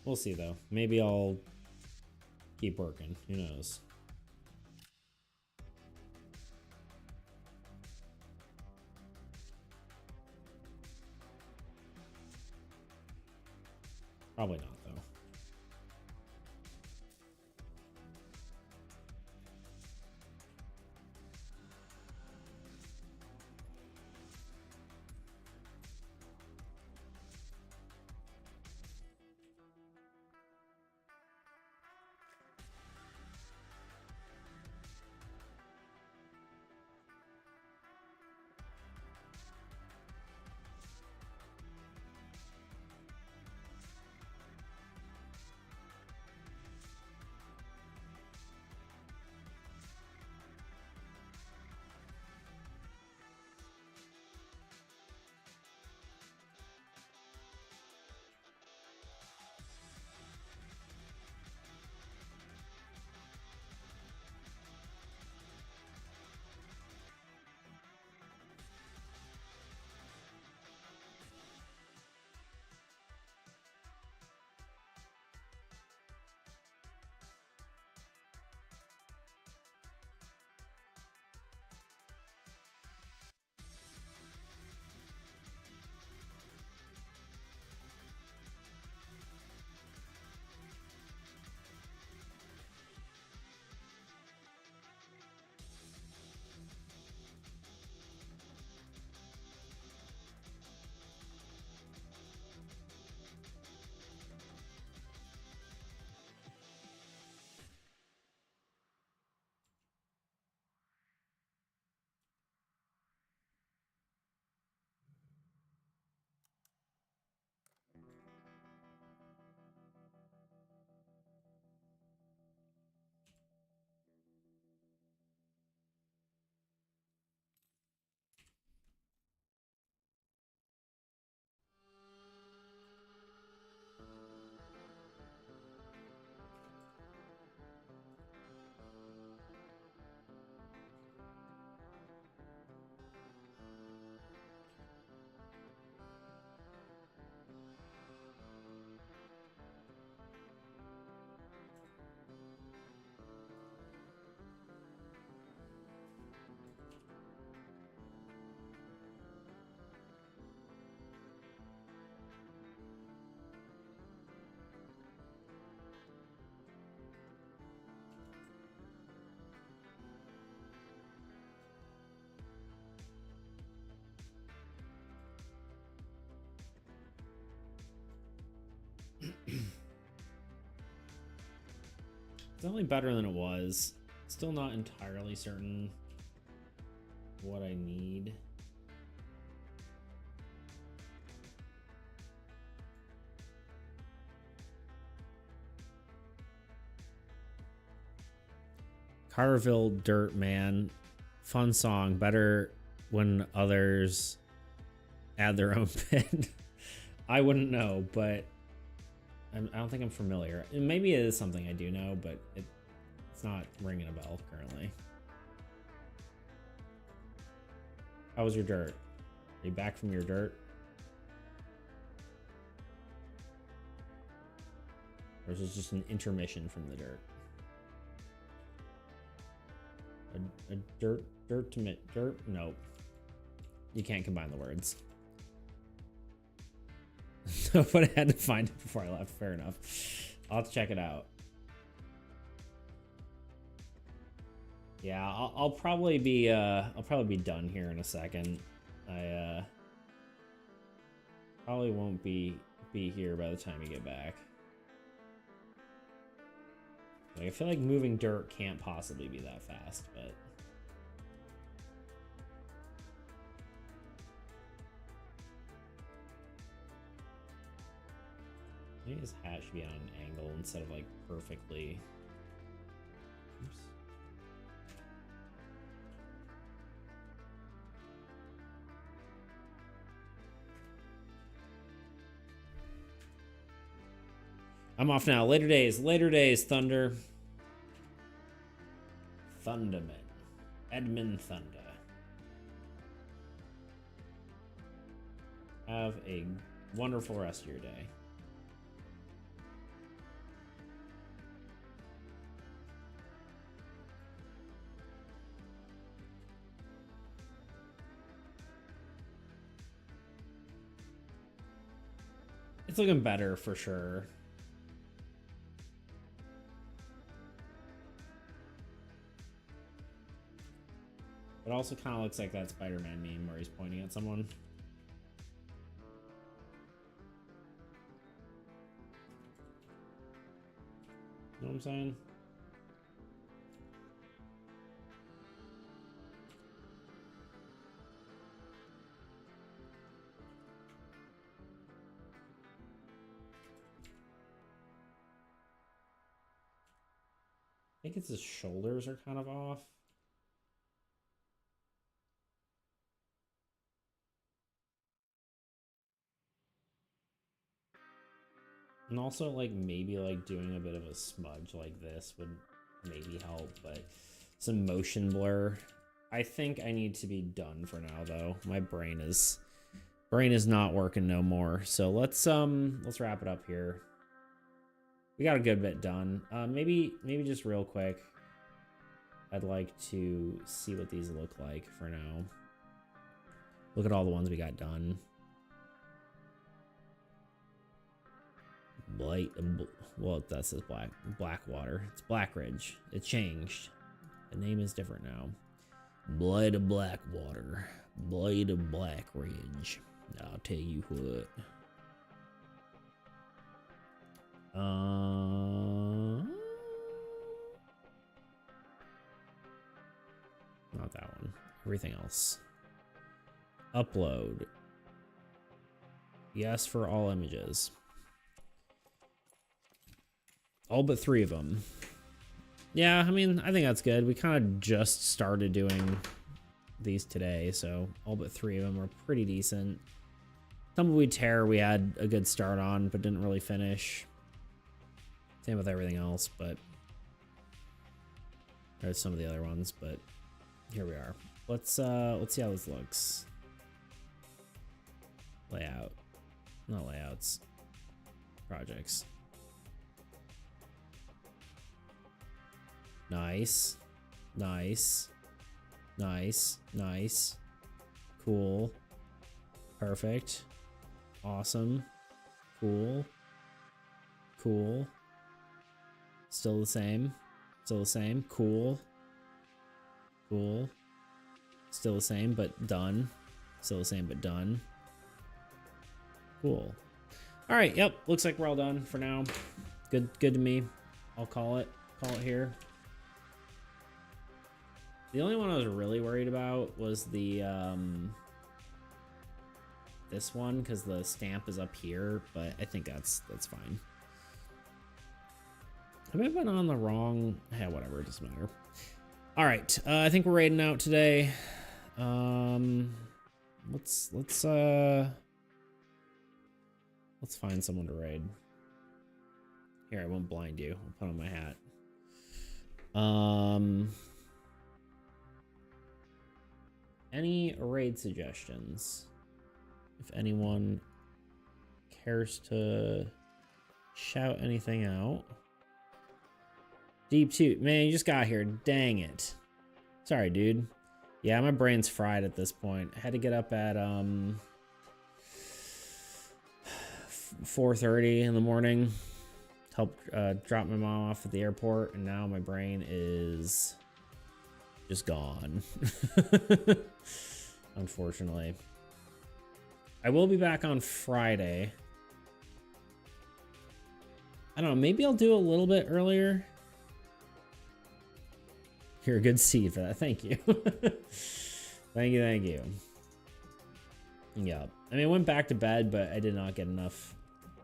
[SPEAKER 1] We'll see, though. Maybe I'll keep working. Who knows? Probably not, though. Definitely better than it was. Still not entirely certain what I need. Carterville Dirt Man. Fun song. Better when others add their own pin. I wouldn't know, but I don't think I'm familiar. Maybe it is something I do know, but it's not ringing a bell currently. How was your dirt? Are you back from your dirt? Or is this just an intermission from the dirt? A dirt? Nope. You can't combine the words. But I had to find it before I left. Fair enough. I'll have to check it out. Yeah, I'll probably be done here in a second. I probably won't be here by the time you get back. Like, I feel like moving dirt can't possibly be that fast, but maybe his hat should be on an angle instead of like perfectly. Oops. I'm off now. Later days, Thunder. Thunderman. Edmund Thunder. Have a wonderful rest of your day. It's looking better for sure. It also kind of looks like that Spider-Man meme where he's pointing at someone. You know what I'm saying? I think it's his shoulders are kind of off. And also, like, maybe, like, doing a bit of a smudge like this would maybe help, but some motion blur. I think I need to be done for now, though. My brain is not working no more. So let's wrap it up here. We got a good bit done. Maybe just real quick, I'd like to see what these look like for now. Look at all the ones we got done. Blight, well, that's this Blackwater. It's Blackridge. It changed. The name is different now. Blight of Blackwater. Blight of Blackridge. I'll tell you what. Not that one. Everything else. Upload. Yes for all images. All but 3 of them. Yeah, I mean, I think that's good. We kind of just started doing these today, so all but 3 of them are pretty decent. Tumbleweed Terror we had a good start on, but didn't really finish. Same with everything else, but there's some of the other ones, but here we are. Let's see how this looks. Layout. Not layouts. Projects. Nice. Nice. Nice. Nice. Cool. Perfect. Awesome. Cool. Cool. Still the same. Still the same. Cool. Cool. Still the same, but done. Still the same, but done. Cool. All right. Yep. Looks like we're all done for now. Good to me. I'll call it here. The only one I was really worried about was the this one, because the stamp is up here, but I think that's fine. Have I been on the wrong? Yeah, whatever, it doesn't matter. All right, I think we're raiding out today. Let's find someone to raid. Here, I won't blind you. I'll put on my hat. Any raid suggestions? If anyone cares to shout anything out. Deep Toot, man, you just got here. Dang it. Sorry, dude. Yeah, my brain's fried at this point. I had to get up at 4:30 in the morning. Help drop my mom off at the airport, and now my brain is just gone. Unfortunately. I will be back on Friday. I don't know, maybe I'll do a little bit earlier. You're a good seed for that. Thank you. Thank you, thank you. Yeah. I mean, I went back to bed, but I did not get enough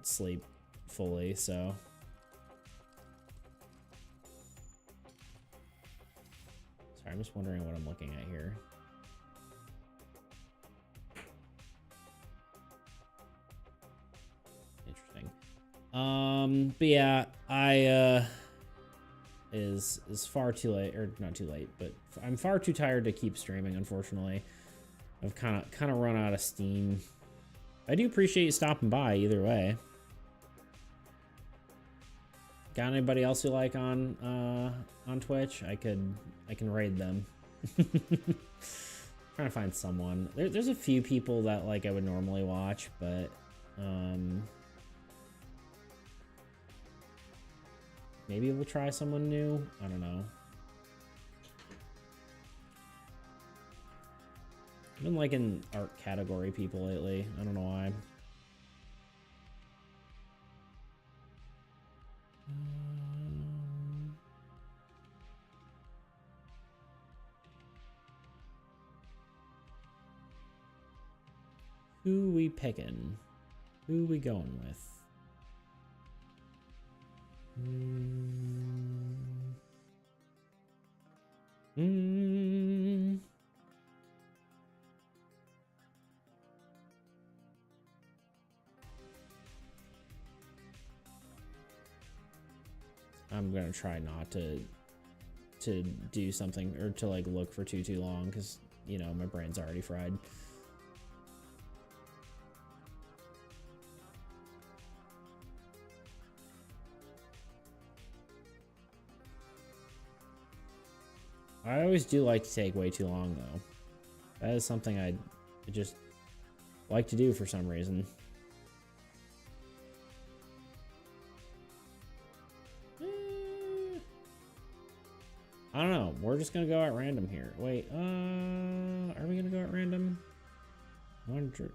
[SPEAKER 1] sleep fully, so. Sorry, I'm just wondering what I'm looking at here. Interesting. But yeah, I is far too late, or not too late, but I'm far too tired to keep streaming, unfortunately. I've kind of run out of steam. I do appreciate you stopping by either way. Got anybody else you like on Twitch? I can raid them. Trying to find someone. There's a few people that like I would normally watch, but maybe we'll try someone new. I don't know. I've been liking art category people lately. I don't know why. Who we picking? Who we going with? I'm gonna try not to do something or to like look for too long because you know my brain's already fried. I always do like to take way too long though. That is something I just like to do for some reason. I don't know. We're just gonna go at random here. Wait, are we gonna go at random? I want to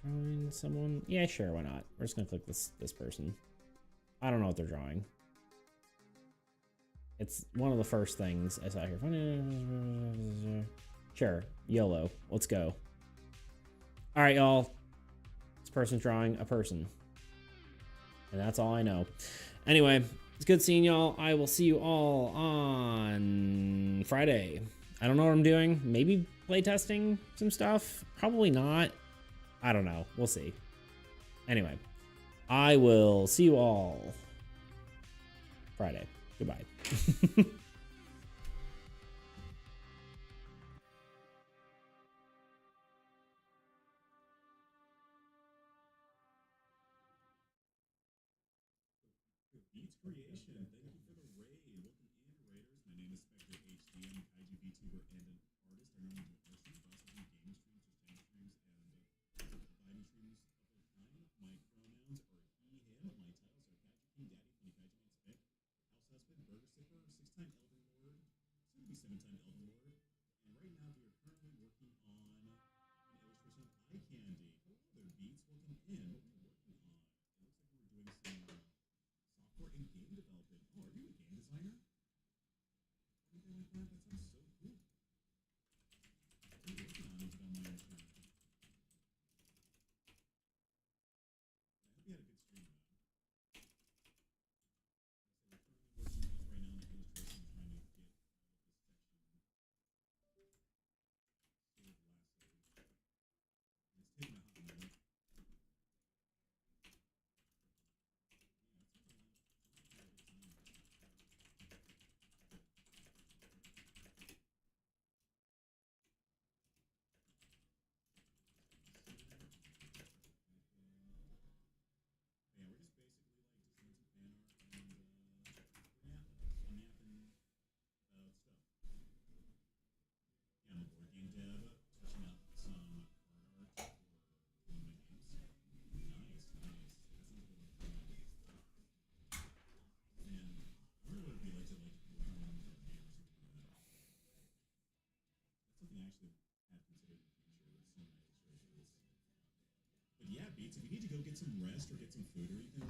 [SPEAKER 1] join someone. Yeah, sure. Why not? We're just gonna click this person. I don't know what they're drawing. It's one of the first things I saw here. Sure, YOLO. Let's go. All right, y'all. This person's drawing a person, and that's all I know. Anyway. It's good seeing y'all. I will see you all on Friday. I don't know what I'm doing. Maybe playtesting some stuff. Probably not. I don't know. We'll see. Anyway, I will see you all Friday. Goodbye.
[SPEAKER 2] If you need to go get some rest or get some food or anything